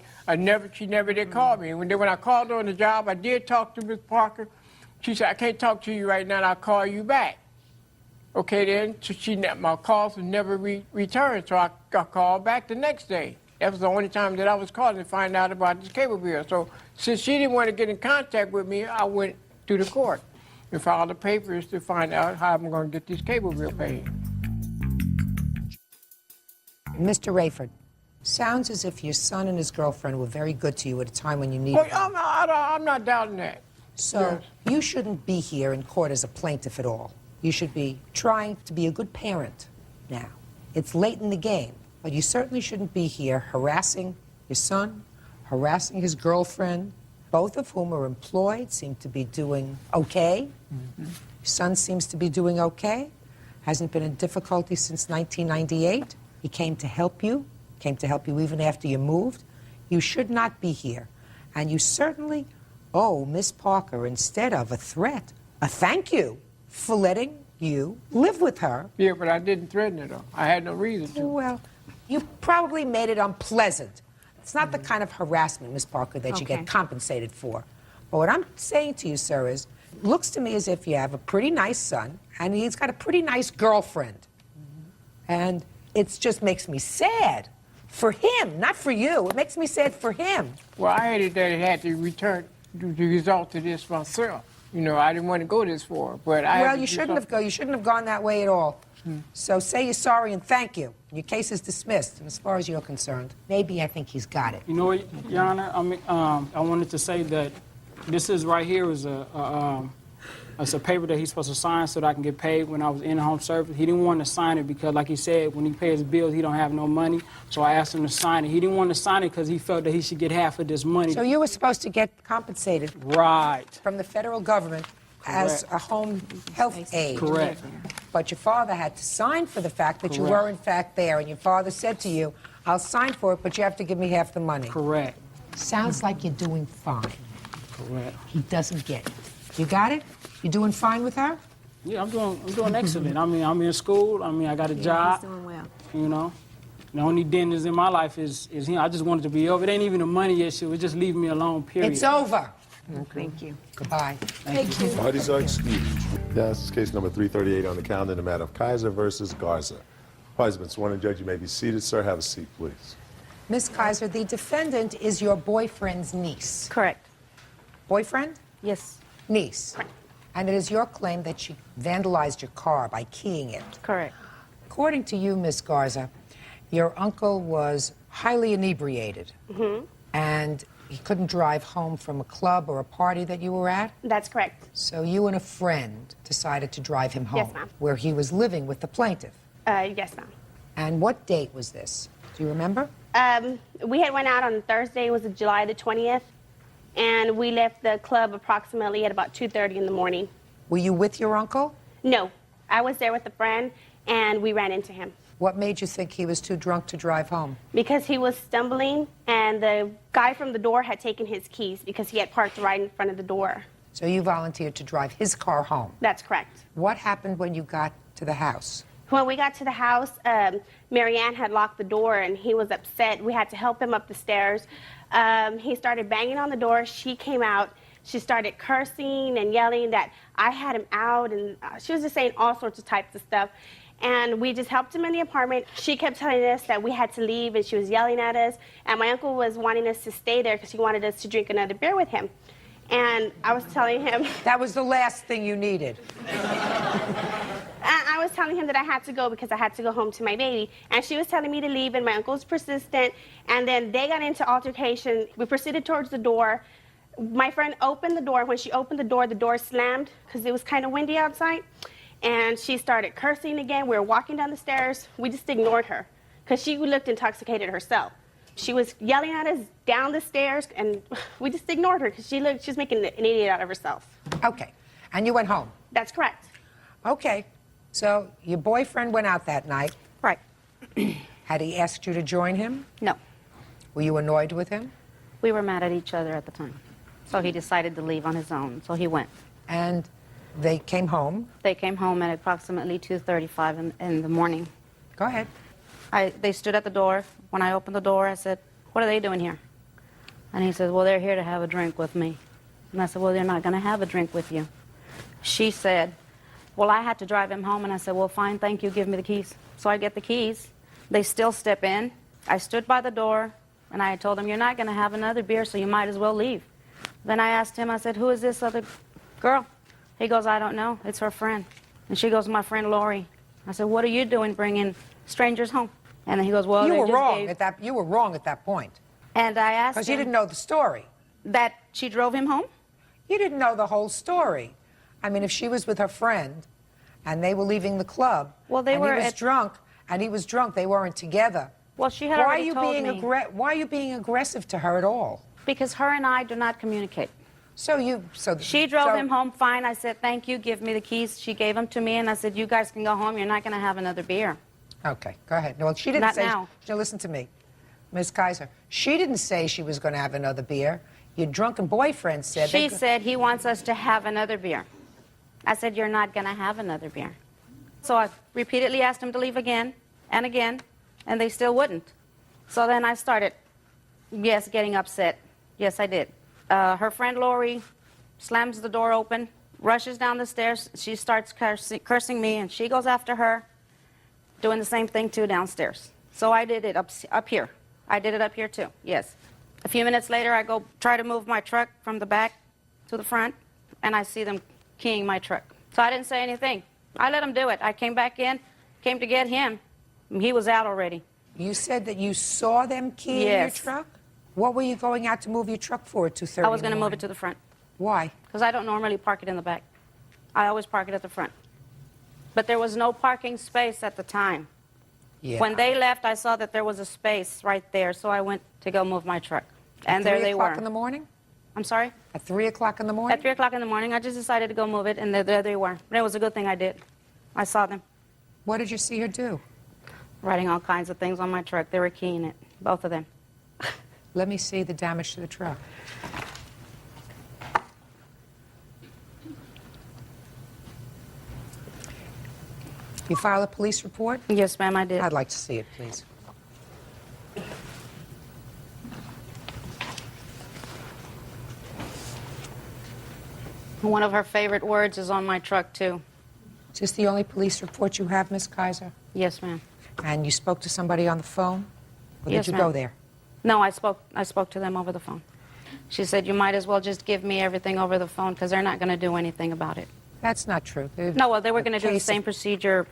she never did call me. When I called her on the job, I did talk to Ms. Parker. She said, I can't talk to you right now, and I'll call you back. Okay, then, so my calls never returned, so I called back the next day. That was the only time that I was calling to find out about this cable bill. So since she didn't want to get in contact with me, I went to the court and filed the papers to find out how I'm going to get this cable bill paid. Mr. Rayford, sounds as if your son and his girlfriend were very good to you at a time when you needed them. I'm not doubting that. So you shouldn't be here in court as a plaintiff at all. You should be trying to be a good parent now. It's late in the game, but you certainly shouldn't be here harassing your son, harassing his girlfriend, both of whom are employed, seem to be doing okay. Your son seems to be doing okay, hasn't been in difficulty since 1998. He came to help you even after you moved. You should not be here. And you certainly owe Miss Parker, instead of a threat, a thank you for letting you live with her. Yeah, but I didn't threaten her, though. I had no reason to. Well, you probably made it unpleasant. It's not the kind of harassment, Miss Parker, that you get compensated for. But what I'm saying to you, sir, is, looks to me as if you have a pretty nice son, and he's got a pretty nice girlfriend. And it just makes me sad for him, not for you. It makes me sad for him. Well, I hated that it had to return the result of this myself. You know, I didn't want to go this far, but Well, you shouldn't have gone that way at all. So say you're sorry and thank you. Your case is dismissed, and as far as you're concerned, maybe I think he's got it. You know what, Your Honor? I wanted to say that this is right here is it's a paper that he's supposed to sign so that I can get paid when I was in home service. He didn't want to sign it because, like he said, when he pays bills, he don't have no money. So I asked him to sign it. He didn't want to sign it because he felt that he should get half of this money. So you were supposed to get compensated from the federal government as a home health aide. Correct. But your father had to sign for the fact that you were, in fact, there. And your father said to you, I'll sign for it, but you have to give me half the money. Correct. Sounds like you're doing fine. Correct. He doesn't get it. You got it? You doing fine with her? Yeah, I'm doing excellent. I mean, I'm in school. I mean, I got a job. He's doing well. You know, The only dentist in my life is him. I just want it to be over. It ain't even the money yet. Shit, just leave me alone, period. It's over. Thank you. Goodbye. Thank you. Parties are excused. Yeah, this is case number 338 on the calendar in the matter of Kaiser versus Garza. Parties have been sworn in. Judge, you may be seated. Sir, have a seat, please. Miss Kaiser, the defendant is your boyfriend's niece. Correct. Boyfriend? Yes. Niece. Correct. And it is your claim that she vandalized your car by keying it. Correct. According to you, Miss Garza, your uncle was highly inebriated. Mm-hmm. And he couldn't drive home from a club or a party that you were at? That's correct. So you and a friend decided to drive him home. Yes, ma'am. Where he was living with the plaintiff. Yes, ma'am. And what date was this? Do you remember? We had went out on Thursday, it was July the 20th, and we left the club approximately at about 2:30 in the morning. Were you with your uncle? No, I was there with a friend, and we ran into him. What made you think he was too drunk to drive home? Because he was stumbling, and the guy from the door had taken his keys because he had parked right in front of the door. So you volunteered to drive his car home? That's correct. What happened when you got to the house? When we got to the house, Marianne had locked the door, and he was upset. We had to help him up the stairs. He started banging on the door. She came out. She started cursing and yelling that I had him out, and she was just saying all sorts of types of stuff. And we just helped him in the apartment. She kept telling us that we had to leave, and she was yelling at us. And my uncle was wanting us to stay there because he wanted us to drink another beer with him. And I was telling him... That was the last thing you needed. I was telling him that I had to go because I had to go home to my baby. And she was telling me to leave, and my uncle was persistent. And then they got into altercation. We proceeded towards the door. My friend opened the door. When she opened the door slammed because it was kind of windy outside. And she started cursing again. We were walking down the stairs. We just ignored her because she looked intoxicated herself. She was yelling at us down the stairs, and we just ignored her because she was making an idiot out of herself. Okay. And you went home? That's correct. Okay. So your boyfriend went out that night? Right. Had he asked you to join him? No. Were you annoyed with him? We were mad at each other at the time. So he decided to leave on his own, so he went. And they came home? They came home at approximately 2:35 in the morning. Go ahead. They stood at the door. When I opened the door, I said, "What are they doing here?" And he said, "Well, they're here to have a drink with me." And I said, "Well, they're not going to have a drink with you." She said, "Well, I had to drive him home." And I said, "Well, fine, thank you. Give me the keys." So I get the keys. They still step in. I stood by the door, and I told them, "You're not going to have another beer, so you might as well leave." Then I asked him, I said, "Who is this other girl?" He goes, "I don't know. It's her friend." And she goes, "My friend Lori." I said, "What are you doing bringing strangers home?" And then he goes, "Well, you they were just wrong gave-" at that. You were wrong at that point. And I asked him... Because you didn't know the story. That she drove him home? You didn't know the whole story. I mean, if she was with her friend and they were leaving the club, well, they and were he was drunk, and he was drunk, they weren't together. Well, she had already told me. Why are you being aggressive to her at all? Because her and I do not communicate. She drove him home fine. I said, "Thank you, give me the keys." She gave them to me, and I said, "You guys can go home. You're not going to have another beer." Okay, go ahead. No, she didn't Not say. now. Now listen to me, Ms. Kaiser. She didn't say she was going to have another beer. Your drunken boyfriend said. She said he wants us to have another beer. I said, "You're not going to have another beer." So I repeatedly asked him to leave again and again, and they still wouldn't. So then I started, getting upset. Yes, I did. Her friend Lori slams the door open, rushes down the stairs. She starts cursing me, and she goes after her, doing the same thing too downstairs. So I did it up here. I did it up here too, yes. A few minutes later, I go try to move my truck from the back to the front, and I see them keying my truck. So I didn't say anything. I let them do it. I came back in, came to get him. He was out already. You said that you saw them keying your truck? What were you going out to move your truck for at 2:30? I was going to move it to the front. Why? Because I don't normally park it in the back. I always park it at the front. But there was no parking space at the time. Yeah. When they left, I saw that there was a space right there, so I went to go move my truck. And there they were. At 3 o'clock in the morning? I'm sorry? At 3 o'clock in the morning? At 3 o'clock in the morning, I just decided to go move it, and there they were. But it was a good thing I did. I saw them. What did you see her do? Writing all kinds of things on my truck. They were keying it, both of them. Let me see the damage to the truck. You file a police report? Yes, ma'am, I did. I'd like to see it, please. One of her favorite words is on my truck, too. Is this the only police report you have, Miss Kaiser? Yes, ma'am. And you spoke to somebody on the phone? Or Yes, did you ma'am. go there? No, I spoke to them over the phone. She said, you might as well just give me everything over the phone because they're not going to do anything about it. That's not true. No, well, they were going to do the case same procedure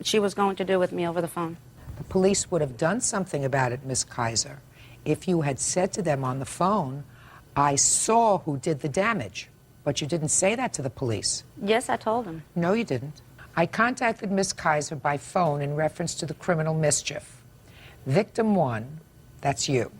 she was going to do with me over the phone. The police would have done something about it, Miss Kaiser, if you had said to them on the phone, I saw who did the damage. But you didn't say that to the police. Yes, I told them. No, you didn't. I contacted Miss Kaiser by phone in reference to the criminal mischief. Victim 1, that's you,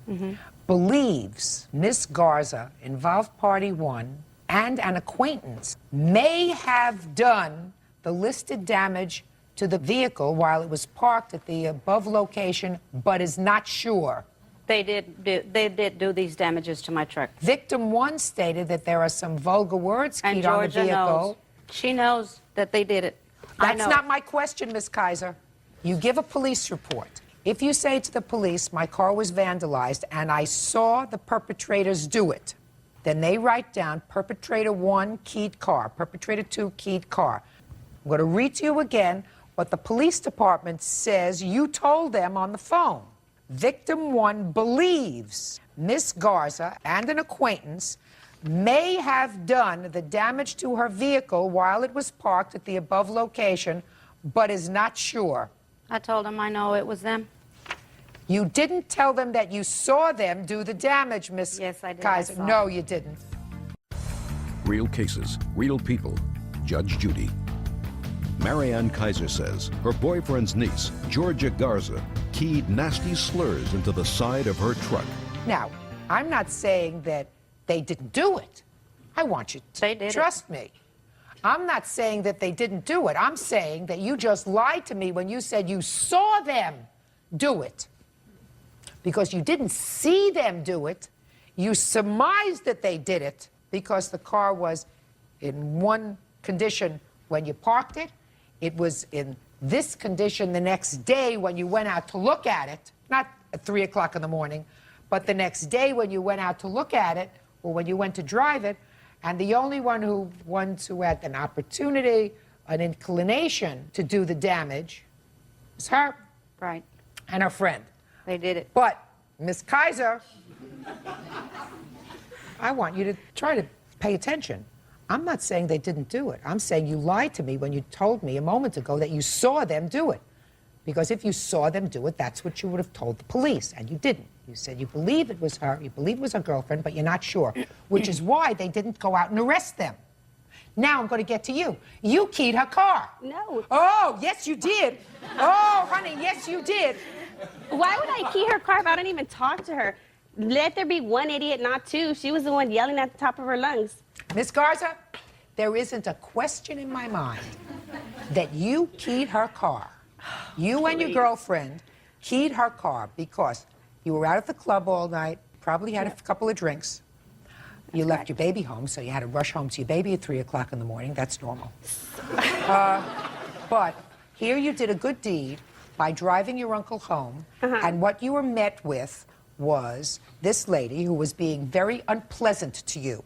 believes Miss Garza involved party 1 and an acquaintance may have done the listed damage to the vehicle while it was parked at the above location, but is not sure. They did do these damages to my truck. Victim 1 stated that there are some vulgar words And keyed on the Georgia vehicle. knows. She knows that they did it. I That's know. not my question, Miss Kaiser. You give a police report. If you say to the police, my car was vandalized and I saw the perpetrators do it, then they write down perpetrator 1 keyed car, perpetrator 2 keyed car. I'm going to read to you again what the police department says you told them on the phone. Victim 1 believes Miss Garza and an acquaintance may have done the damage to her vehicle while it was parked at the above location, but is not sure. I told them I know it was them. You didn't tell them that you saw them do the damage, Miss Yes, I did. Kaiser. I saw No, them. you didn't. Real cases, real people. Judge Judy. Marianne Kaiser says her boyfriend's niece, Georgia Garza, keyed nasty slurs into the side of her truck. Now, I'm not saying that they didn't do it. I want you to They did it. trust me. I'm not saying that they didn't do it. I'm saying that you just lied to me when you said you saw them do it. Because you didn't see them do it. You surmised that they did it because the car was in one condition when you parked it. It was in this condition the next day when you went out to look at it, not at 3 o'clock in the morning, but the next day when you went out to look at it or when you went to drive it. And the only ones who had an opportunity, an inclination to do the damage was her. Right. And her friend. They did it. But, Miss Kaiser, I want you to try to pay attention. I'm not saying they didn't do it. I'm saying you lied to me when you told me a moment ago that you saw them do it. Because if you saw them do it, that's what you would have told the police, and you didn't. You said you believe it was her, you believe it was her girlfriend, but you're not sure, which is why they didn't go out and arrest them. Now I'm going to get to you. You keyed her car. No. Oh, yes, you did. Oh, honey, yes, you did. Why would I key her car if I don't even talk to her? Let there be one idiot, not two. She was the one yelling at the top of her lungs. Miss Garza, there isn't a question in my mind that you keyed her car. You and your girlfriend keyed her car because you were out at the club all night, probably had a couple of drinks. You left your baby home, so you had to rush home to your baby at 3 o'clock in the morning. That's normal. But here you did a good deed by driving your uncle home, and what you were met with was this lady who was being very unpleasant to you.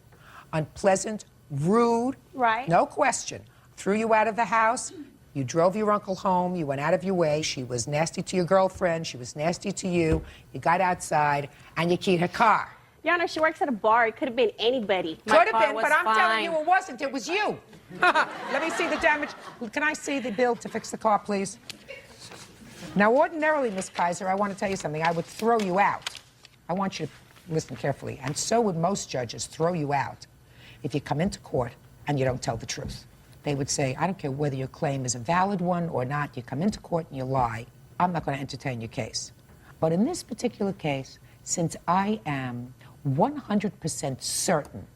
Unpleasant, rude, Right. no question. Threw you out of the house. You drove your uncle home. You went out of your way. She was nasty to your girlfriend. She was nasty to you. You got outside, and you keyed her car. Your Honor, she works at a bar. It could have been anybody. Could have been, but I'm telling you it wasn't. It was you. Let me see the damage. Can I see the bill to fix the car, please? Now, ordinarily, Miss Kaiser, I want to tell you something. I would throw you out. I want you to listen carefully. And so would most judges throw you out if you come into court and you don't tell the truth. They would say, I don't care whether your claim is a valid one or not. You come into court and you lie. I'm not going to entertain your case. But in this particular case, since I am 100% certain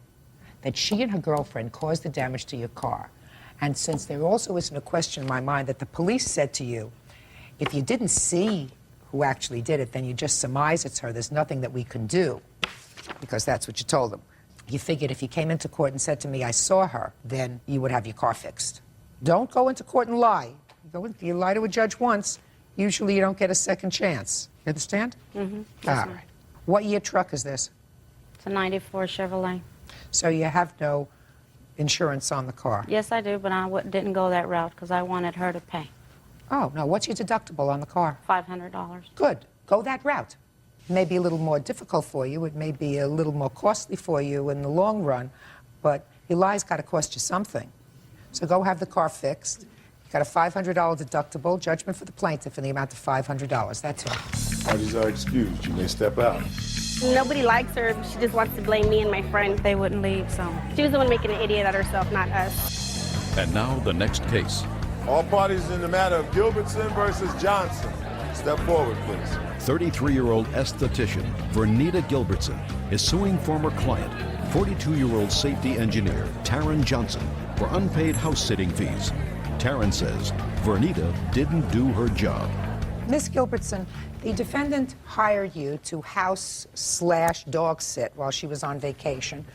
that she and her girlfriend caused the damage to your car, and since there also isn't a question in my mind that the police said to you, if you didn't see who actually did it, then you just surmise it's her. There's nothing that we can do, because that's what you told them. You figured if you came into court and said to me, I saw her, then you would have your car fixed. Don't go into court and lie. You lie to a judge once, usually you don't get a second chance. You understand? Mm-hmm. All right. What year truck is this? It's a 94 Chevrolet. So you have no insurance on the car? Yes, I do, but I didn't go that route because I wanted her to pay. Oh, no. What's your deductible on the car? $500. Good. Go that route. It may be a little more difficult for you. It may be a little more costly for you in the long run, but your lie's got to cost you something. So go have the car fixed. You got a $500 deductible, judgment for the plaintiff in the amount of $500. That's all. Parties are excused. You may step out. Nobody likes her. She just wants to blame me and my friend. They wouldn't leave, so. She was the one making an idiot out of herself, not us. And now the next case. All parties in the matter of Gilbertson versus Johnson. Step forward, please. 33-year-old esthetician Vernita Gilbertson is suing former client, 42-year-old safety engineer Taryn Johnson, for unpaid house-sitting fees. Taryn says Vernita didn't do her job. Miss Gilbertson, the defendant hired you to house/dog sit while she was on vacation.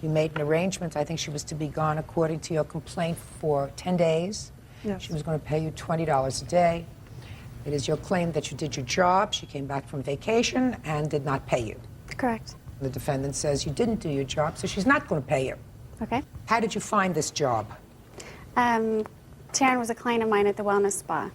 You made an arrangement. I think she was to be gone, according to your complaint, for 10 days. Yes. She was going to pay you $20 a day. It is your claim that you did your job. She came back from vacation and did not pay you. Correct. The defendant says you didn't do your job, so she's not going to pay you. Okay. How did you find this job? Taryn was a client of mine at the wellness spa,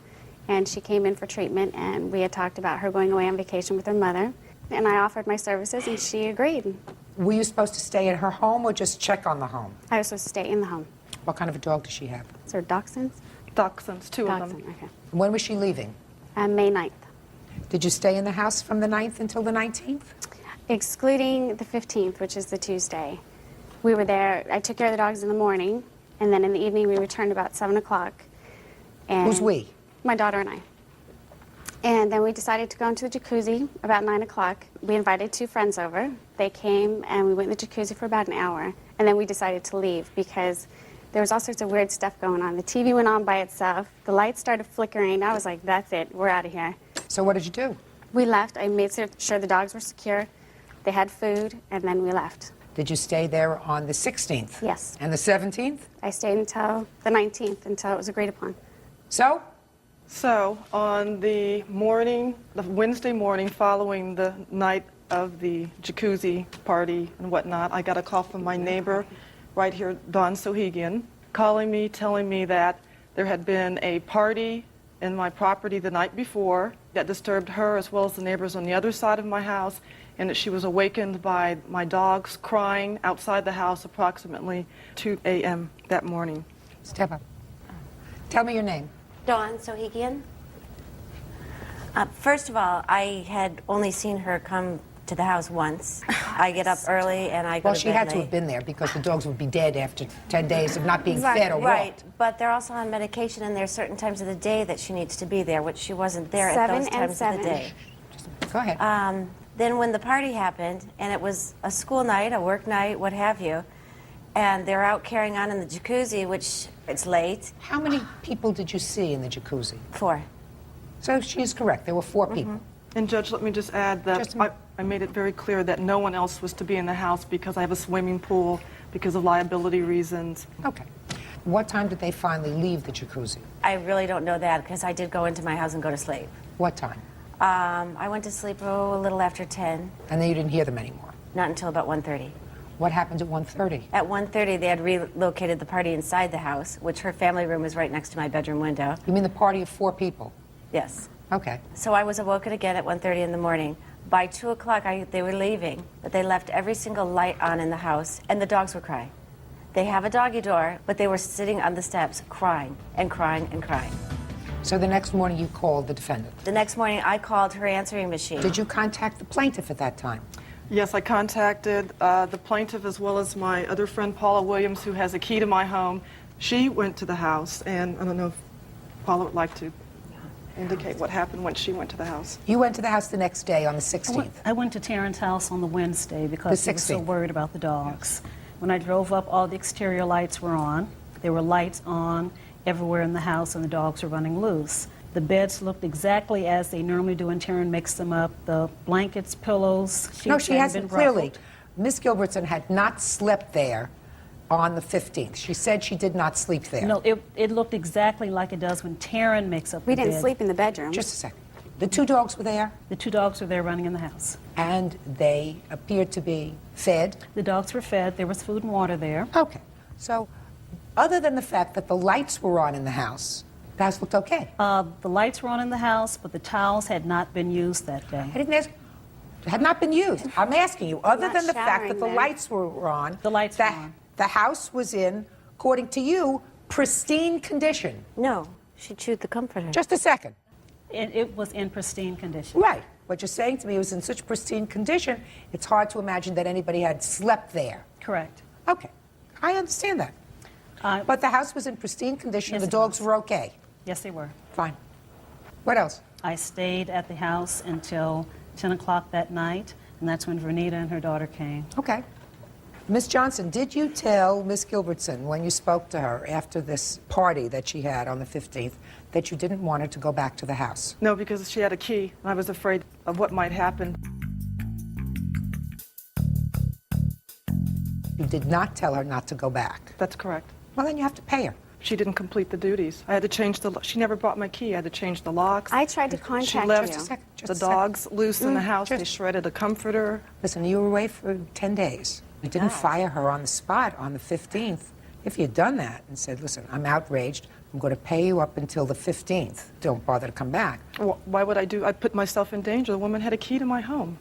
and she came in for treatment, and we had talked about her going away on vacation with her mother, and I offered my services, and she agreed. Were you supposed to stay at her home or just check on the home? I was supposed to stay in the home. What kind of a dog does she have? Is her dachshunds? Dachshunds, two of them. Dachshund, okay. When was she leaving? May 9th. Did you stay in the house from the 9th until the 19th? Excluding the 15th, which is the Tuesday. We were there. I took care of the dogs in the morning, and then in the evening we returned about 7 o'clock. And Who's we? My daughter and I. And then we decided to go into the jacuzzi about 9 o'clock. We invited 2 friends over. They came, and we went in the jacuzzi for about an hour. And then we decided to leave because there was all sorts of weird stuff going on. The TV went on by itself. The lights started flickering. I was like, that's it. We're out of here. So what did you do? We left. I made sure the dogs were secure. They had food, and then we left. Did you stay there on the 16th? Yes. And the 17th? I stayed until the 19th, until it was agreed upon. So? So, on the Wednesday morning following the night of the jacuzzi party and whatnot, I got a call from my neighbor right here, Don Sohegan, calling me, telling me that there had been a party in my property the night before that disturbed her as well as the neighbors on the other side of my house, and that she was awakened by my dogs crying outside the house approximately 2 a.m. that morning. Step up. Tell me your name. Dawn Sohegan. First of all, I had only seen her come to the house once. I get up early and I go Well, to she bed had to late. have been there because the dogs would be dead after 10 days of not being Right, fed or right. walked. But they're also on medication, and there are certain times of the day that she needs to be there, which she wasn't there at 7 those and times 7. of the day. Go ahead. Then when the party happened, and it was a school night, a work night, what have you, and they're out carrying on in the jacuzzi, which it's late. How many people did you see in the jacuzzi? 4. So she is correct. There were 4 people. And Judge, let me just add that I made it very clear that no one else was to be in the house because I have a swimming pool because of liability reasons. Okay. What time did they finally leave the jacuzzi? I really don't know that because I did go into my house and go to sleep. What time? I went to sleep a little after 10. And then you didn't hear them anymore? Not until about 1:30. What happened at 1:30? At 1:30, they had relocated the party inside the house, which her family room was right next to my bedroom window. You mean the party of 4 people? Yes. Okay. So I was awoken again at 1:30 in the morning. By 2 o'clock, they were leaving, but they left every single light on in the house, and the dogs were crying. They have a doggy door, but they were sitting on the steps crying and crying and crying. So the next morning you called the defendant? The next morning, I called her answering machine. Did you contact the plaintiff at that time? Yes, I contacted the plaintiff as well as my other friend, Paula Williams, who has a key to my home. She went to the house, and I don't know if Paula would like to indicate what happened when she went to the house. You went to the house the next day on the 16th? I went to Taryn's house on the Wednesday because I was so worried about the dogs. When I drove up, all the exterior lights were on. There were lights on everywhere in the house, and the dogs were running loose. The beds looked exactly as they normally do, and Taryn makes them up. The blankets, pillows, sheets No, she hadn't hasn't. been Clearly, ruffled. Miss Gilbertson had not slept there on the 15th. She said she did not sleep there. No, it looked exactly like it does when Taryn makes up We the didn't bed. sleep in the bedroom. Just a second. The 2 dogs were there? The 2 dogs were there running in the house. And they appeared to be fed? The dogs were fed. There was food and water there. Okay. So, other than the fact that the lights were on in the house, the house looked okay. The lights were on in the house, but the towels had not been used that day. I didn't ask. Had not been used. I'm asking you, other Not than the fact showering that the then. lights were on, The lights were on. the house was in, according to you, pristine condition. No, she chewed the comforter. Just a second. It was in pristine condition. Right. What you're saying to me was in such pristine condition, it's hard to imagine that anybody had slept there. Correct. Okay. I understand that. But the house was in pristine condition. Yes, The it dogs was. were okay. Yes, they were. Fine. What else? I stayed at the house until 10 o'clock that night, and that's when Vernita and her daughter came. Okay. Miss Johnson, did you tell Miss Gilbertson when you spoke to her after this party that she had on the 15th that you didn't want her to go back to the house? No, because she had a key, and I was afraid of what might happen. You did not tell her not to go back. That's correct. Well, then you have to pay her. She didn't complete the duties. I had to change the. She never brought my key. I had to change the locks. I tried to contact She left you. the dogs loose in the house. They shredded a comforter. Listen, you were away for 10 days. You didn't fire her on the spot on the 15th. If you had done that and said, listen, I'm outraged, I'm going to pay you up until the 15th. Don't bother to come back. Why would I do? I'd put myself in danger. The woman had a key to my home.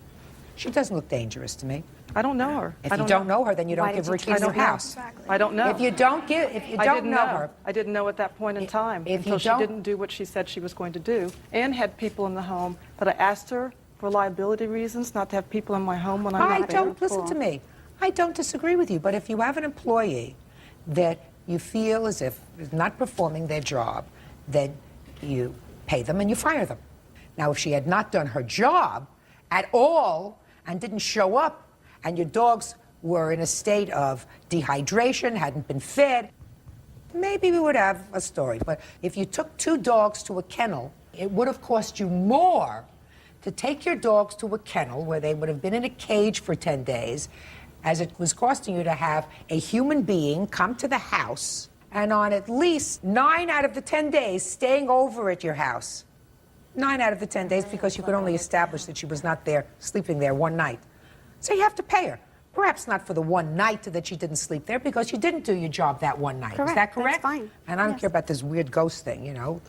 She doesn't look dangerous to me. I don't know her. If you don't know her, then you don't give her a key to the house. I don't know. If you don't know her, I didn't know at that point in time until she didn't do what she said she was going to do, and had people in the home that I asked her for liability reasons not to have people in my home when I'm not there. Listen to me. I don't disagree with you, but if you have an employee that you feel as if is not performing their job, then you pay them and you fire them. Now, if she had not done her job at all and didn't show up, and your dogs were in a state of dehydration, hadn't been fed, maybe we would have a story. But if you took 2 dogs to a kennel, it would have cost you more to take your dogs to a kennel where they would have been in a cage for 10 days as it was costing you to have a human being come to the house and on at least 9 out of the 10 days staying over at your house. 9 out of the 10 days because you could only establish that she was not there, sleeping there one night. So you have to pay her. Perhaps not for the one night that she didn't sleep there because you didn't do your job that one night. Correct. Is that correct? That's fine. And I don't care about this weird ghost thing, you know.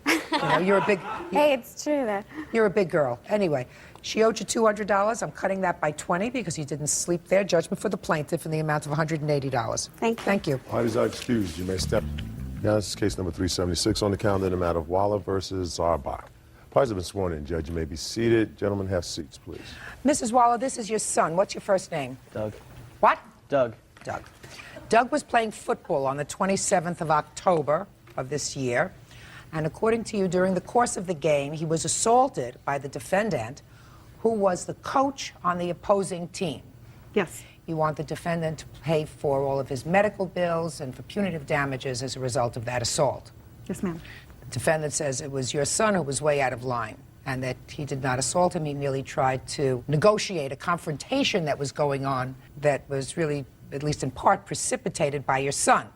You're a big... Hey, it's true that. You're a big girl. Anyway, she owed you $200. I'm cutting that by 20 because you didn't sleep there. Judgment for the plaintiff in the amount of $180. Thank you. Thank you. Parties are excused. You may step. Now, this is case number 376 on the calendar in the matter of Waller versus Zarbach. Parties have been sworn in. Judge, you may be seated. Gentlemen, have seats, please. Mrs. Waller, this is your son. What's your first name? Doug. What? Doug. Doug. Doug was playing football on the 27th of October of this year, and according to you, during the course of the game, he was assaulted by the defendant, who was the coach on the opposing team. Yes. You want the defendant to pay for all of his medical bills and for punitive damages as a result of that assault. Yes, ma'am. The defendant says it was your son who was way out of line and that he did not assault him. He merely tried to negotiate a confrontation that was going on that was really, at least in part, precipitated by your son.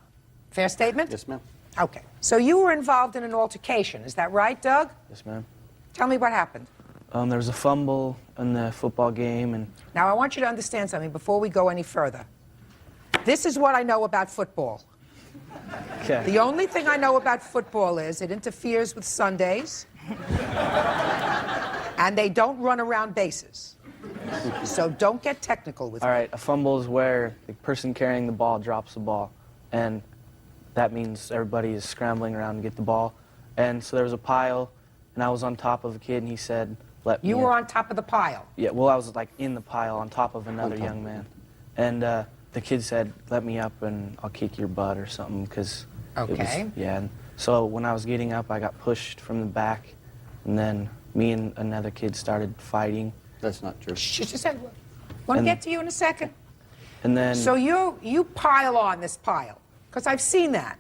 Fair statement? Yes, ma'am. Okay. So you were involved in an altercation. Is that right, Doug? Yes, ma'am. Tell me what happened. There was a fumble in the football game, and Now, I want you to understand something before we go any further. This is what I know about football. okay. The only thing I know about football is it interferes with Sundays, and they don't run around bases. So don't get technical with All me. right, a fumble is where the person carrying the ball drops the ball, and that means everybody is scrambling around to get the ball. And so there was a pile, and I was on top of a kid, and he said, "Let me." You were on top of the pile. Yeah, well, I was like in the pile on top of another young man, and the kid said, "Let me up, and I'll kick your butt or something," because Okay. yeah. And so when I was getting up, I got pushed from the back, and then me and another kid started fighting. That's not true. She just said, "Want to And- get to you in a second." And then So you pile on this pile, because I've seen that.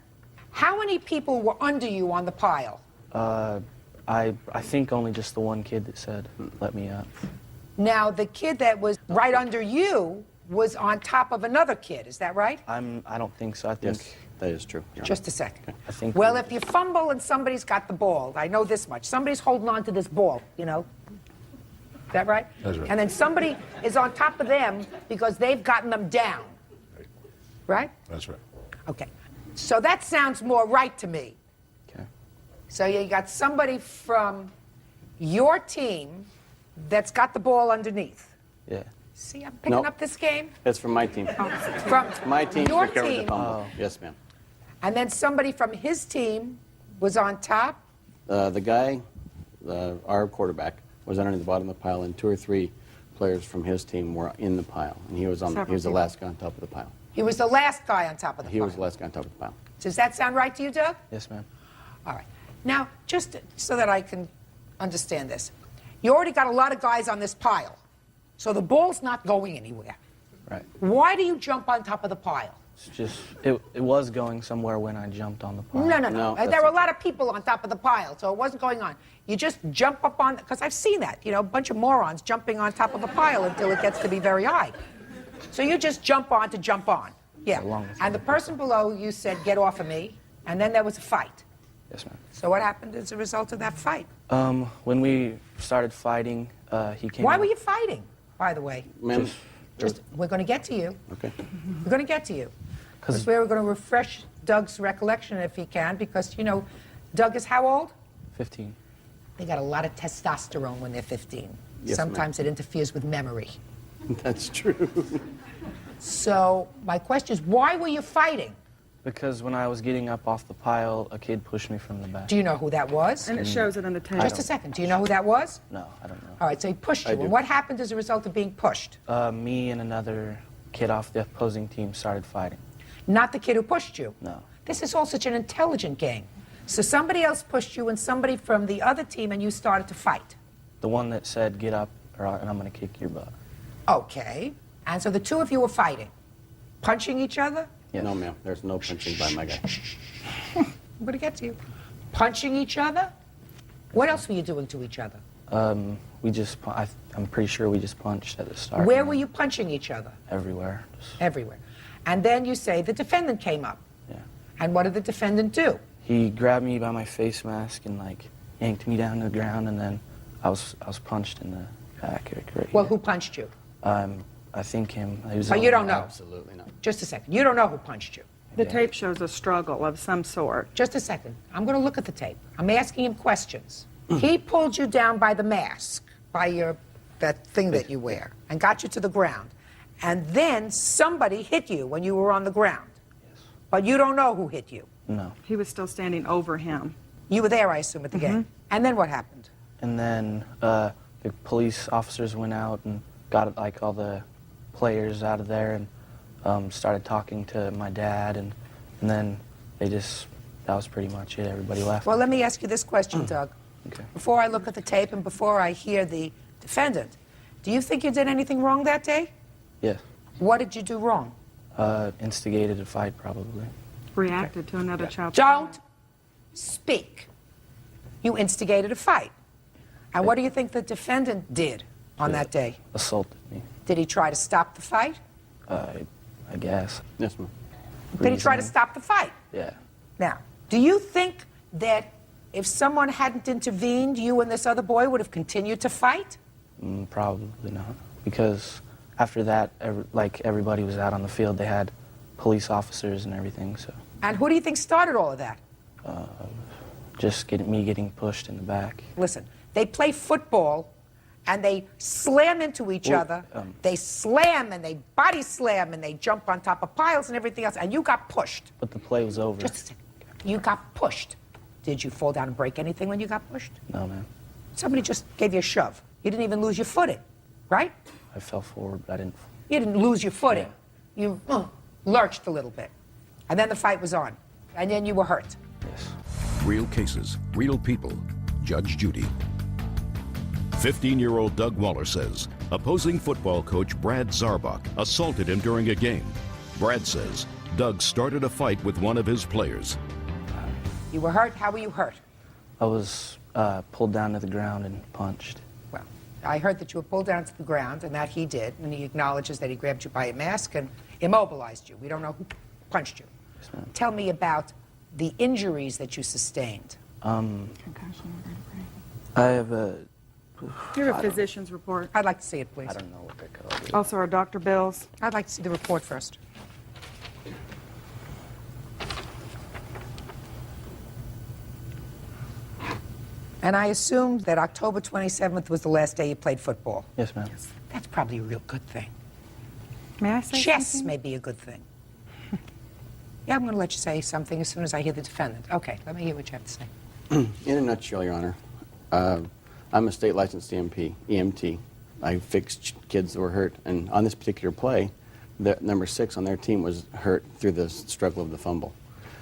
How many people were under you on the pile? I think only just the one kid that said, "Let me up." Now, the kid that was right under you was on top of another kid. Is that right? I don't think so. I think Yes, that is true. Your Just a second. I think. Well, if you fumble and somebody's got the ball, I know this much. Somebody's holding on to this ball, you know. Is that right? That's right. And then somebody is on top of them because they've gotten them down. Right? That's right. Okay. So that sounds more right to me. Okay. So you got somebody from your team that's got the ball underneath. Yeah. See, I'm picking Nope. up this game. It's from my team. From My team your recovered the team, fumble. Yes, ma'am. and then somebody from his team was on top. The guy, our quarterback, was underneath the bottom of the pile, and 2 or 3 players from his team were in the pile, and he was the last guy on top of the pile. He was the last guy on top of the He pile. was the last guy on top of the pile. Does that sound right to you, Doug? Yes, ma'am. All right. Now, just so that I can understand this, you already got a lot of guys on this pile, so the ball's not going anywhere. Right. Why do you jump on top of the pile? It's just, it was going somewhere when I jumped on the pile. No. There were a lot of people on top of the pile, so it wasn't going on. You just jump up on, because I've seen that, a bunch of morons jumping on top of a pile until it gets to be very high. So you just jump on to jump on. Yeah. And the person below you said, get off of me, and then there was a fight. Yes, ma'am. So what happened as a result of that fight? When we started fighting, he came. Why were you fighting, by the way? Ma'am. We're going to get to you. Okay. We're going to get to you. Because we're going to refresh Doug's recollection if he can, because, Doug is how old? 15. They got a lot of testosterone when they're 15. Yes, Sometimes it interferes with memory. That's true. So my question is, why were you fighting? Because when I was getting up off the pile, a kid pushed me from the back. Do you know who that was? And it shows it on the tape. Just a second. Do you know who that was? No, I don't know. All right, so he pushed you. And what happened as a result of being pushed? Me and another kid off the opposing team started fighting. Not the kid who pushed you? No. This is all such an intelligent game. So somebody else pushed you and somebody from the other team, and you started to fight. The one that said, get up, and I'm going to kick your butt. Okay. And so the two of you were fighting. Punching each other? Yes. No, ma'am. There's no punching by my guy. I'm going to get to you. Punching each other? What else were you doing to each other? I'm pretty sure we just punched at the start. Where were you punching each other? Everywhere. Everywhere. And then you say the defendant came up. Yeah. And what did the defendant do? He grabbed me by my face mask and yanked me down to the ground, and then I was punched in the back. Right Well, who punched you? I think him. But you don't know? Absolutely not. Just a second. You don't know who punched you? The tape shows a struggle of some sort. Just a second. I'm going to look at the tape. I'm asking him questions. He pulled you down by the mask, by that thing that you wear, and got you to the ground. And then somebody hit you when you were on the ground. Yes. But you don't know who hit you. No. He was still standing over him. You were there, I assume, at the game. And then what happened? And then the police officers went out and got all the players out of there and started talking to my dad, and then that was pretty much it. Everybody left. Well, let me ask you this question, Doug. Okay. Before I look at the tape and before I hear the defendant, do you think you did anything wrong that day? Yes. What did you do wrong? Instigated a fight, probably. Reacted to another child. Don't speak. You instigated a fight. And what do you think the defendant did on that day? Assaulted me. Did he try to stop the fight? I guess. Yes, ma'am. Did he try to stop the fight? Yeah. Now, do you think that if someone hadn't intervened, you and this other boy would have continued to fight? Probably not. Because after that, everybody was out on the field. They had police officers and everything, so. And who do you think started all of that? Just me getting pushed in the back. Listen, they play football and they slam into each other. They slam and they body slam and they jump on top of piles and everything else. And you got pushed. But the play was over. Just a second. You got pushed. Did you fall down and break anything when you got pushed? No, ma'am. Somebody just gave you a shove. You didn't even lose your footing, right? I fell forward, but I didn't. You didn't lose your footing. Yeah. You lurched a little bit. And then the fight was on. And then you were hurt. Yes. Real cases, real people. Judge Judy. 15-year-old Doug Waller says opposing football coach Brad Zarbach assaulted him during a game. Brad says Doug started a fight with one of his players. You were hurt? How were you hurt? I was pulled down to the ground and punched. Well, I heard that you were pulled down to the ground, and that he did, and he acknowledges that he grabbed you by a mask and immobilized you. We don't know who punched you. Yes, ma'am. Tell me about the injuries that you sustained. Concussion. I have a... You have a physician's report. I'd like to see it, please. I don't know what they're called. Also, our doctor bills. I'd like to see the report first. And I assumed that October 27th was the last day you played football. Yes, ma'am. That's probably a real good thing. May I say Chess something? may be a good thing. Yeah, I'm going to let you say something as soon as I hear the defendant. Okay, let me hear what you have to say. In a nutshell, Your Honor, I'm a state licensed EMT. I fixed kids that were hurt, and on this particular play, the number 6 on their team was hurt through the struggle of the fumble.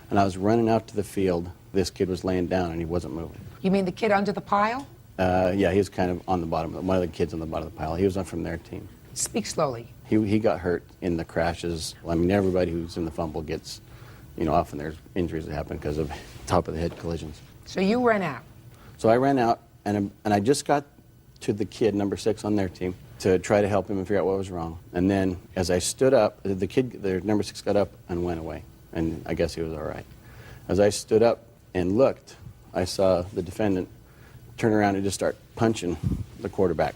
And I was running out to the field. This kid was laying down, and he wasn't moving. You mean the kid under the pile? Yeah, he was kind of on the bottom. One of the kids on the bottom of the pile. He was from their team. Speak slowly. He got hurt in the crashes. I mean, everybody who's in the fumble gets, often there's injuries that happen because of top of the head collisions. So you ran out. So I ran out, and I just got to the kid, number 6 on their team, to try to help him and figure out what was wrong. And then as I stood up, the number 6 got up and went away. And I guess he was all right. As I stood up and looked, I saw the defendant turn around and just start punching the quarterback.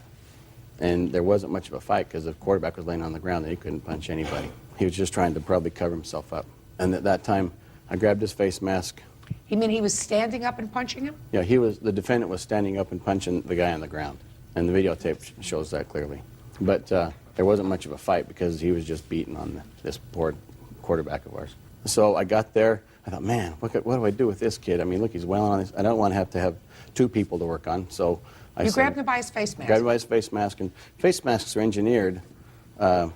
And there wasn't much of a fight because the quarterback was laying on the ground and he couldn't punch anybody. He was just trying to probably cover himself up. And at that time, I grabbed his face mask. You mean he was standing up and punching him? Yeah, the defendant was standing up and punching the guy on the ground. And the videotape shows that clearly. But there wasn't much of a fight because he was just beating on this poor quarterback of ours. So I got there. I thought, man, what do I do with this kid? I mean, look, he's wailing on this. I don't want to have 2 people to work on. So I You grabbed him by his face mask. Grabbed him by his face mask. And face masks are engineered. Can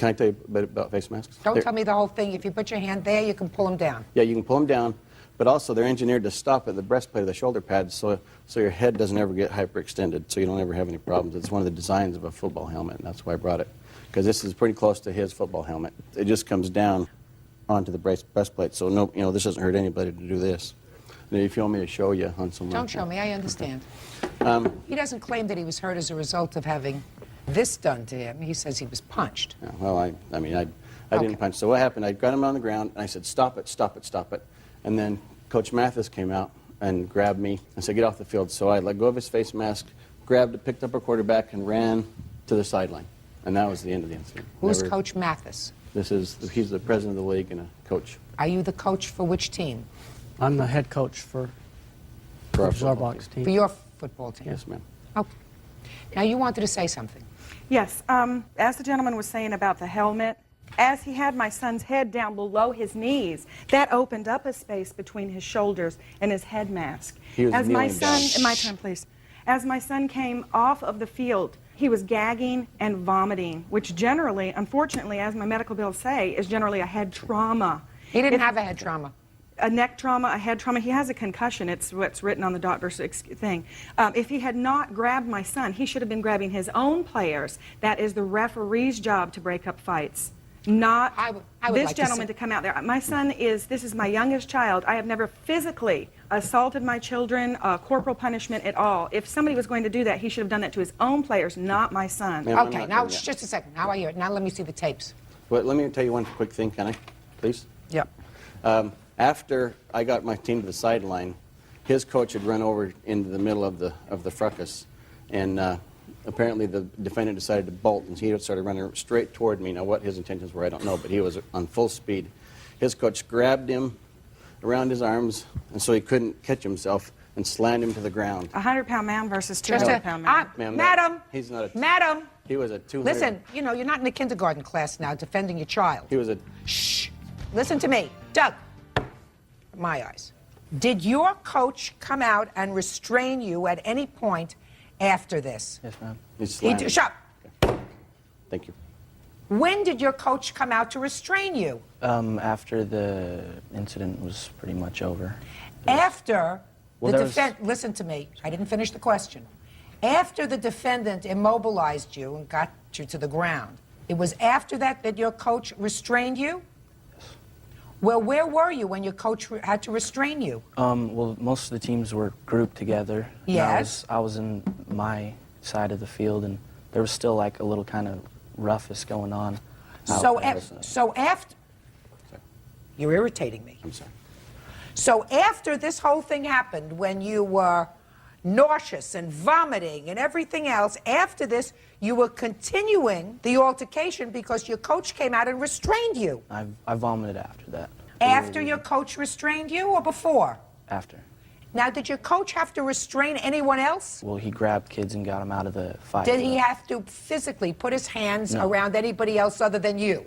I tell you a bit about face masks? Don't tell me the whole thing. If you put your hand there, you can pull him down. Yeah, you can pull them down. But also, they're engineered to stop at the breastplate of the shoulder pads so your head doesn't ever get hyperextended, so you don't ever have any problems. It's one of the designs of a football helmet, and that's why I brought it. Because this is pretty close to his football helmet. It just comes down onto the breastplate, so this doesn't hurt anybody to do this. And if you want me to show you on some... Don't show me, I understand. He doesn't claim that he was hurt as a result of having this done to him. He says he was punched. Yeah, well, I didn't punch. So what happened, I got him on the ground, and I said, stop it, stop it, stop it. And then Coach Mathis came out and grabbed me and said, get off the field. So I let go of his face mask, picked up a quarterback, and ran to the sideline. And that was the end of the incident. Who's Coach Mathis? He's the president of the league and a coach. Are you the coach for which team? I'm the head coach for our Zarbach's team. For your football team? Yes, ma'am. Okay. Now, you wanted to say something. Yes. As the gentleman was saying about the helmet, as he had my son's head down below his knees, that opened up a space between his shoulders and his head mask. He was as my kneeling down. son, my turn, please. As my son came off of the field, he was gagging and vomiting, which generally, unfortunately, as my medical bills say, is generally a head trauma. He didn't have a head trauma. A neck trauma, a head trauma. He has a concussion. It's what's written on the doctor's thing. If he had not grabbed my son, he should have been grabbing his own players. That is the referee's job to break up fights. Not I would this like gentleman to come out there. My son this is my youngest child. I have never physically assaulted my children, corporal punishment at all. If somebody was going to do that, he should have done that to his own players, not my son. Okay, now just a second. Now I hear it. Now let me see the tapes. Well, let me tell you one quick thing, can I, please? Yep. After I got my team to the sideline, his coach had run over into the middle of the fracas, and apparently the defendant decided to bolt, and he started running straight toward me. Now, what his intentions were, I don't know, but he was on full speed. His coach grabbed him around his arms, and so he couldn't catch himself, and slammed him to the ground. A 100-pound man versus 200-pound man. Ma'am, Madam! He's not a... Madam! He was a 200... Listen, you're not in the kindergarten class now defending your child. He was a... Shh! Listen to me. Doug, my eyes. Did your coach come out and restrain you at any point after this? Yes, ma'am. He slammed me. Shut up. Okay. Thank you. When did your coach come out to restrain you? After the incident was pretty much over. After Well, the there was- defendant... Listen to me. I didn't finish the question. After the defendant immobilized you and got you to the ground, it was after that that your coach restrained you? Well, where were you when your coach had to restrain you? Well, most of the teams were grouped together. And Yes. I was in my side of the field, and there was still like a little kind of ruffus going on. So after... You're irritating me. I'm sorry. So after this whole thing happened, when you were nauseous and vomiting and everything else, after this, you were continuing the altercation because your coach came out and restrained you. I vomited after that. After your coach restrained you or before? After. Now, did your coach have to restrain anyone else? Well, he grabbed kids and got them out of the fight. Did he have to physically put his hands around anybody else other than you?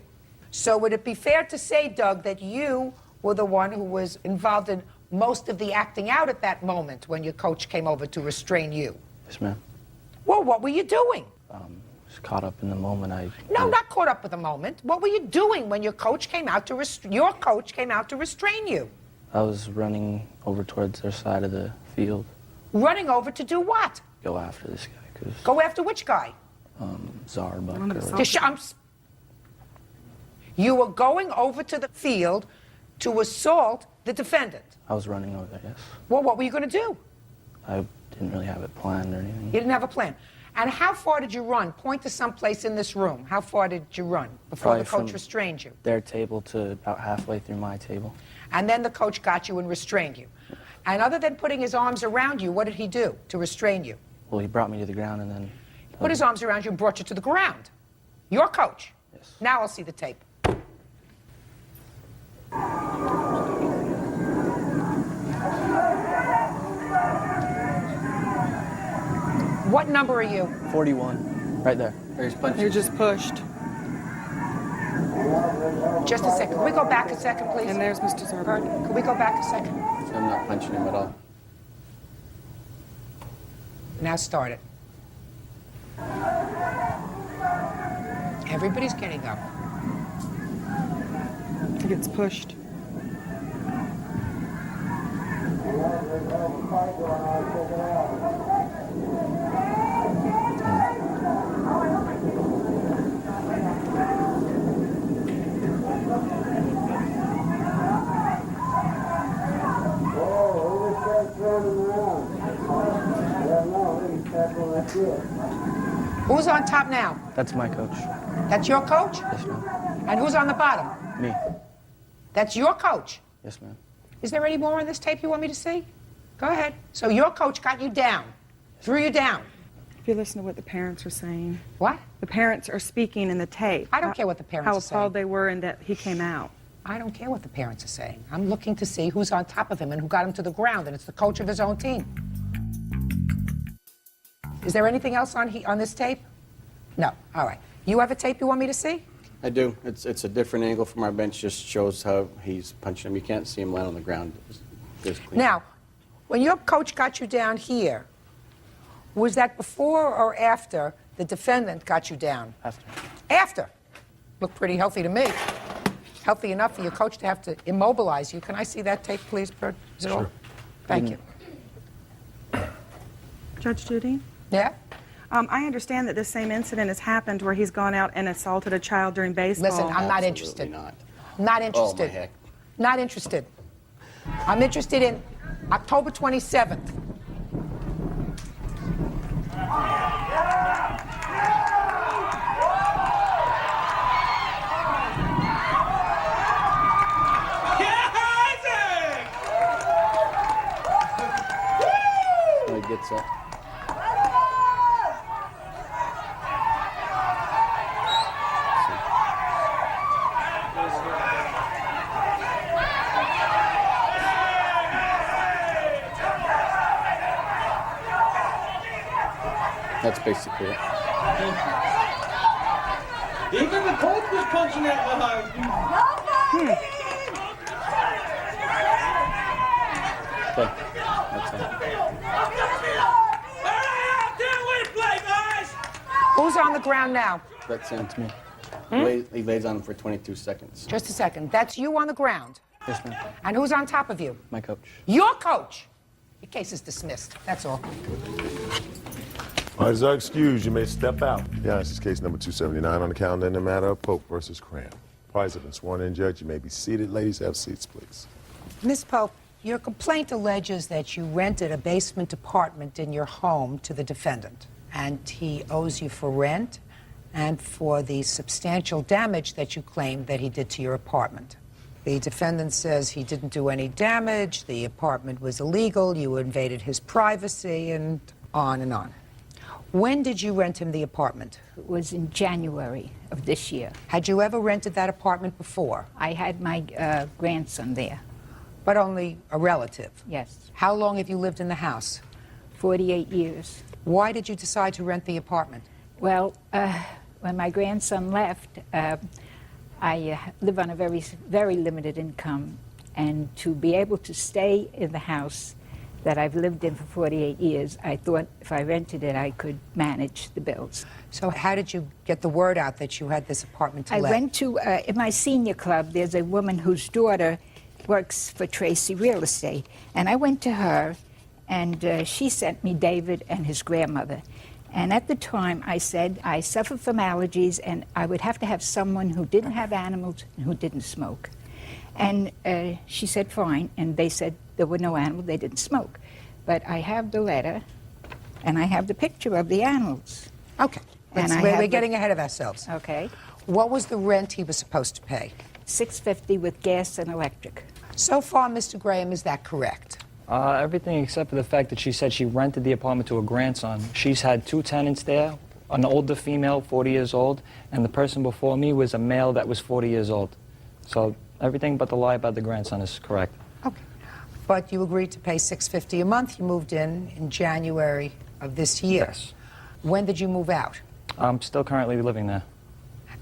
So would it be fair to say, Doug, that you were the one who was involved in most of the acting out at that moment when your coach came over to restrain you? Yes, ma'am. Well, what were you doing? Just caught up in the moment. No, not caught up with the moment. What were you doing when your coach came out to your coach came out to restrain you? I was running over towards their side of the field. Running over to do what? Go after this guy. Cause, Go after which guy? Zarbuck. You were going over to the field to assault the defendant. I was running over there, yes. Well, what were you going to do? I didn't really have it planned or anything. You didn't have a plan. And how far did you run? Point to some place in this room. How far did you run before the coach restrained you? Their table to about halfway through my table. And then the coach got you and restrained you. And other than putting his arms around you, what did he do to restrain you? Well, he brought me to the ground and then... He put his arms around you and brought you to the ground. Your coach. Yes. Now I'll see the tape. What number are you? 41. Right there. You're just pushed. Just a second. Can we go back a second, please? And there's Mr. Zarbuck. Can we go back a second? I'm not punching him at all. Now start it. Everybody's getting up. He gets pushed. Who's on top now? That's my coach. That's your coach? Yes, ma'am. And who's on the bottom? Me. That's your coach? Yes, ma'am. Is there any more on this tape you want me to see? Go ahead. So your coach got you down, threw you down. If you listen to what the parents are saying. What? The parents are speaking in the tape. I don't care what the parents are saying. How appalled they were and that he came out. I don't care what the parents are saying. I'm looking to see who's on top of him and who got him to the ground, and it's the coach of his own team. Is there anything else on this tape? No. All right. You have a tape you want me to see? I do. It's a different angle from our bench. Just shows how he's punching him. You can't see him laying on the ground. It's clean. Now, when your coach got you down here, was that before or after the defendant got you down? After. After. Looked pretty healthy to me. Healthy enough for your coach to have to immobilize you. Can I see that tape, please, Bert? Is it all? Thank you. Judge Judy? Yeah? I understand that this same incident has happened where he's gone out and assaulted a child during baseball. Listen, I'm not interested. Not interested. Oh, my heck. Not interested. I'm interested in October 27th. He gets up. That's basically it. Even the coach was punching that behind you. Okay. That's it. Who's on the ground now? That's him. It's me. He lays on him for 22 seconds. Just a second. That's you on the ground. Yes, ma'am. And who's on top of you? My coach. Your coach. Your case is dismissed. That's all. Parties are excused. You may step out. Yeah, this is case number 279 on the calendar in the matter of Pope versus Cram. Parties have been sworn in, Judge. You may be seated. Ladies, have seats, please. Ms. Pope, your complaint alleges that you rented a basement apartment in your home to the defendant, and he owes you for rent and for the substantial damage that you claim that he did to your apartment. The defendant says he didn't do any damage, the apartment was illegal, you invaded his privacy, and on and on. When did you rent him the apartment? It was in January of this year. Had you ever rented that apartment before? I had my grandson there. But only a relative? Yes. How long have you lived in the house? 48 years. Why did you decide to rent the apartment? Well, when my grandson left, I live on a very, very limited income, and to be able to stay in the house that I've lived in for 48 years, I thought if I rented it, I could manage the bills. So how did you get the word out that you had this apartment to I let? went to, in my senior club, there's a woman whose daughter works for Tracy Real Estate, and I went to her, and she sent me David and his grandmother. And at the time, I said I suffer from allergies, and I would have to have someone who didn't have animals and who didn't smoke. And she said, fine, and they said there were no animals, they didn't smoke. But I have the letter, and I have the picture of the animals. Okay, And we're getting ahead of ourselves. Okay. What was the rent he was supposed to pay? $650 with gas and electric. So far, Mr. Graham, is that correct? Everything except for the fact that she said she rented the apartment to her grandson. She's had 2 tenants there, an older female, 40 years old, and the person before me was a male that was 40 years old. So everything but the lie about the grandson is correct. Okay. But you agreed to pay $650 a month. You moved in January of this year. Yes. When did you move out? I'm still currently living there.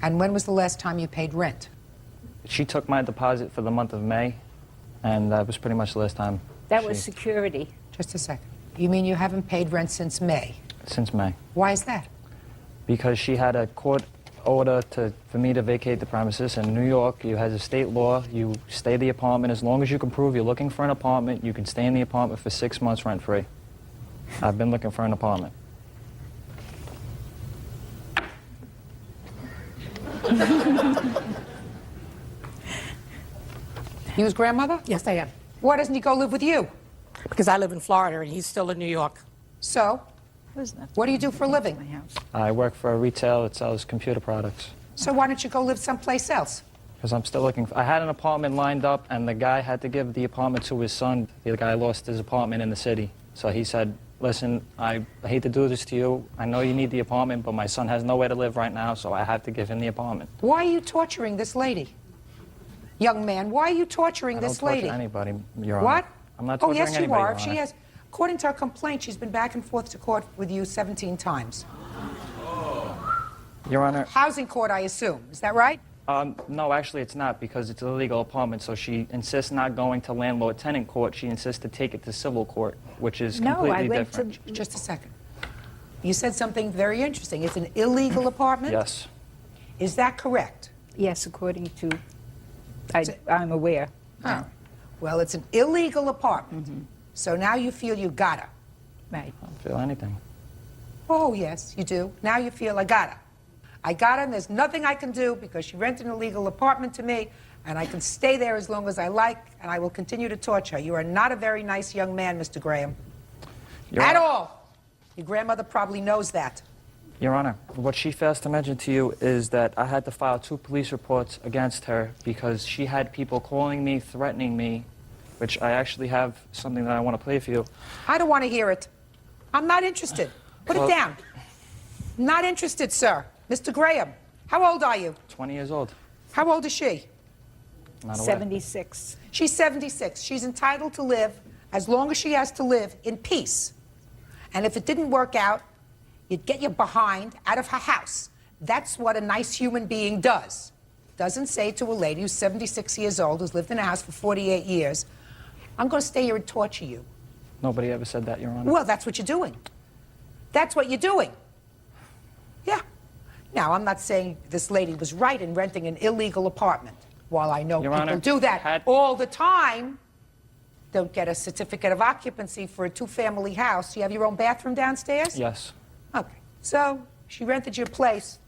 And when was the last time you paid rent? She took my deposit for the month of May, and that was pretty much the last time. That was security. Just a second. You mean you haven't paid rent since May? Since May. Why is that? Because she had a court order for me to vacate the premises. In New York, you has a state law. You stay the apartment as long as you can prove you're looking for an apartment. You can stay in the apartment for 6 months rent-free. I've been looking for an apartment. You his grandmother? Yes, I am. Why doesn't he go live with you? Because I live in Florida and he's still in New York. So? What do you do for a living? I work for a retail that sells computer products. So why don't you go live someplace else? Because I'm still looking I had an apartment lined up, and the guy had to give the apartment to his son. The guy lost his apartment in the city. So he said, listen, I hate to do this to you. I know you need the apartment, but my son has nowhere to live right now, so I have to give him the apartment. Why are you torturing this lady? Young man, why are you torturing this lady? I don't torture anybody, Your Honor. What? I'm not Oh, torturing yes, you anybody, are. Your If she Honor. has, according to her complaint, she's been back and forth to court with you 17 times. Your Honor. Housing court, I assume. Is that right? No, actually it's not, because it's an illegal apartment, so she insists not going to landlord-tenant court. She insists to take it to civil court, which is completely different. Just a second. You said something very interesting. It's an illegal apartment? Yes. Is that correct? Yes, according to, I'm aware. Oh. Well, it's an illegal apartment. So now you feel you gotta. Right. I don't feel anything. Oh, yes, you do. Now you feel I gotta. I got her, and there's nothing I can do because she rented an illegal apartment to me, and I can stay there as long as I like, and I will continue to torture her. You are not a very nice young man, Mr. Graham. At all. Your grandmother probably knows that. Your Honor, what she fails to mention to you is that I had to file 2 police reports against her because she had people calling me, threatening me, which I actually have something that I want to play for you. I don't want to hear it. I'm not interested. Put it down. Not interested, sir. Mr. Graham, how old are you? 20 years old. How old is she? Not aware. 76. She's 76. She's entitled to live as long as she has to live in peace. And if it didn't work out, you'd get your behind out of her house. That's what a nice human being does. Doesn't say to a lady who's 76 years old, who's lived in a house for 48 years, I'm going to stay here and torture you. Nobody ever said that, Your Honor. Well, that's what you're doing. That's what you're doing. Yeah. Now, I'm not saying this lady was right in renting an illegal apartment. While I know Your people Honor, do that all the time, don't get a certificate of occupancy for a 2-family house. You have your own bathroom downstairs? Yes. Okay. So she rented your place.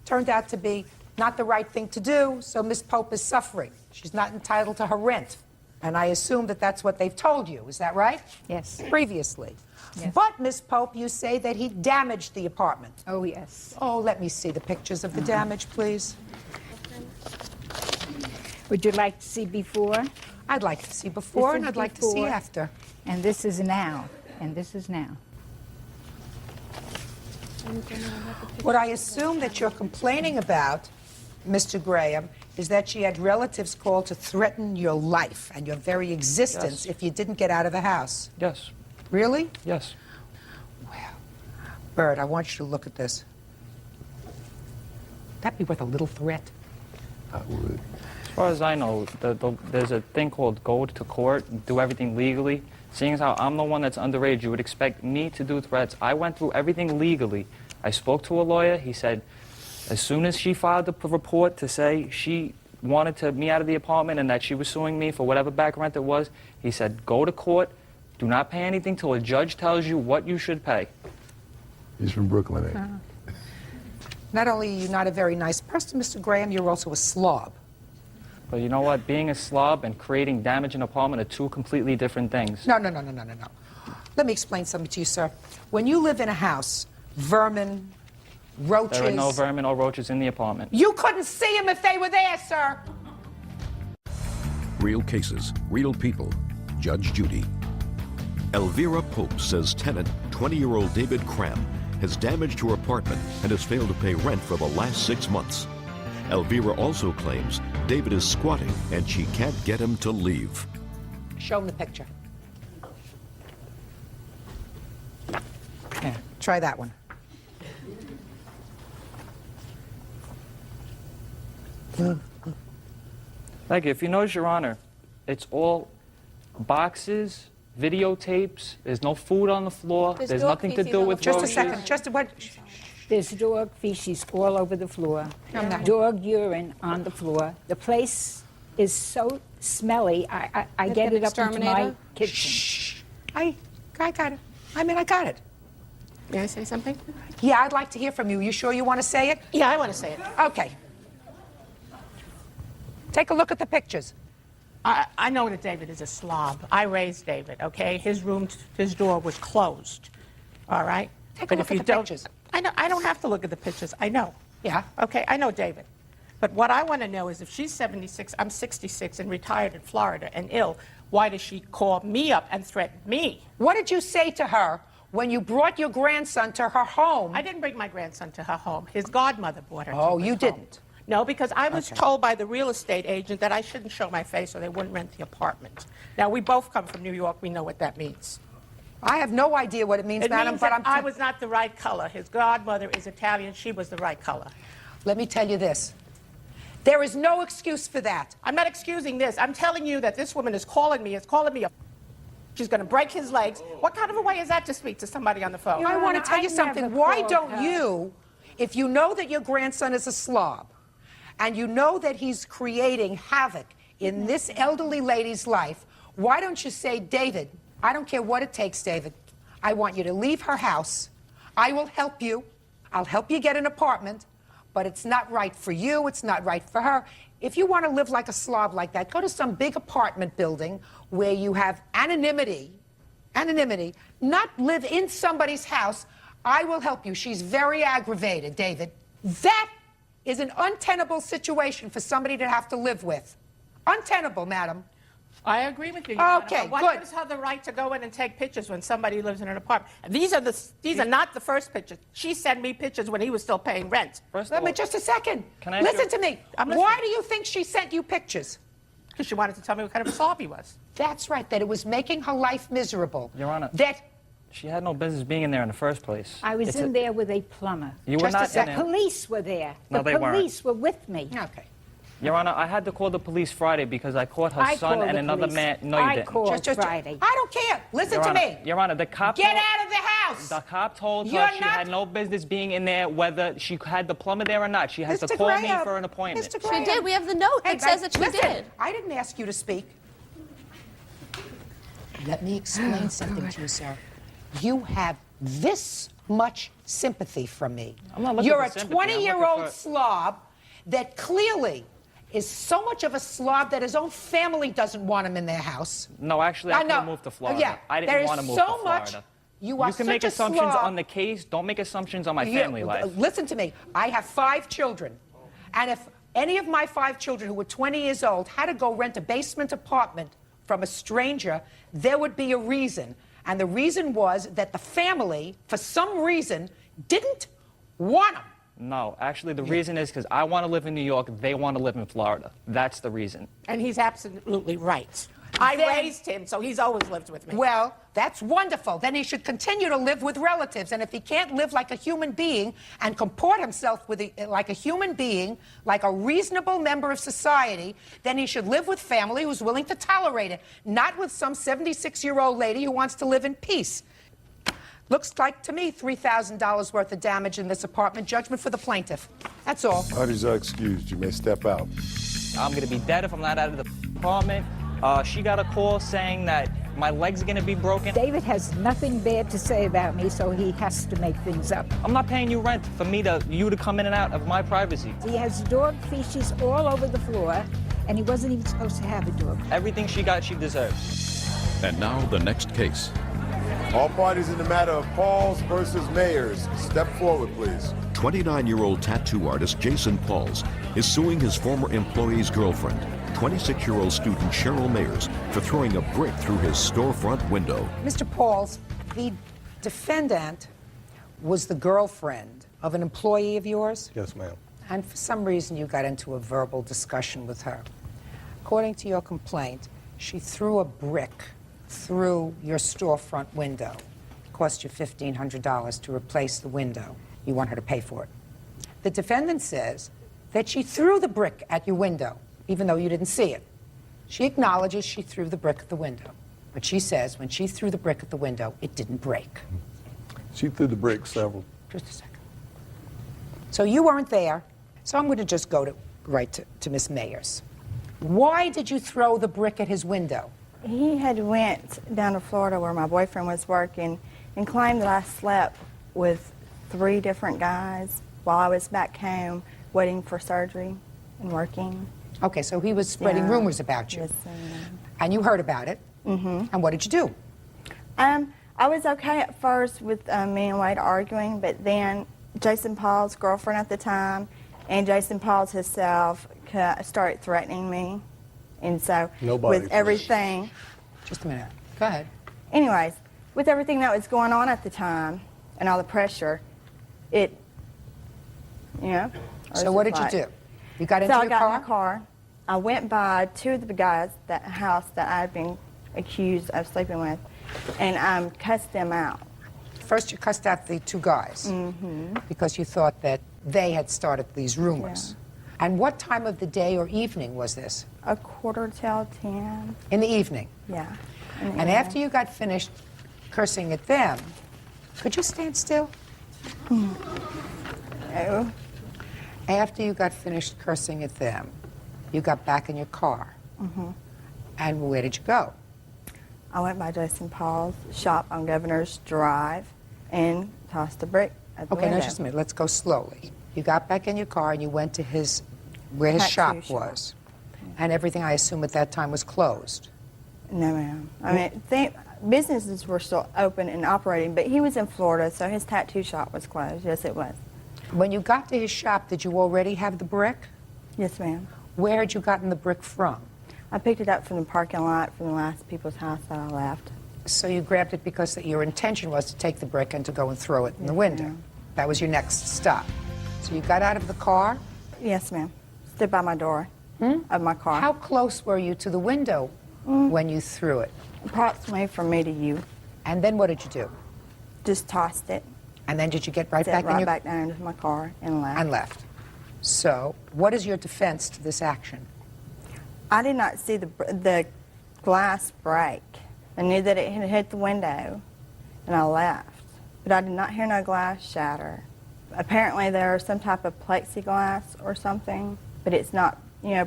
Turned out to be not the right thing to do, so Miss Pope is suffering. She's not entitled to her rent. And I assume that that's what they've told you. Is that right? Yes. Previously. Yes. But, Miss Pope, you say that he damaged the apartment. Oh, yes. Oh, let me see the pictures of the damage, please. Would you like to see before? I'd like to see before, This and is I'd like to see before, after. And this is now. And this is now. What I assume that you're complaining about, Mr. Graham, is that she had relatives call to threaten your life and your very existence if you didn't get out of the house. Yes. Really? Yes. Bird, I want you to look at this. That'd be worth a little threat. I would. As far as I know, there's a thing called go to court, do everything legally. Seeing as how I'm the one that's underage, you would expect me to do threats. I went through everything legally. I spoke to a lawyer. He said, as soon as she filed the report to say she wanted me out of the apartment and that she was suing me for whatever back rent it was, he said, go to court, do not pay anything till a judge tells you what you should pay. He's from Brooklyn, eh? Not only are you not a very nice person, Mr. Graham, you're also a slob. But you know what? Being a slob and creating damage in an apartment are two completely different things. No. Let me explain something to you, sir. When you live in a house, vermin, roaches... There are no vermin or roaches in the apartment. You couldn't see them if they were there, sir. Real cases, real people. Judge Judy. Elvira Pope says tenant, 20-year-old David Cram, has damaged her apartment and has failed to pay rent for the last 6 months. Elvira also claims David is squatting and she can't get him to leave. Show him the picture. Yeah, try that one. Thank you. If you notice, Your Honor, it's all boxes, videotapes. There's no food on the floor. There's nothing to do with Just roaches. a second. Just what? There's dog feces all over the floor. Dog urine on the floor. The place is so smelly. I get it up into my kitchen. Shh. I got it. I got it. May I say something? Yeah, I'd like to hear from you. You sure you want to say it? Yeah, I want to say it. Okay. Take a look at the pictures. I know that David is a slob. I raised David, okay? His door was closed, all right? Take a look at the pictures. I don't have to look at the pictures. I know. Yeah. Okay, I know David. But what I want to know is if she's 76, I'm 66 and retired in Florida and ill, why does she call me up and threaten me? What did you say to her when you brought your grandson to her home? I didn't bring my grandson to her home. His godmother brought her to Oh, his you home. didn't? No, because I was told by the real estate agent that I shouldn't show my face or they wouldn't rent the apartment. Now, we both come from New York. We know what that means. I have no idea what it means, madam, but I was not the right color. His godmother is Italian. She was the right color. Let me tell you this. There is no excuse for that. I'm not excusing this. I'm telling you that this woman is calling me a... She's going to break his legs. What kind of a way is that to speak to somebody on the phone? I want to tell you something. Why don't you, if you know that your grandson is a slob, and you know that he's creating havoc in this elderly lady's life, why don't you say, David, I don't care what it takes, David. I want you to leave her house. I will help you. I'll help you get an apartment, but it's not right for you. It's not right for her. If you want to live like a slob like that, go to some big apartment building where you have anonymity, not live in somebody's house. I will help you. She's very aggravated, David. That is an untenable situation for somebody to have to live with. Untenable, madam. I agree with you. Your Honor, Okay, but what good. gives her the right to go in and take pictures when somebody lives in an apartment? And these are not the first pictures. She sent me pictures when he was still paying rent. Let me just a second. Can I Listen to me. I'm Why listening. do you think she sent you pictures? Because she wanted to tell me what kind of a slob he was. That's right, that it was making her life miserable. Your Honor, that she had no business being in there in the first place. I was in there with a plumber. You were not in The there. police were there. No, they the weren't. police were with me. Okay. Your Honor, I had to call the police Friday because I caught her I son called and the another police. man. No, you I didn't. called Friday. I don't care. Listen Your to Honor, me. Your Honor, the cop. Get out of the house. The cop told her You're she not- had no business being in there, whether she had the plumber there or not. She has to Mr. call me Graham, for an appointment. Mr. Graham. She did. We have the note that says that she listen, did. I didn't ask you to speak. Let me explain something to you, sir. You have this much sympathy from me. I'm not looking You're for a sympathy. I'm looking 20-year-old for- slob that clearly is so much of a slob that his own family doesn't want him in their house. No, actually, I could know. have moved to Florida. Yeah, I there didn't is want to move so to Florida. much. You are You can such make a assumptions slob. on the case. Don't make assumptions on my family life. Listen to me. I have 5 children. And if any of my 5 children who were 20 years old had to go rent a basement apartment from a stranger, there would be a reason. And the reason was that the family, for some reason, didn't want them. No, actually the reason is because I want to live in New York, they want to live in Florida. That's the reason. And he's absolutely right. I raised him, so he's always lived with me. Well, that's wonderful. Then he should continue to live with relatives. And if he can't live like a human being and comport himself like a human being, like a reasonable member of society, then he should live with family who's willing to tolerate it, not with some 76-year-old lady who wants to live in peace. Looks like to me $3,000 worth of damage in this apartment. Judgment for the plaintiff. That's all. Parties are excused. You may step out. I'm going to be dead if I'm not out of the apartment. She got a call saying that my leg's going to be broken. David has nothing bad to say about me, so he has to make things up. I'm not paying you rent for you to come in and out of my privacy. He has dog feces all over the floor, and he wasn't even supposed to have a dog. Everything she got, she deserves. And now the next case. All parties in the matter of Pauls versus Mayers, step forward, please. 29-year-old tattoo artist Jason Pauls is suing his former employee's girlfriend, 26-year-old student Cheryl Mayers, for throwing a brick through his storefront window. Mr. Pauls, the defendant was the girlfriend of an employee of yours? Yes, ma'am. And for some reason you got into a verbal discussion with her. According to your complaint, she threw a brick through your storefront window. It cost you $1,500 to replace the window. You want her to pay for it. The defendant says that she threw the brick at your window, even though you didn't see it. She acknowledges she threw the brick at the window, but she says when she threw the brick at the window, it didn't break. She threw the brick several. Just a second. So you weren't there, so I'm going to just go right to Miss Mayers. Why did you throw the brick at his window? He had went down to Florida where my boyfriend was working and claimed that I slept with 3 different guys while I was back home waiting for surgery and working. Okay, so he was spreading rumors about you. Yes, ma'am. And you heard about it. Mm-hmm. And what did you do? I was okay at first with me and Wade arguing, but then Jason Paul's girlfriend at the time and Jason Paul's himself started threatening me. And so with everything... Just a minute. Go ahead. Anyways, with everything that was going on at the time and all the pressure, So what did you do? You got into your car? So I got in my car. I went by 2 of the guys that house that I had been accused of sleeping with, and cussed them out. First you cussed out the 2 guys because you thought that they had started these rumors. Yeah. And what time of the day or evening was this? 10:15. In the evening? Yeah. And after you got finished cursing at them, could you stand still? No. After you got finished cursing at them, you got back in your car. And where did you go? I went by Jason Paul's shop on Governor's Drive and tossed a brick at the window. Okay, now just a minute. Let's go slowly. You got back in your car and you went to where his shop was. And everything, I assume, at that time was closed. No, ma'am. I mean, businesses were still open and operating, but he was in Florida, so his tattoo shop was closed. Yes, it was. When you got to his shop, did you already have the brick? Yes, ma'am. Where had you gotten the brick from? I picked it up from the parking lot from the last people's house that I left. So you grabbed it because your intention was to take the brick and to go and throw it in the window. Ma'am. That was your next stop. So you got out of the car? Yes, ma'am. Stood by my door of my car. How close were you to the window when you threw it? Approximately from me to you. And then what did you do? Just tossed it. And then did you get right Sat back in your... back down into my car and left. And left. So what is your defense to this action? I did not see the glass break. I knew that it had hit the window, and I left. But I did not hear no glass shatter. Apparently there is some type of plexiglass or something, but it's not,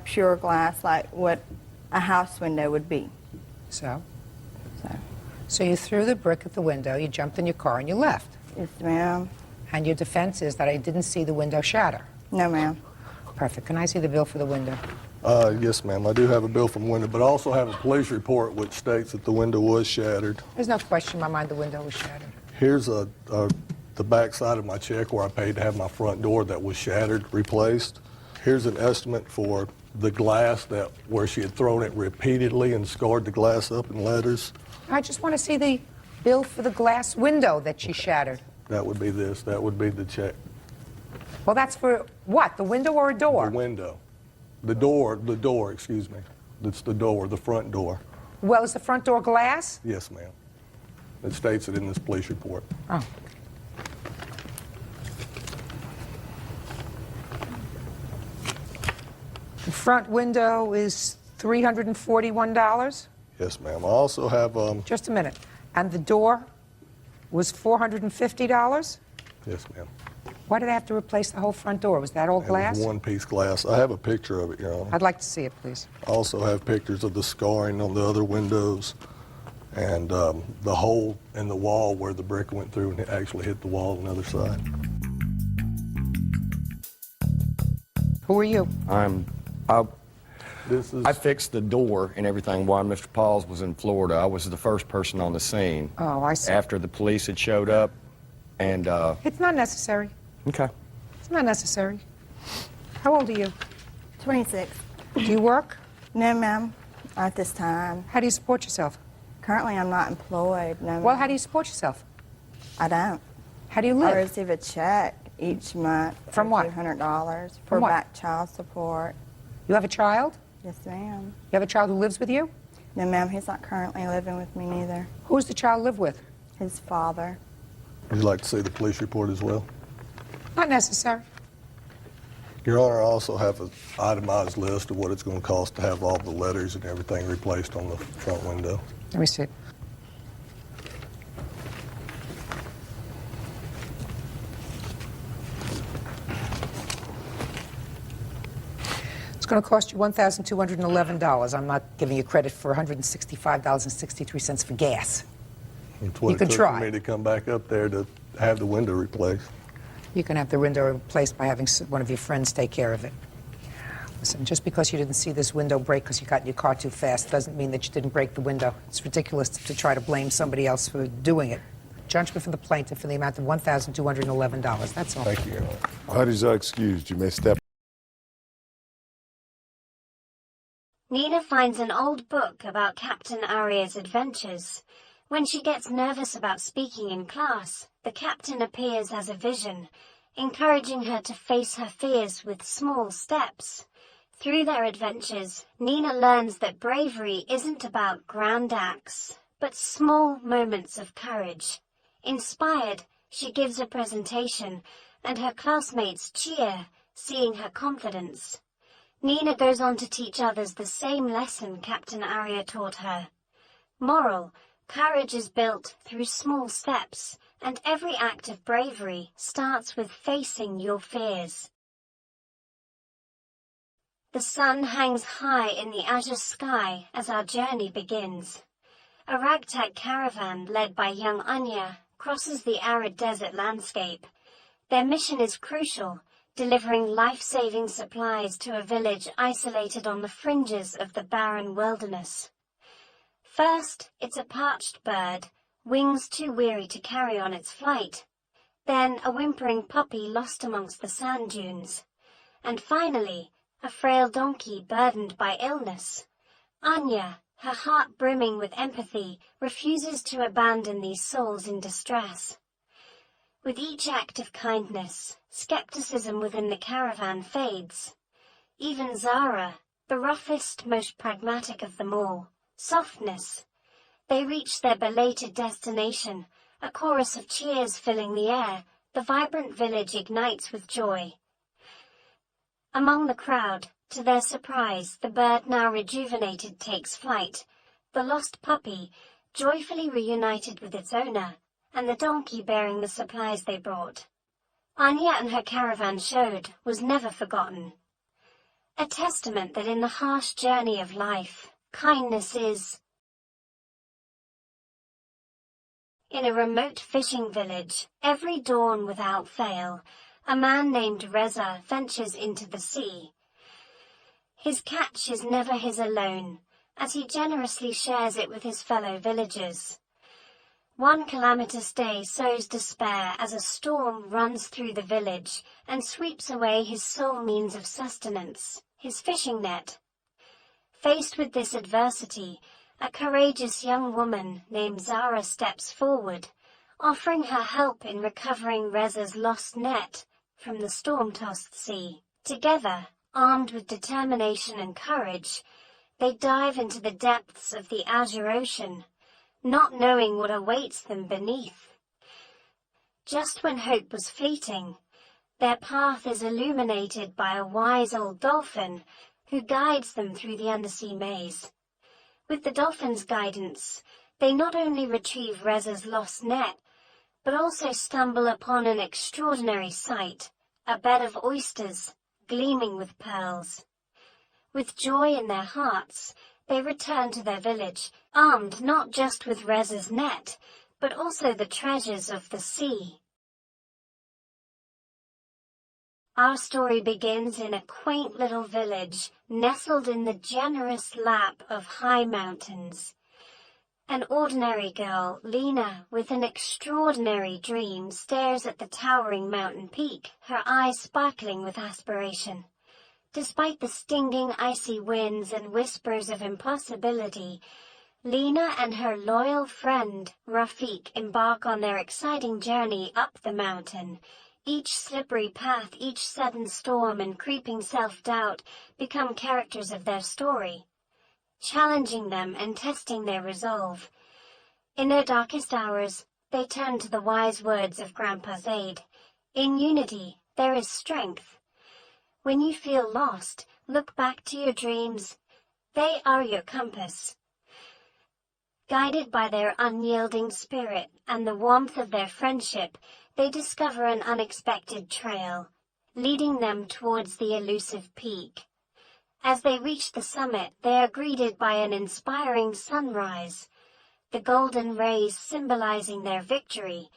pure glass like what a house window would be. So you threw the brick at the window, you jumped in your car, and you left. Yes, ma'am. And your defense is that I didn't see the window shatter. No, ma'am. Perfect. Can I see the bill for the window? Yes, ma'am. I do have a bill from the window, but I also have a police report which states that the window was shattered. There's no question in my mind the window was shattered. Here's the back side of my check where I paid to have my front door that was shattered replaced. Here's an estimate for the glass where she had thrown it repeatedly and scarred the glass up in letters. I just want to see the bill for the glass window that she shattered. That would be this. That would be the check. Well, that's for what? The window or a door? The window. The door, excuse me. It's the door, the front door. Well, is the front door glass? Yes, ma'am. It states it in this police report. Oh. The front window is $341? Yes, ma'am. I also have... Just a minute. And the door was $450? Yes, ma'am. Why did they have to replace the whole front door? Was that all It glass? was one-piece glass. I have a picture of it, Your Honor. I'd like to see it, please. I also have pictures of the scarring on the other windows and the hole in the wall where the brick went through and it actually hit the wall on the other side. Who are you? I fixed the door and everything while Mr. Pauls was in Florida. I was the first person on the scene. Oh, I see. After the police had showed up, and It's not necessary. okay. It's not necessary. How old are you? 26. Do you work? No, ma'am, not at this time. How do you support yourself? Currently, I'm not employed. No, Well, ma'am. how do you support yourself? I don't. How do you I live? receive a check each month. From what? $200 for From what? back child support. You have a child? Yes, ma'am. You have a child who lives with you? No, ma'am, he's not currently living with me neither. Who does the child live with? His father. Would you like to see the police report as well? Not necessary. Your Honor, I also have an itemized list of what it's going to cost to have all the letters and everything replaced on the front window. Let me see it. It's going to cost you $1,211. I'm not giving you credit for $165.63 for gas. It's what You it can took try. for me to come back up there to have the window replaced. You can have the window replaced by having one of your friends take care of it. Listen, just because you didn't see this window break because you got in your car too fast doesn't mean that you didn't break the window. It's ridiculous to try to blame somebody else for doing it. Judgment for the plaintiff for the amount of $1,211. That's all. Thank you, Your Honor. Parties are excused. You may step. Nina finds an old book about Captain Aria's adventures. When she gets nervous about speaking in class, the captain appears as a vision, encouraging her to face her fears with small steps. Through their adventures, Nina learns that bravery isn't about grand acts, but small moments of courage. Inspired, she gives a presentation, and her classmates cheer, seeing her confidence. Nina goes on to teach others the same lesson Captain Aria taught her. Moral: courage is built through small steps, and every act of bravery starts with facing your fears. The sun hangs high in the azure sky as our journey begins. A ragtag caravan led by young Anya crosses the arid desert landscape. Their mission is crucial, delivering life-saving supplies to a village isolated on the fringes of the barren wilderness. First, it's a parched bird, wings too weary to carry on its flight. Then a whimpering puppy lost amongst the sand dunes. And finally, a frail donkey burdened by illness. Anya, her heart brimming with empathy, refuses to abandon these souls in distress. With each act of kindness, skepticism within the caravan fades. Even Zara, the roughest, most pragmatic of them all, softness. They reach their belated destination, a chorus of cheers filling the air. The vibrant village ignites with joy. Among the crowd, to their surprise, the bird now rejuvenated takes flight. The lost puppy, joyfully reunited with its owner, and the donkey bearing the supplies they brought. Anya and her caravan showed was never forgotten. A testament that in the harsh journey of life, kindness is. In a remote fishing village, every dawn without fail, a man named Reza ventures into the sea. His catch is never his alone, as he generously shares it with his fellow villagers. One calamitous day sows despair as a storm runs through the village and sweeps away his sole means of sustenance, his fishing net. Faced with this adversity, a courageous young woman named Zara steps forward, offering her help in recovering Reza's lost net from the storm-tossed sea. Together, armed with determination and courage, they dive into the depths of the azure ocean, not knowing what awaits them beneath. Just when hope was fleeting, their path is illuminated by a wise old dolphin who guides them through the undersea maze. With the dolphin's guidance, they not only retrieve Reza's lost net, but also stumble upon an extraordinary sight, a bed of oysters gleaming with pearls. With joy in their hearts, they return to their village, armed not just with Reza's net, but also the treasures of the sea. Our story begins in a quaint little village nestled in the generous lap of high mountains. An ordinary girl, Lena, with an extraordinary dream, stares at the towering mountain peak, her eyes sparkling with aspiration. Despite the stinging icy winds and whispers of impossibility, Lena and her loyal friend, Rafiq, embark on their exciting journey up the mountain. Each slippery path, each sudden storm and creeping self-doubt become characters of their story, challenging them and testing their resolve. In their darkest hours, they turn to the wise words of Grandpa Zaid. In unity, there is strength. When you feel lost, look back to your dreams. They are your compass. Guided by their unyielding spirit and the warmth of their friendship, they discover an unexpected trail, leading them towards the elusive peak. As they reach the summit, they are greeted by an inspiring sunrise, the golden rays symbolizing their victory,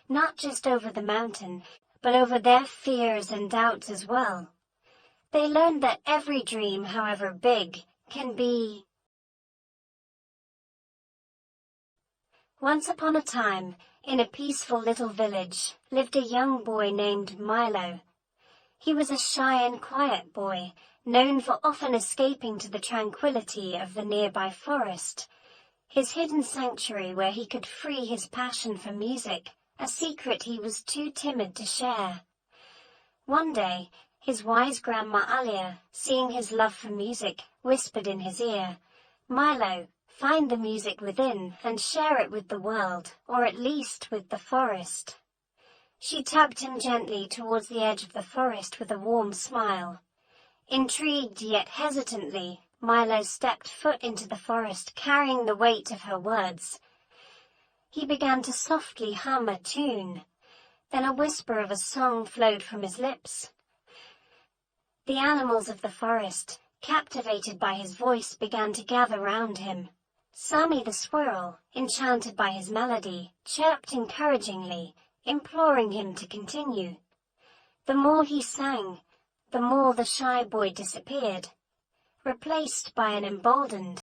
not just over the mountain, but over their fears and doubts as well. They learn that every dream, however big, can be. Once upon a time, in a peaceful little village, lived a young boy named Milo. He was a shy and quiet boy, known for often escaping to the tranquility of the nearby forest, his hidden sanctuary where he could free his passion for music, a secret he was too timid to share. One day, his wise grandma Alia, seeing his love for music, whispered in his ear, "Milo, find the music within and share it with the world, or at least with the forest." She tugged him gently towards the edge of the forest with a warm smile. Intrigued yet hesitantly, Milo stepped foot into the forest, carrying the weight of her words. He began to softly hum a tune. Then a whisper of a song flowed from his lips. The animals of the forest, captivated by his voice, began to gather round him. Sami the squirrel, enchanted by his melody, chirped encouragingly, imploring him to continue. The more he sang, the more the shy boy disappeared, replaced by an emboldened,